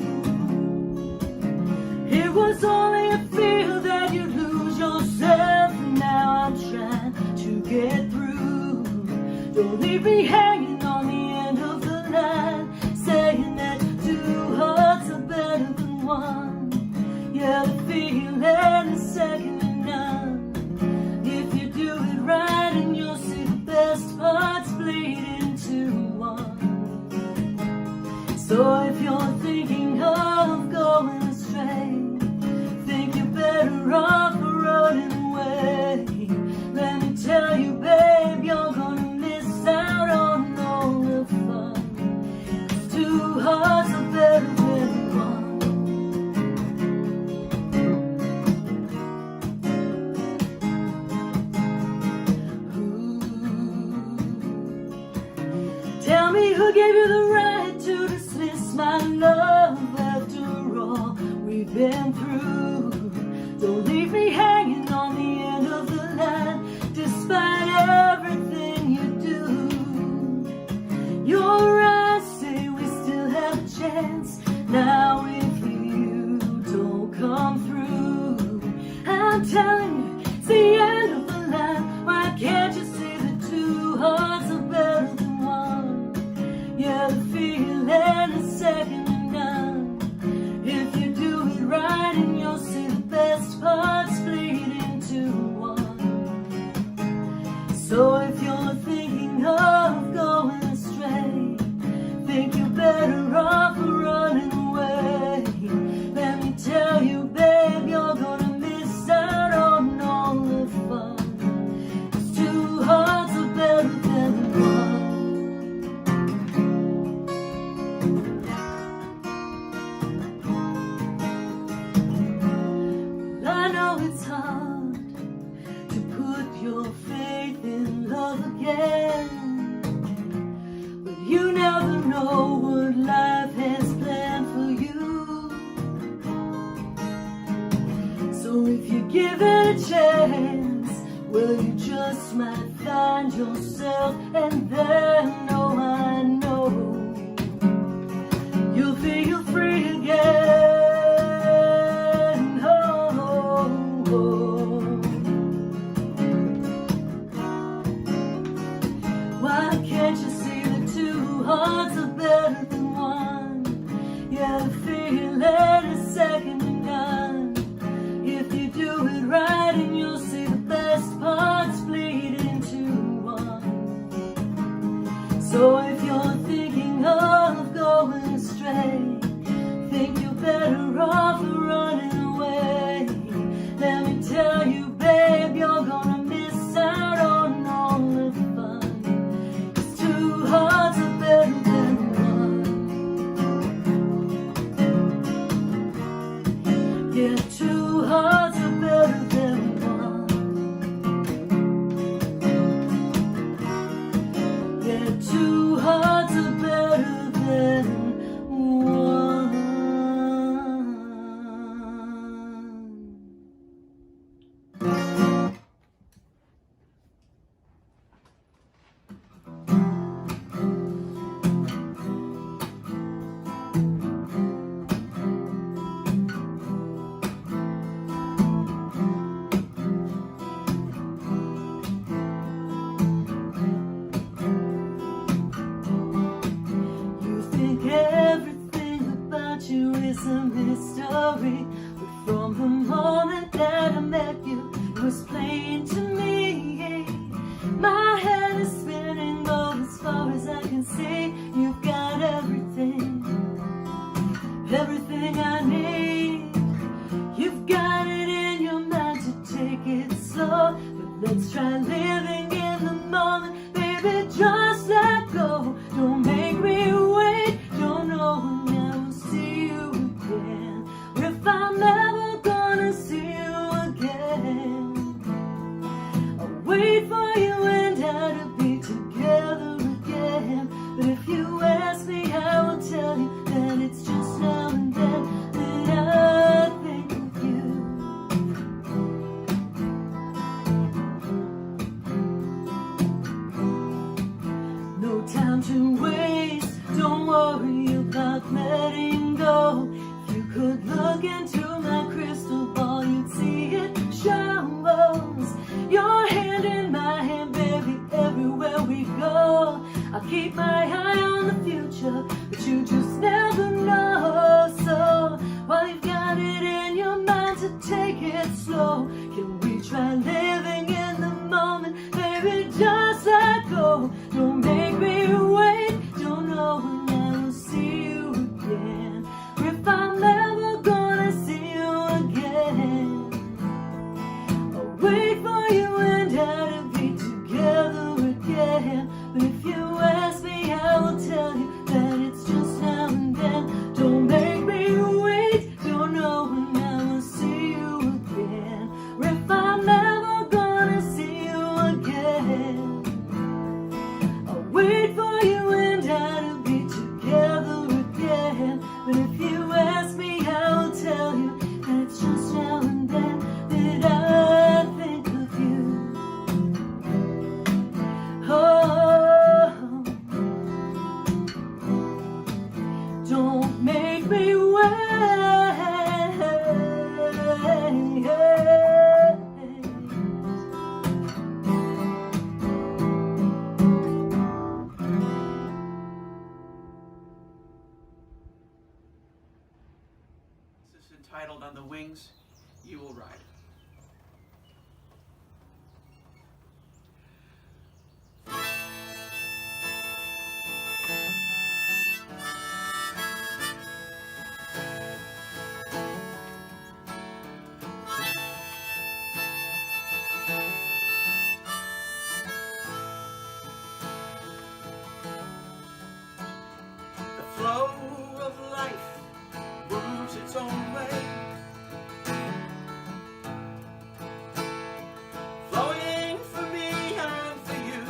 It was only a fear that you lose yourself, and now I'm trying to get through. Don't leave me hanging on the end of the line, saying that two hearts are better than one. Yeah, the feeling is second to none. If you do it right, and you'll see the best parts bleed into one. So if you're thinking of going astray, think you're better off running away. Let me tell you, babe, you're gonna miss out on all the fun. 'Cause two hearts are better than one. Tell me who gave you the right to dismiss my love after all we've been through. Don't leave me hanging on the end of the line, despite everything you do. Your eyes say we still have a chance. Now if you don't come through, I'm telling you, it's the end of the line. Why can't you see that two hearts are better than one? Yeah, the feeling is second to none. If you do it right, and you'll see the best parts bleed into one. So if you're thinking of going astray, think you're better off running away. Let me tell you, babe, you're gonna miss out on all the fun. 'Cause two hearts are better than one. I know it's hard to put your faith in love again, but you never know what life has planned for you. So if you give it a chance, well, you just might find yourself, and then, oh, I know you'll feel free again. Why can't you see that two hearts are better than one? Yeah, the feeling is second to none. If you do it right, and you'll see the best parts bleed into one. So if you're thinking of going astray, think you're better off running away. Let me tell you, babe, you're gonna miss out on all the fun. 'Cause two hearts are better than one. Yeah, two hearts are better than one. Yeah, two hearts are better than one. is a mystery, but from the moment that I met you, it was plain to me. My head is spinning, but as far as I can see, baby, just let go. Don't make me wait. Don't know when I will see you again. If I'm ever gonna see you again. I'll wait for you and I to be together again. But if you ask me, I will tell you that it's just now and then that I think of you. No time to waste, don't worry about letting go. If you could look into my crystal ball, you'd see it shows. Your hand in my hand, baby, everywhere we go. I'll keep my eye on the future, but you just never know. So while you've got it in your mind to take it slow, can we try living in the moment? Baby, just let go. Don't make me wait. Don't know when I will see you again. Or if I'm ever gonna see you again. I'll wait for you and I to be together again. But if you ask me, I will tell you that it's just now and then. Don't make me wait. Don't know when I will see you again. Or if I'm ever gonna see you again. I'll wait for you and I to be together again. But if you ask me, I will tell you that it's just now and then that I think of you. Oh, don't make me wait. This is entitled On the Wings You Will Ride. The flow of life moves its own way, flowing for me and for you.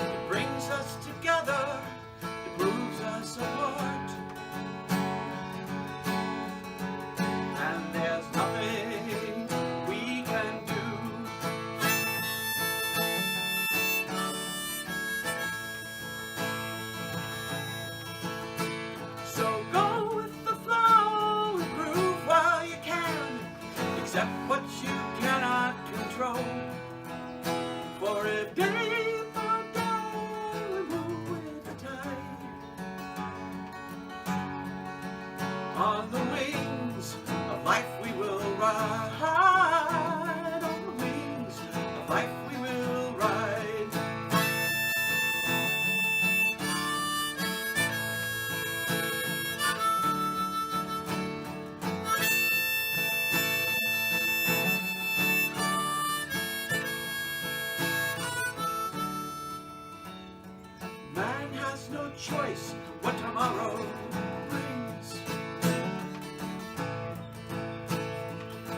It brings us together, it moves us apart, and there's nothing we can do. So go with the flow and groove while you can. Accept what you cannot control. For if day by day we move with the tide, on the wings of life we will ride. On the wings of life we will ride. Man has no choice what tomorrow brings.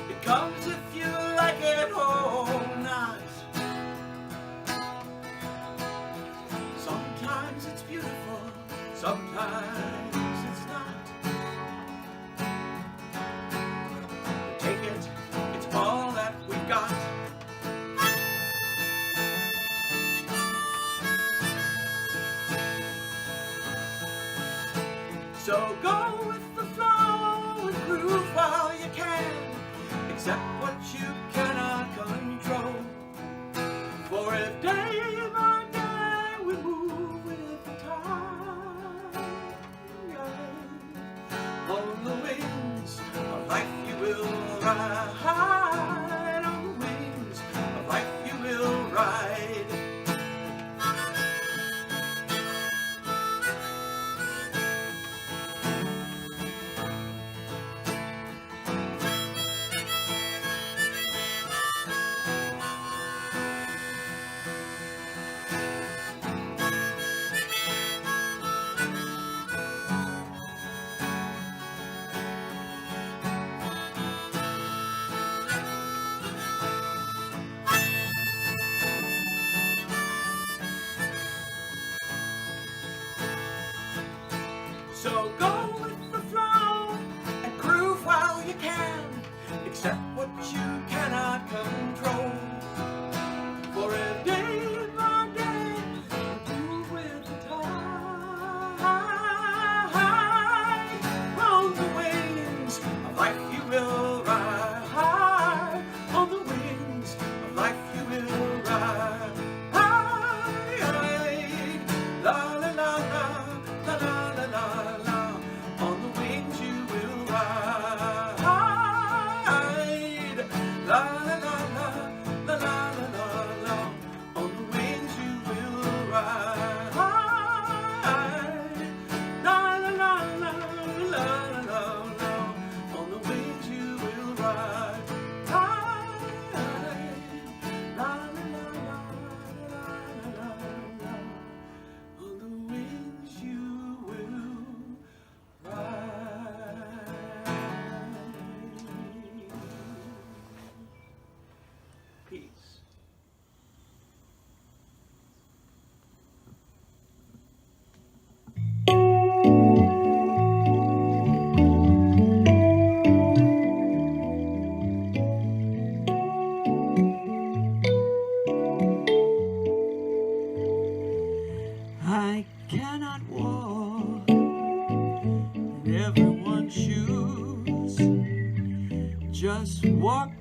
It comes if you like it or not. Sometimes it's beautiful, sometimes it's not. Take it, it's all that we've got. So go with the flow and groove while you can. Accept what you cannot control. For if day by day we move with the tide, on the wings of life you will ride. On the wings of life you will ride.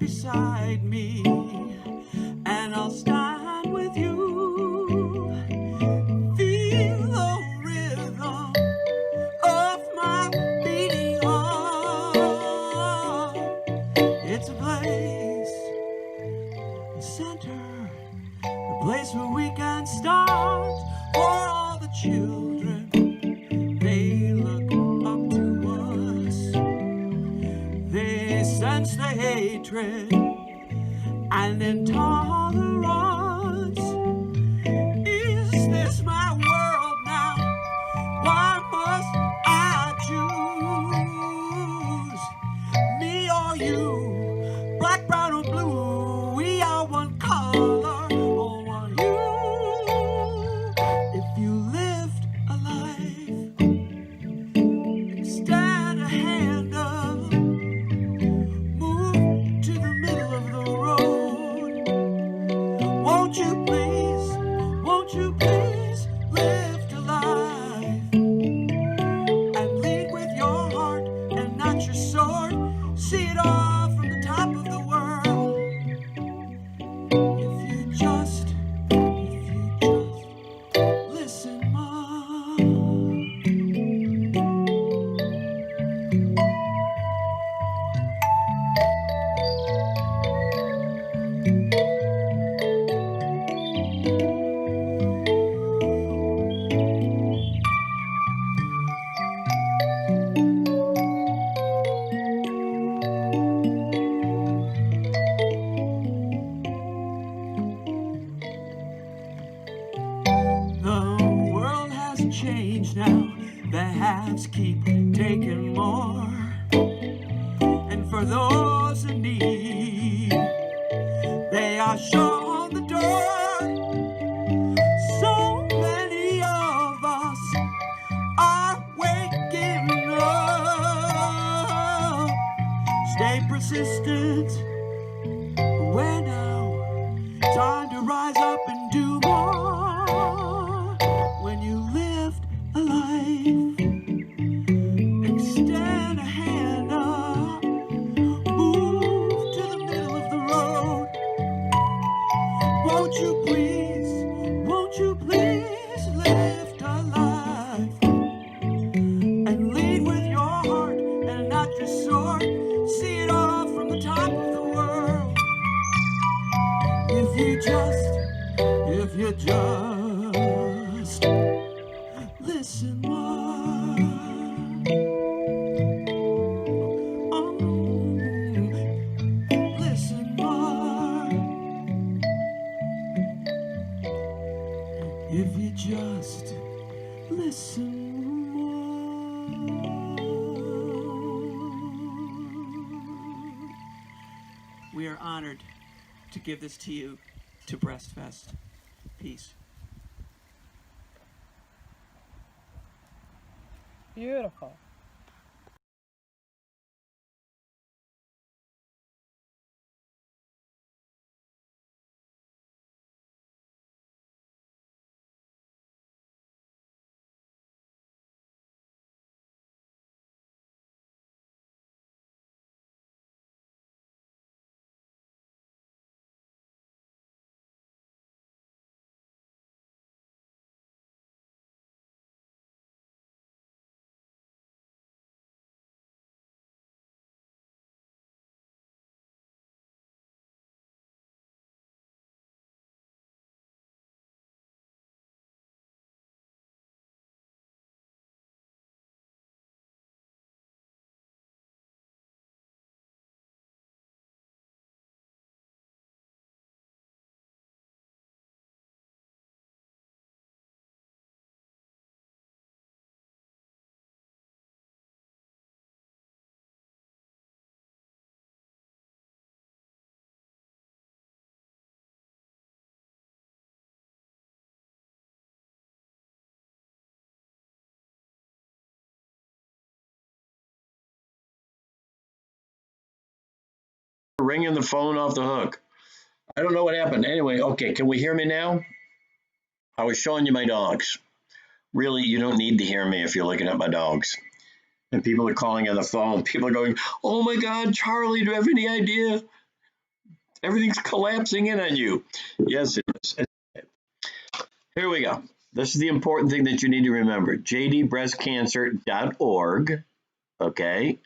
beside me, and I'll stand with you. Feel the rhythm of my beating heart. It's a place, a center, a place where we can start. For all the children, they look up to us. They sense the hatred and intolerance. Is this my world now? Why must I choose me or you? Black, brown, or blue, we are one color or one hue. If you lived a life, extend a hand up, move to the middle of the road. Won't you please lift a life and lead with your heart and not your sword. See it all from the top of the world. If you just listen, Mom. The world has changed now. The haves keep taking more. And for those in need, they are shown the door. So many of us are waking up. Stay persistent. Where now? Time to rise up and do more. When you lived a life, extend a hand up, move to the middle of the road. Won't you please lift a life and lead with your heart and not your sword. See it all from the top of the world. If you just listen more. Listen more. If you just listen more. We are honored to give this to you, to Breastfest. Peace. Beautiful. Ringing the phone off the hook. I don't know what happened. Anyway, okay, can we hear me now? I was showing you my dogs. Really, you don't need to hear me if you're looking at my dogs. And people are calling on the phone. People are going, oh my God, Charlie, do you have any idea? Everything's collapsing in on you. Yes, it is. Here we go. This is the important thing that you need to remember. jdbreastcancer.org. Okay.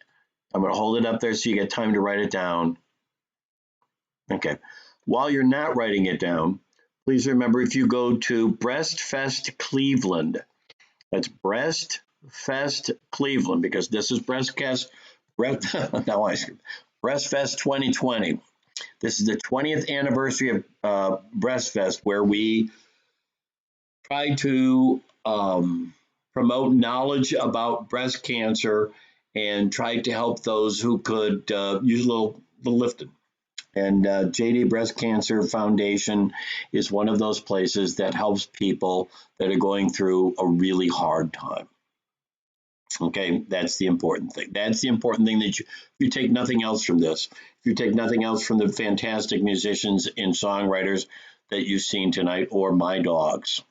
I'm going to hold it up there so you get time to write it down. Okay. While you're not writing it down, please remember if you go to Breastfest Cleveland, that's Breastfest Cleveland, because this is Breastfest 2020. This is the 20th anniversary of Breastfest, where we try to promote knowledge about breast cancer and try to help those who could use a little lifting. And JD Breast Cancer Foundation is one of those places that helps people that are going through a really hard time. Okay, that's the important thing. That's the important thing that you take nothing else from this. If you take nothing else from the fantastic musicians and songwriters that you've seen tonight, or my dogs,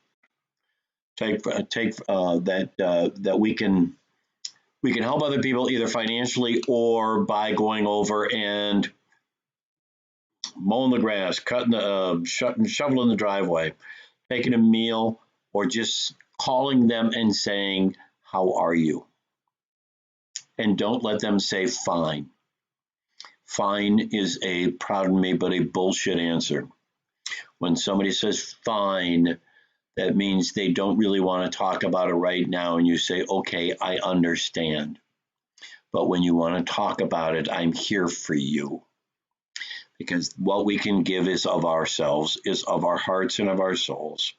take that we can help other people either financially or by going over and mowing the grass, cutting the shoveling the driveway, taking a meal, or just calling them and saying, "How are you?" And don't let them say fine. Fine is a, pardon me, but a bullshit answer. When somebody says fine, that means they don't really want to talk about it right now, and you say, okay, I understand. But when you want to talk about it, I'm here for you. Because what we can give is of ourselves, is of our hearts and of our souls.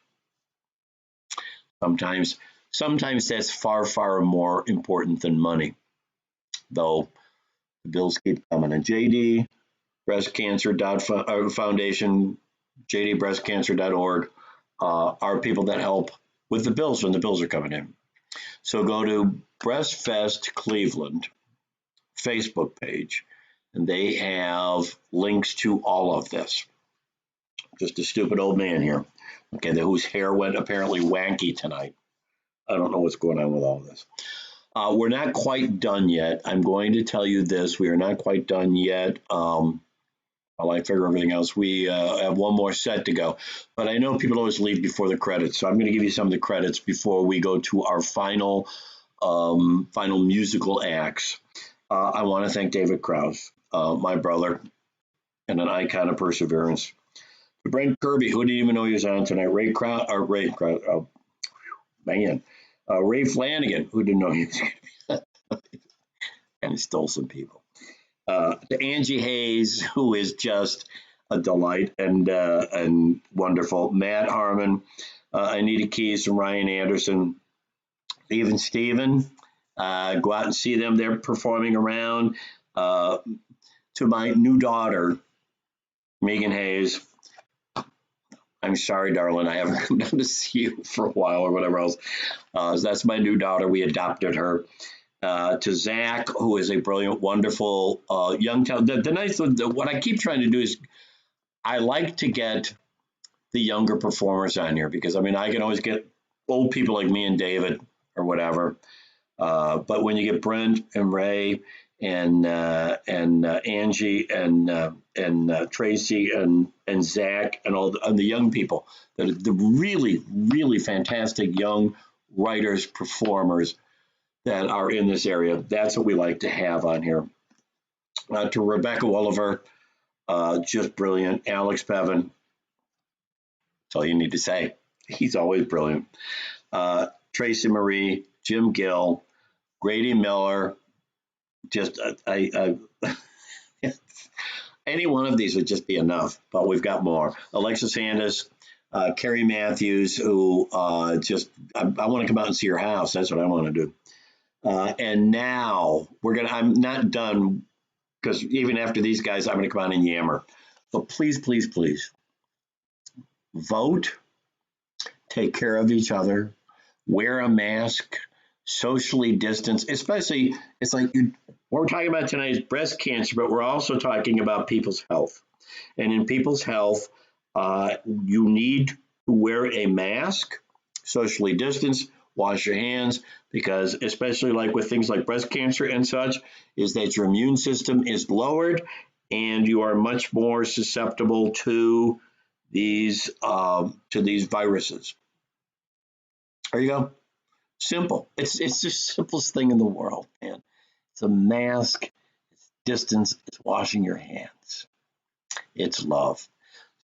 Sometimes that's far, far more important than money, though the bills keep coming. And JD Breast Cancer Foundation, jdbreastcancer.org, are people that help with the bills when the bills are coming in. So go to Breastfest Cleveland Facebook page, and they have links to all of this. Just a stupid old man here, okay, whose hair went apparently wanky tonight. I don't know what's going on with all this. We're not quite done yet. I'm going to tell you this. We are not quite done yet. While I figure everything else, we have one more set to go. But I know people always leave before the credits, so I'm going to give you some of the credits before we go to our final musical acts. I want to thank David Krause, my brother, and an icon of perseverance. To Brent Kirby, who didn't even know he was on tonight. Ray Flanagan, who didn't know he was going to be. And he stole some people. To Angie Hayes, who is just a delight and wonderful. Matt Harmon, Anita Keys, and Ryan Anderson. Even Steven, go out and see them. They're performing around. To my new daughter, Megan Hayes. I'm sorry, darling, I haven't come down to see you for a while or whatever else. That's my new daughter. We adopted her. To Zach, who is a brilliant, wonderful young talent. What I keep trying to do is I like to get the younger performers on here because, I mean, I can always get old people like me and David or whatever. But when you get Brent and Ray and Angie and Tracy and Zach and all the young people, the really, really fantastic young writers, performers that are in this area, that's what we like to have on here. To Rebecca Wolliver, just brilliant. Alex Bevan, that's all you need to say. He's always brilliant. Tracy Marie, Jim Gill, Grady Miller, just any one of these would just be enough, but we've got more. Alexis Handis, Carrie Matthews, who I want to come out and see your house. That's what I want to do. And now I'm not done because even after these guys, I'm going to come out and yammer. But please, please, please vote, take care of each other, wear a mask, socially distance, especially it's like what we're talking about tonight is breast cancer, but we're also talking about people's health. And in people's health, you need to wear a mask, socially distance, wash your hands, because especially like with things like breast cancer and such, is that your immune system is lowered and you are much more susceptible to these viruses. There you go. Simple. It's the simplest thing in the world, man. It's a mask. It's distance. It's washing your hands. It's love.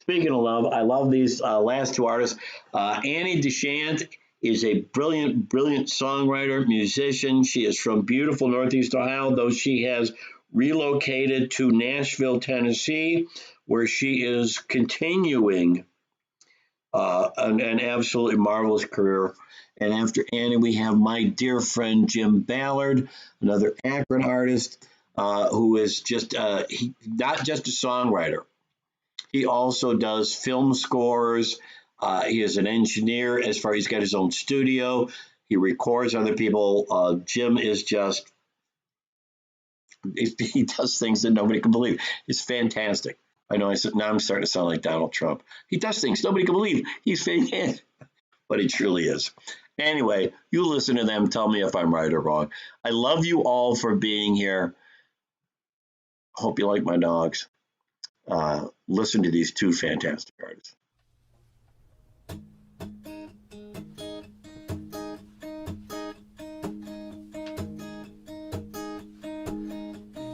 Speaking of love, I love these last two artists. Annie Deshant is a brilliant, brilliant songwriter, musician. She is from beautiful Northeast Ohio, though she has relocated to Nashville, Tennessee, where she is continuing an absolutely marvelous career. And after Annie, we have my dear friend Jim Ballard, another Akron artist who is just not just a songwriter. He also does film scores. He is an engineer as far as he's got his own studio. He records other people. Jim is just, he does things that nobody can believe. It's fantastic. I know now I'm starting to sound like Donald Trump. He does things nobody can believe. He's fantastic, but he truly is. Anyway, you listen to them. Tell me if I'm right or wrong. I love you all for being here. Hope you like my dogs. Listen to these two fantastic artists.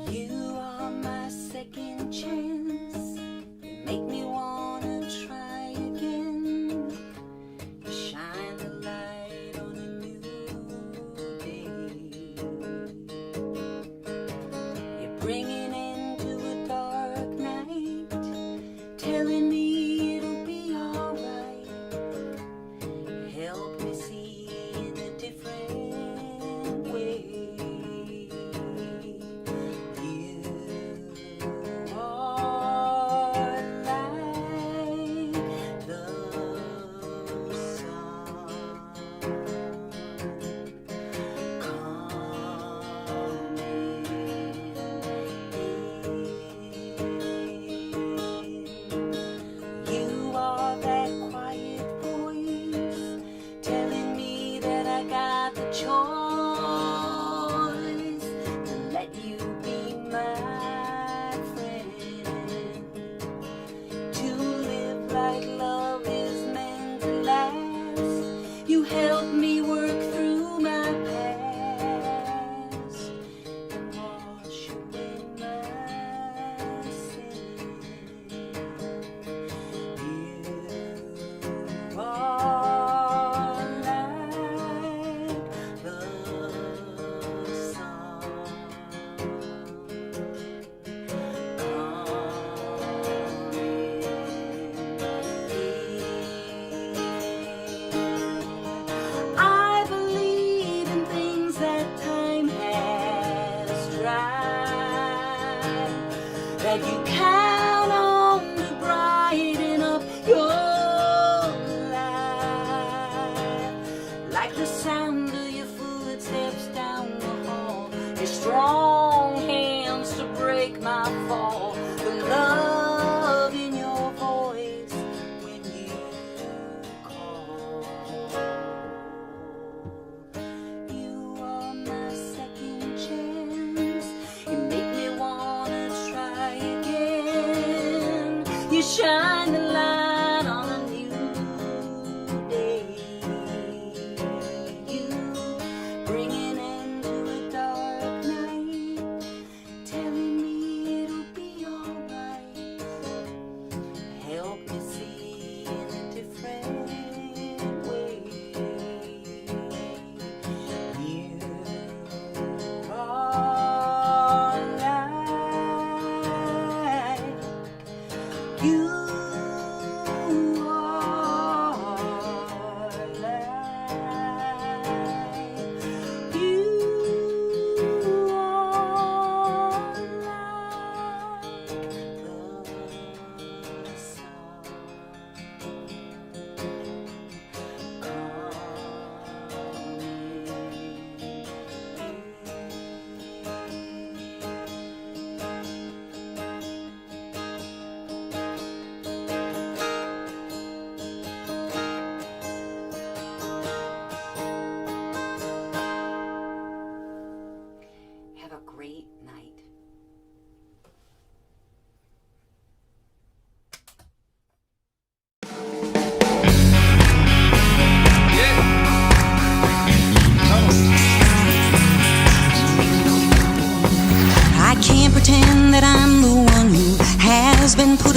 You are my second chance. You make me wanna try again. You shine the light on a new day. You bring it into a dark night, telling me it'll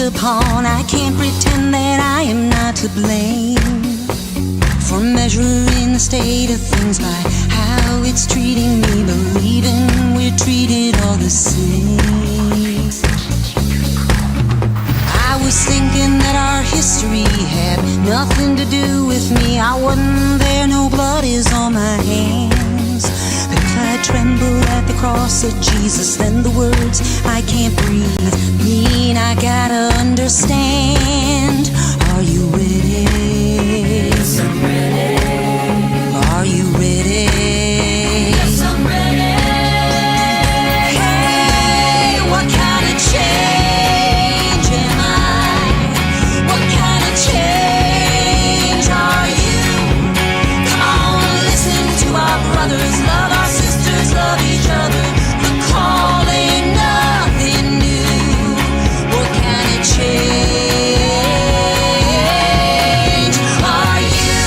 upon. I can't pretend that I am not to blame for measuring the state of things by how it's treating me, believing we're treated all the same. I was thinking that our history had nothing to do with me. I wasn't there, no blood is on my hands. But if I tremble at the cross of Jesus, then the words I can't breathe mean I gotta understand. Are you ready? Yes, I'm ready. Are you ready? Yes, I'm ready. Hey, what kind of change am I? What kind of change are you? Come on, listen to our brothers, love our sisters, love each other. The call ain't nothing new. What kind of change are you?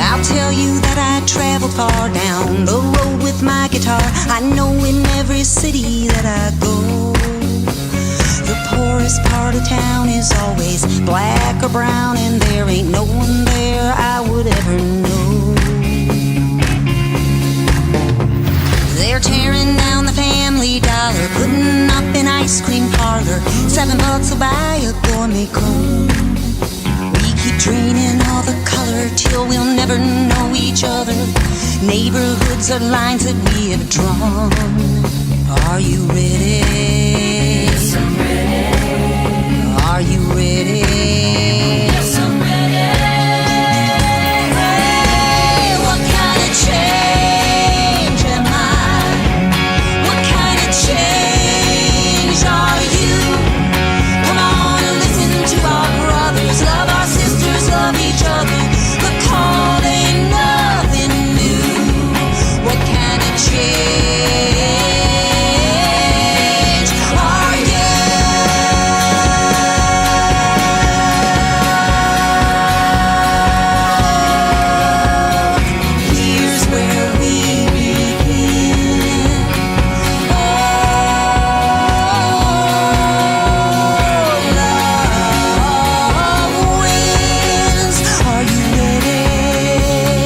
I'll tell you that I traveled far down the road with my guitar. I know in every city that I go, the poorest part of town is always black or brown, and there ain't no one there I would ever know. They're tearing down the Family Dollar, putting up an ice cream parlor. $7 will buy a gourmet cone. We keep draining all the color till we'll never know each other. Neighborhoods are lines that we have drawn. Are you ready? Yes, I'm ready. Are you ready? Yes, I'm ready. Hey, what kind of change am I? What kind of change are you? Come on and listen to our brothers, love our sisters, love each other. The call ain't nothing new. What kind of change are you? Here's where we begin. Oh, love wins. Are you ready?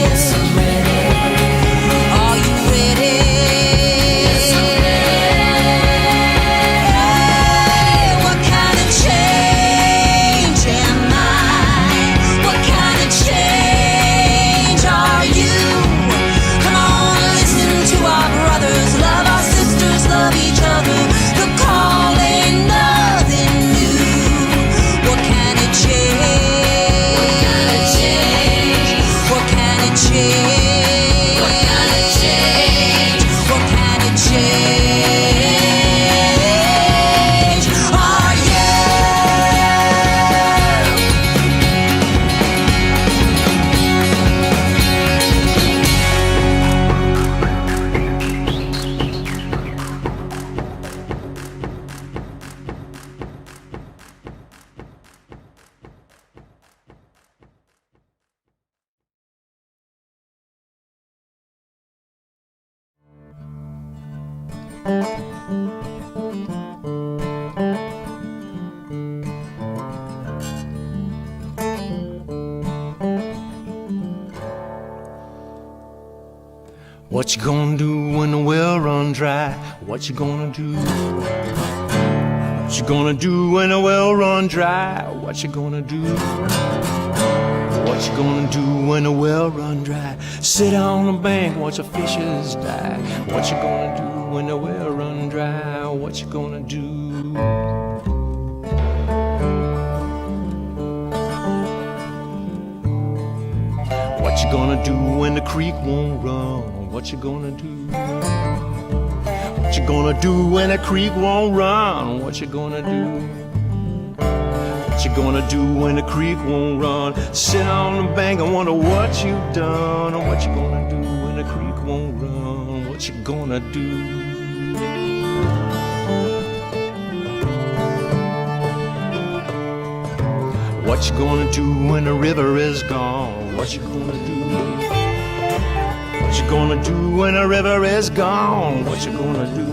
Yes, I'm ready. Are you ready? Yes, I'm ready. Hey, what kind of change am I? What kind of change are you? Come on, listen to our brothers, love our sisters, love each other. The call ain't nothing new. What kind of change? What kind of change? What kind of change? What kind of change? What kind of change are you? What you gonna do when the well run dry? What you gonna do? What you gonna do when the well run dry? What you gonna do? What you gonna do when the well run dry? Sit on the bank, watch the fishes die. What you gonna do when the well run dry? What you gonna do? What you gonna do when the creek won't run? What you gonna do? What you gonna do when the creek won't run? What you gonna do? What you gonna do when the creek won't run? Sit on the bank and wonder what you've done. And what you gonna do when the creek won't run? What you gonna do? What you gonna do when the river is gone? What you gonna do? What you gonna do when the river is gone? What you gonna do?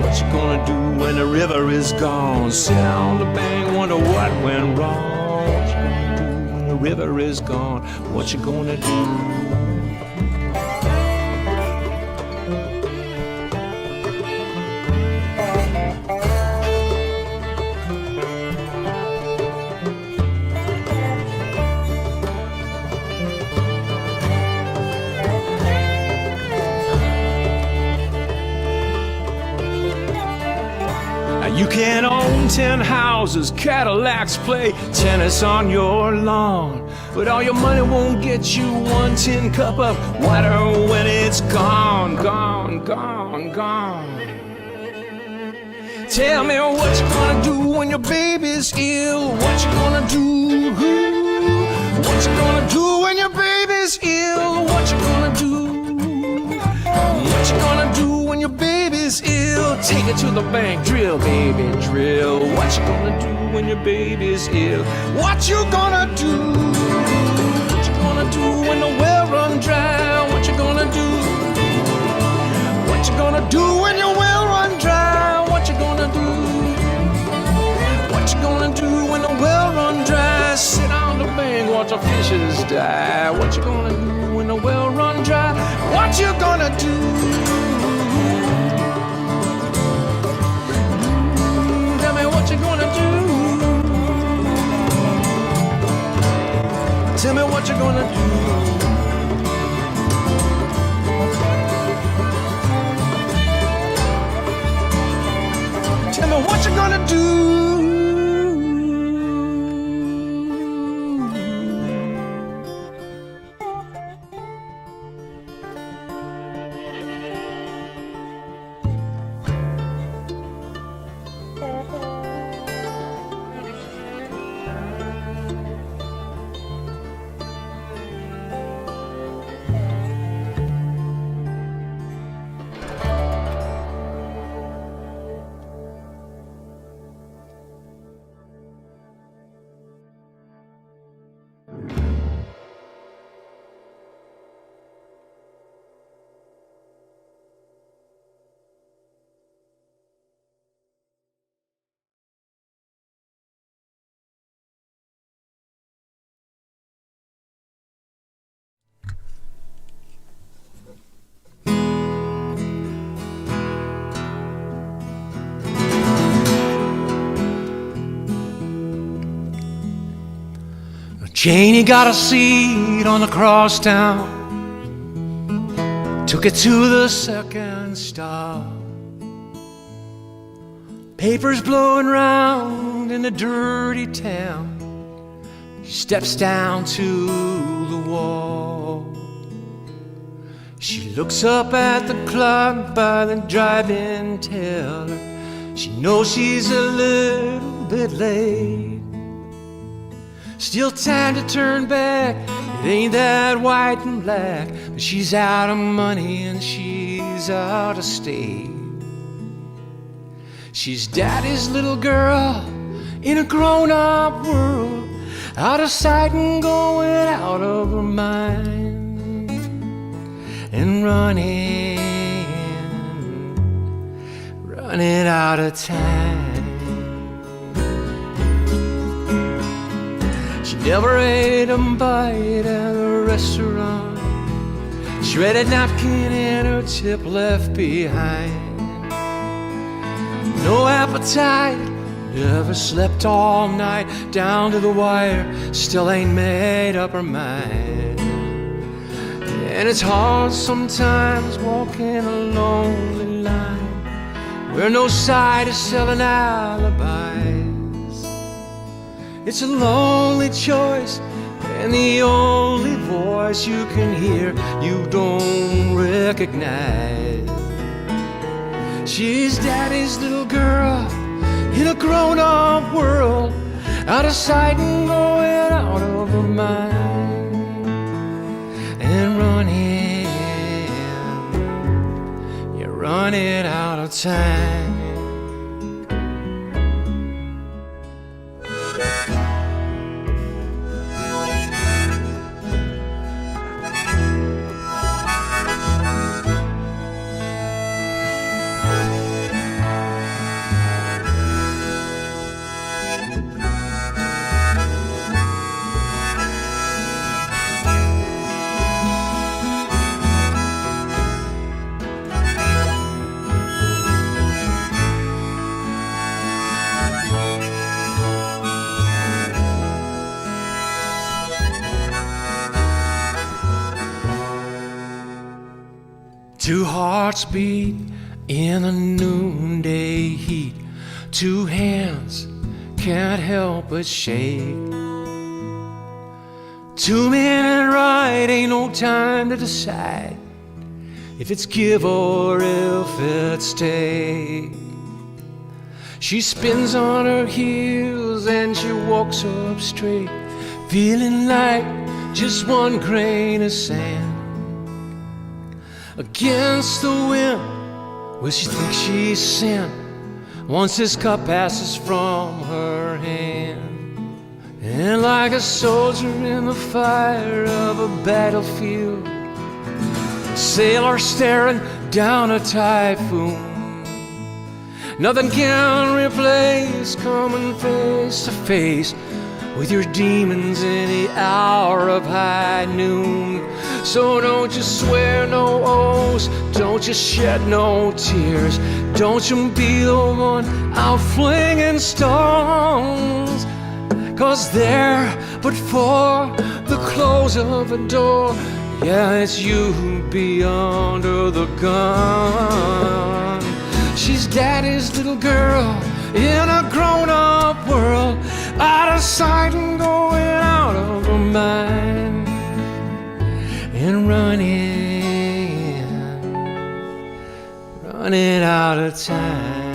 What what you gonna do when the river is gone? Sit on the bank, wonder what went wrong. What you gonna do when the river is gone? What you gonna do? You can own 10 houses, Cadillacs, play tennis on your lawn, but all your money won't get you one tin cup of water when it's gone, gone, gone, gone. Tell me what you gonna do when your baby's ill. What you gonna do? What you gonna do when your baby's ill? What you gonna do? What you gonna do when your baby's ill? Take it to the bank, drill, baby, drill. What you gonna do when your baby's ill? What you gonna do? What you gonna do when the well run dry? What you gonna do? What you gonna do when your well run dry? What you gonna do? What you gonna do when the well run dry? Sit on the bank, watch the fishes die. What you gonna do when the well run dry? What you gonna do? Tell me what you gonna do. Tell me what you gonna do. Tell me what you gonna do. Janie got a seat on the crosstown, took it to the second stop. Papers blowing round in the dirty town. She steps down to the wall. She looks up at the clock by the drive-in teller. She knows she's a little bit late. Still time to turn back, it ain't that white and black, but she's out of money and she's out of state. She's daddy's little girl in a grown-up world, out of sight and going out of her mind, and running out of time. Never ate a bite at a restaurant, shredded napkin and her tip left behind. No appetite, never slept all night, down to the wire, still ain't made up her mind. And it's hard sometimes walking a lonely line, where no side is selling alibis. It's a lonely choice, and the only voice you can hear you don't recognize. She's daddy's little girl in a grown-up world, out of sight and going out of her mind, and you're running out of time. Two hearts beat in the noonday heat. Two hands can't help but shake. 2 minute ride, ain't no time to decide if it's give or if it's take. She spins on her heels and she walks up straight, feeling like just one grain of sand. Against the wind, will she think she's sin once this cup passes from her hand? And like a soldier in the fire of a battlefield, a sailor staring down a typhoon, nothing can replace coming face to face with your demons in the hour of high noon. So don't you swear no oaths, don't you shed no tears, don't you be the one out flinging stones. 'Cause there, but for the close of a door, yeah, it's you who'd be under the gun. She's daddy's little girl in a grown-up world, out of sight and going out of her mind, and running out of time.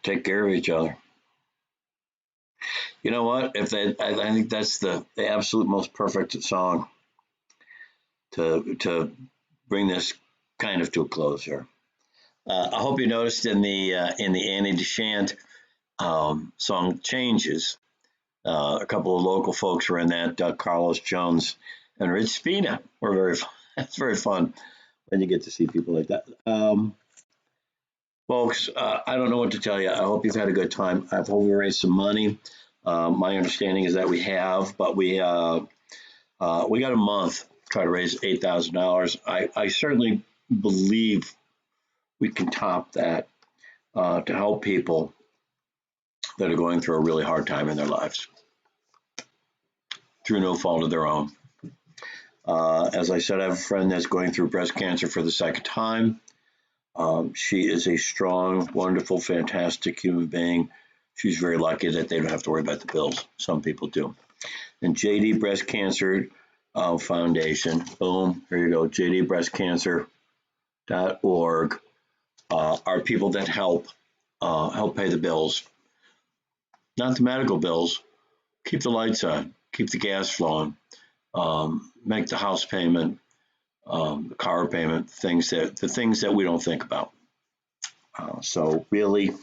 Take care of each other. You know what? If they, I think that's the absolute most perfect song to bring this kind of to a close here. I hope you noticed in the Annie DeShant song "Changes," a couple of local folks were in that. Carlos Jones and Rich Spina were very fun. That's very fun when you get to see people like that. Folks, I don't know what to tell you. I hope you've had a good time. I hope we raised some money. My understanding is that we have, but we got a month to try to raise $8,000. I certainly believe we can top that to help people that are going through a really hard time in their lives through no fault of their own. As I said, I have a friend that's going through breast cancer for the second time. She is a strong, wonderful, fantastic human being. She's very lucky that they don't have to worry about the bills. Some people do. And JD Breast Cancer Foundation, boom, here you go, jdbreastcancer.org, are people that help pay the bills. Not the medical bills. Keep the lights on, keep the gas flowing, make the house payment, the car payment, the things that we don't think about. So really,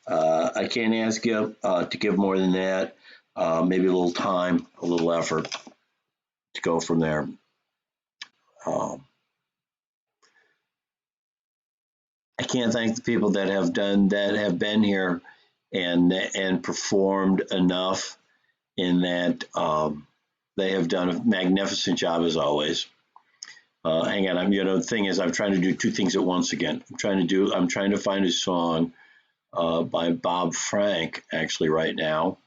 I can't ask you to give more than that. Maybe a little time, a little effort to go from there. I can't thank the people that have been here and performed enough in that they have done a magnificent job as always. Hang on, the thing is, I'm trying to do two things at once again. I'm trying to find a song by Bob Frank actually right now.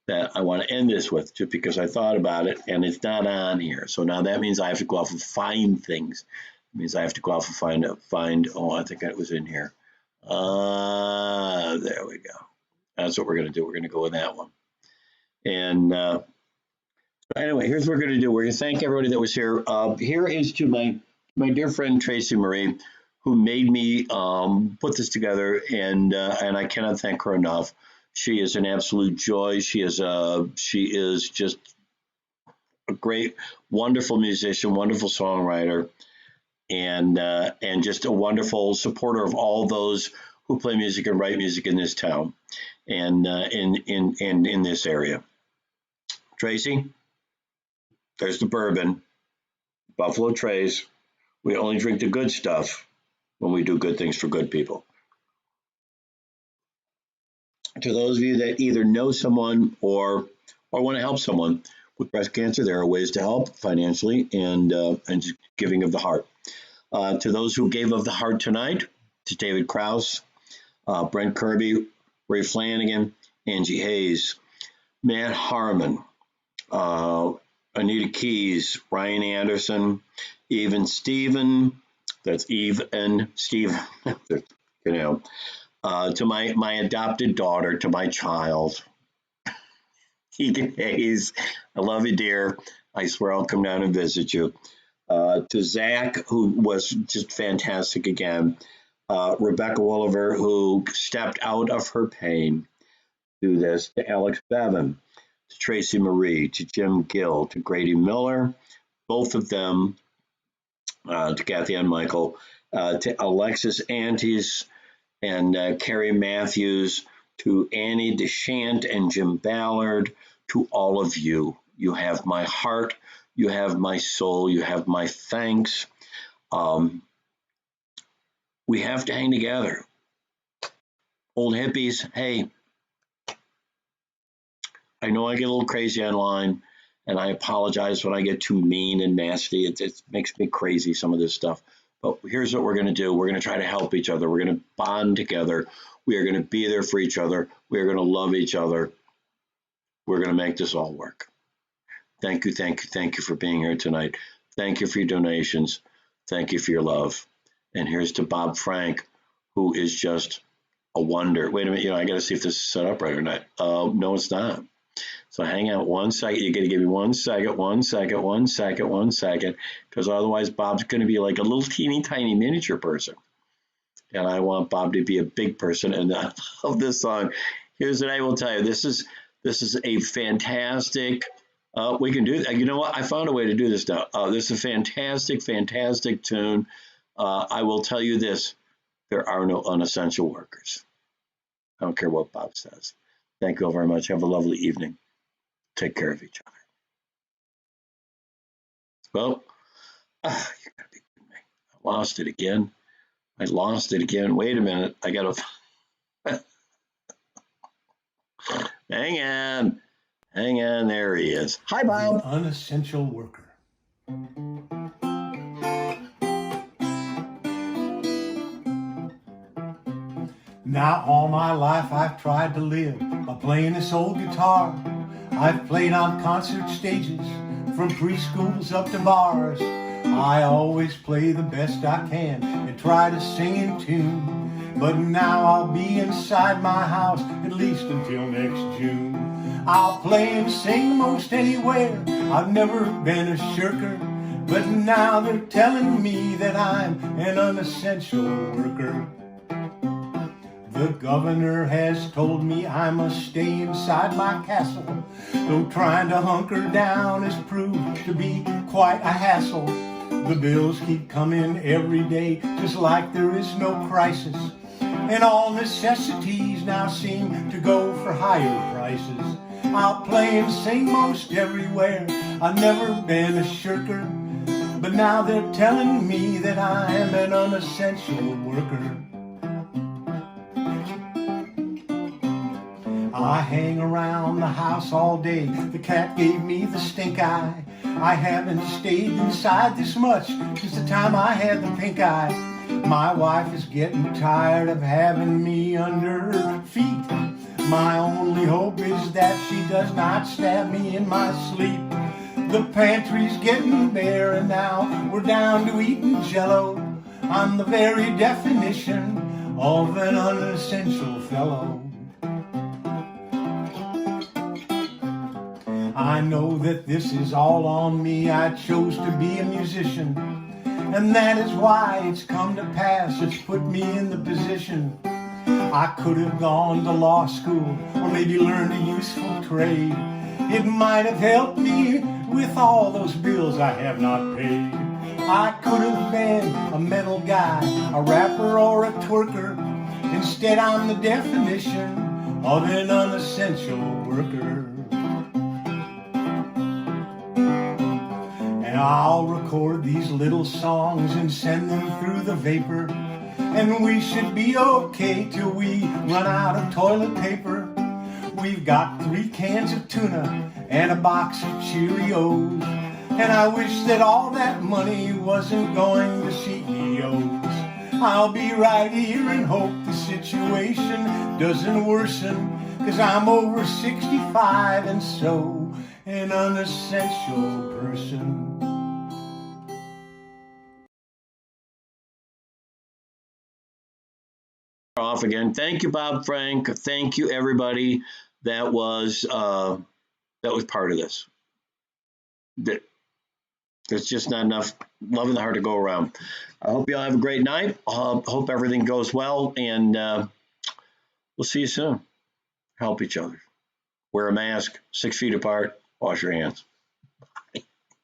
that I want to end this with, just because I thought about it and it's not on here. So now that means I have to go off and find things. It means I have to go off and find. Oh, I think that was in here. There we go. That's what we're going to do. We're going to go with that one. And anyway, here's what we're going to do. We're going to thank everybody that was here. Here is to my dear friend Tracy Marie, who made me put this together, and I cannot thank her enough. She is an absolute joy. She is just a great, wonderful musician, wonderful songwriter, and just a wonderful supporter of all those who play music and write music in this town and in this area. Tracy, there's the bourbon, Buffalo Trace. We only drink the good stuff when we do good things for good people. To those of you that either know someone or want to help someone with breast cancer, there are ways to help financially and just giving of the heart. To those who gave of the heart tonight, to David Krause, Brent Kirby, Ray Flanagan, Angie Hayes, Matt Harmon, Anita Keys, Ryan Anderson, Even Steven, that's Eve and Steve, you know, to my adopted daughter, to my child, Keegan Hayes, I love you, dear. I swear I'll come down and visit you. To Zach, who was just fantastic again. Rebecca Wolliver, who stepped out of her pain to do this. To Alex Bevan, to Tracy Marie, to Jim Gill, to Grady Miller, both of them, to Kathy and Michael, to Alexis Antes and Carrie Matthews, to Annie DeShant and Jim Ballard, to all of you. You have my heart, you have my soul, you have my thanks. We have to hang together. Old hippies, hey, I know I get a little crazy online, and I apologize when I get too mean and nasty. It makes me crazy, some of this stuff. But here's what we're going to do. We're going to try to help each other. We're going to bond together. We are going to be there for each other. We are going to love each other. We're going to make this all work. Thank you, thank you, thank you for being here tonight. Thank you for your donations. Thank you for your love. And here's to Bob Frank, who is just a wonder. Wait a minute, I got to see if this is set up right or not. No, it's not. So hang out 1 second. You got to give me 1 second, 1 second, 1 second, 1 second, because otherwise Bob's going to be like a little teeny tiny miniature person. And I want Bob to be a big person. And I love this song. Here's what I will tell you. This is a fantastic. We can do that. You know what? I found a way to do this now. This is a fantastic, fantastic tune. I will tell you this. There are no unessential workers. I don't care what Bob says. Thank you all very much. Have a lovely evening. Take care of each other. Well, you gotta be kidding me. I lost it again. Wait a minute. I gotta. Hang on. There he is. Hi, Bob. The unessential worker. Now all my life I've tried to live by playing this old guitar. I've played on concert stages from preschools up to bars. I always play the best I can and try to sing in tune. But now I'll be inside my house at least until next June. I'll play and sing most anywhere. I've never been a shirker. But now they're telling me that I'm an unessential worker. The governor has told me I must stay inside my castle, though trying to hunker down has proved to be quite a hassle. The bills keep coming every day, just like there is no crisis, and all necessities now seem to go for higher prices. I'll play and sing most everywhere. I've never been a shirker, but now they're telling me that I am an unessential worker. I hang around the house all day. The cat gave me the stink eye. I haven't stayed inside this much since the time I had the pink eye. My wife is getting tired of having me under her feet. My only hope is that she does not stab me in my sleep. The pantry's getting bare and now we're down to eating Jell-O. I'm the very definition of an unessential fellow. I know that this is all on me. I chose to be a musician, and that is why it's come to pass. It's put me in the position. I could have gone to law school or maybe learned a useful trade. It might have helped me with all those bills I have not paid. I could have been a metal guy, a rapper or a twerker. Instead, I'm the definition of an unessential worker. And I'll record these little songs and send them through the vapor. And we should be okay till we run out of toilet paper. We've got 3 cans of tuna and a box of Cheerios. And I wish that all that money wasn't going to CEOs. I'll be right here and hope the situation doesn't worsen, 'cause I'm over 65 and so an unessential person. Off again. Thank you, Bob Frank. Thank you, everybody that was part of this. There's just not enough love in the heart to go around. I hope you all have a great night. Hope everything goes well, and we'll see you soon. Help each other. Wear a mask, 6 feet apart, wash your hands.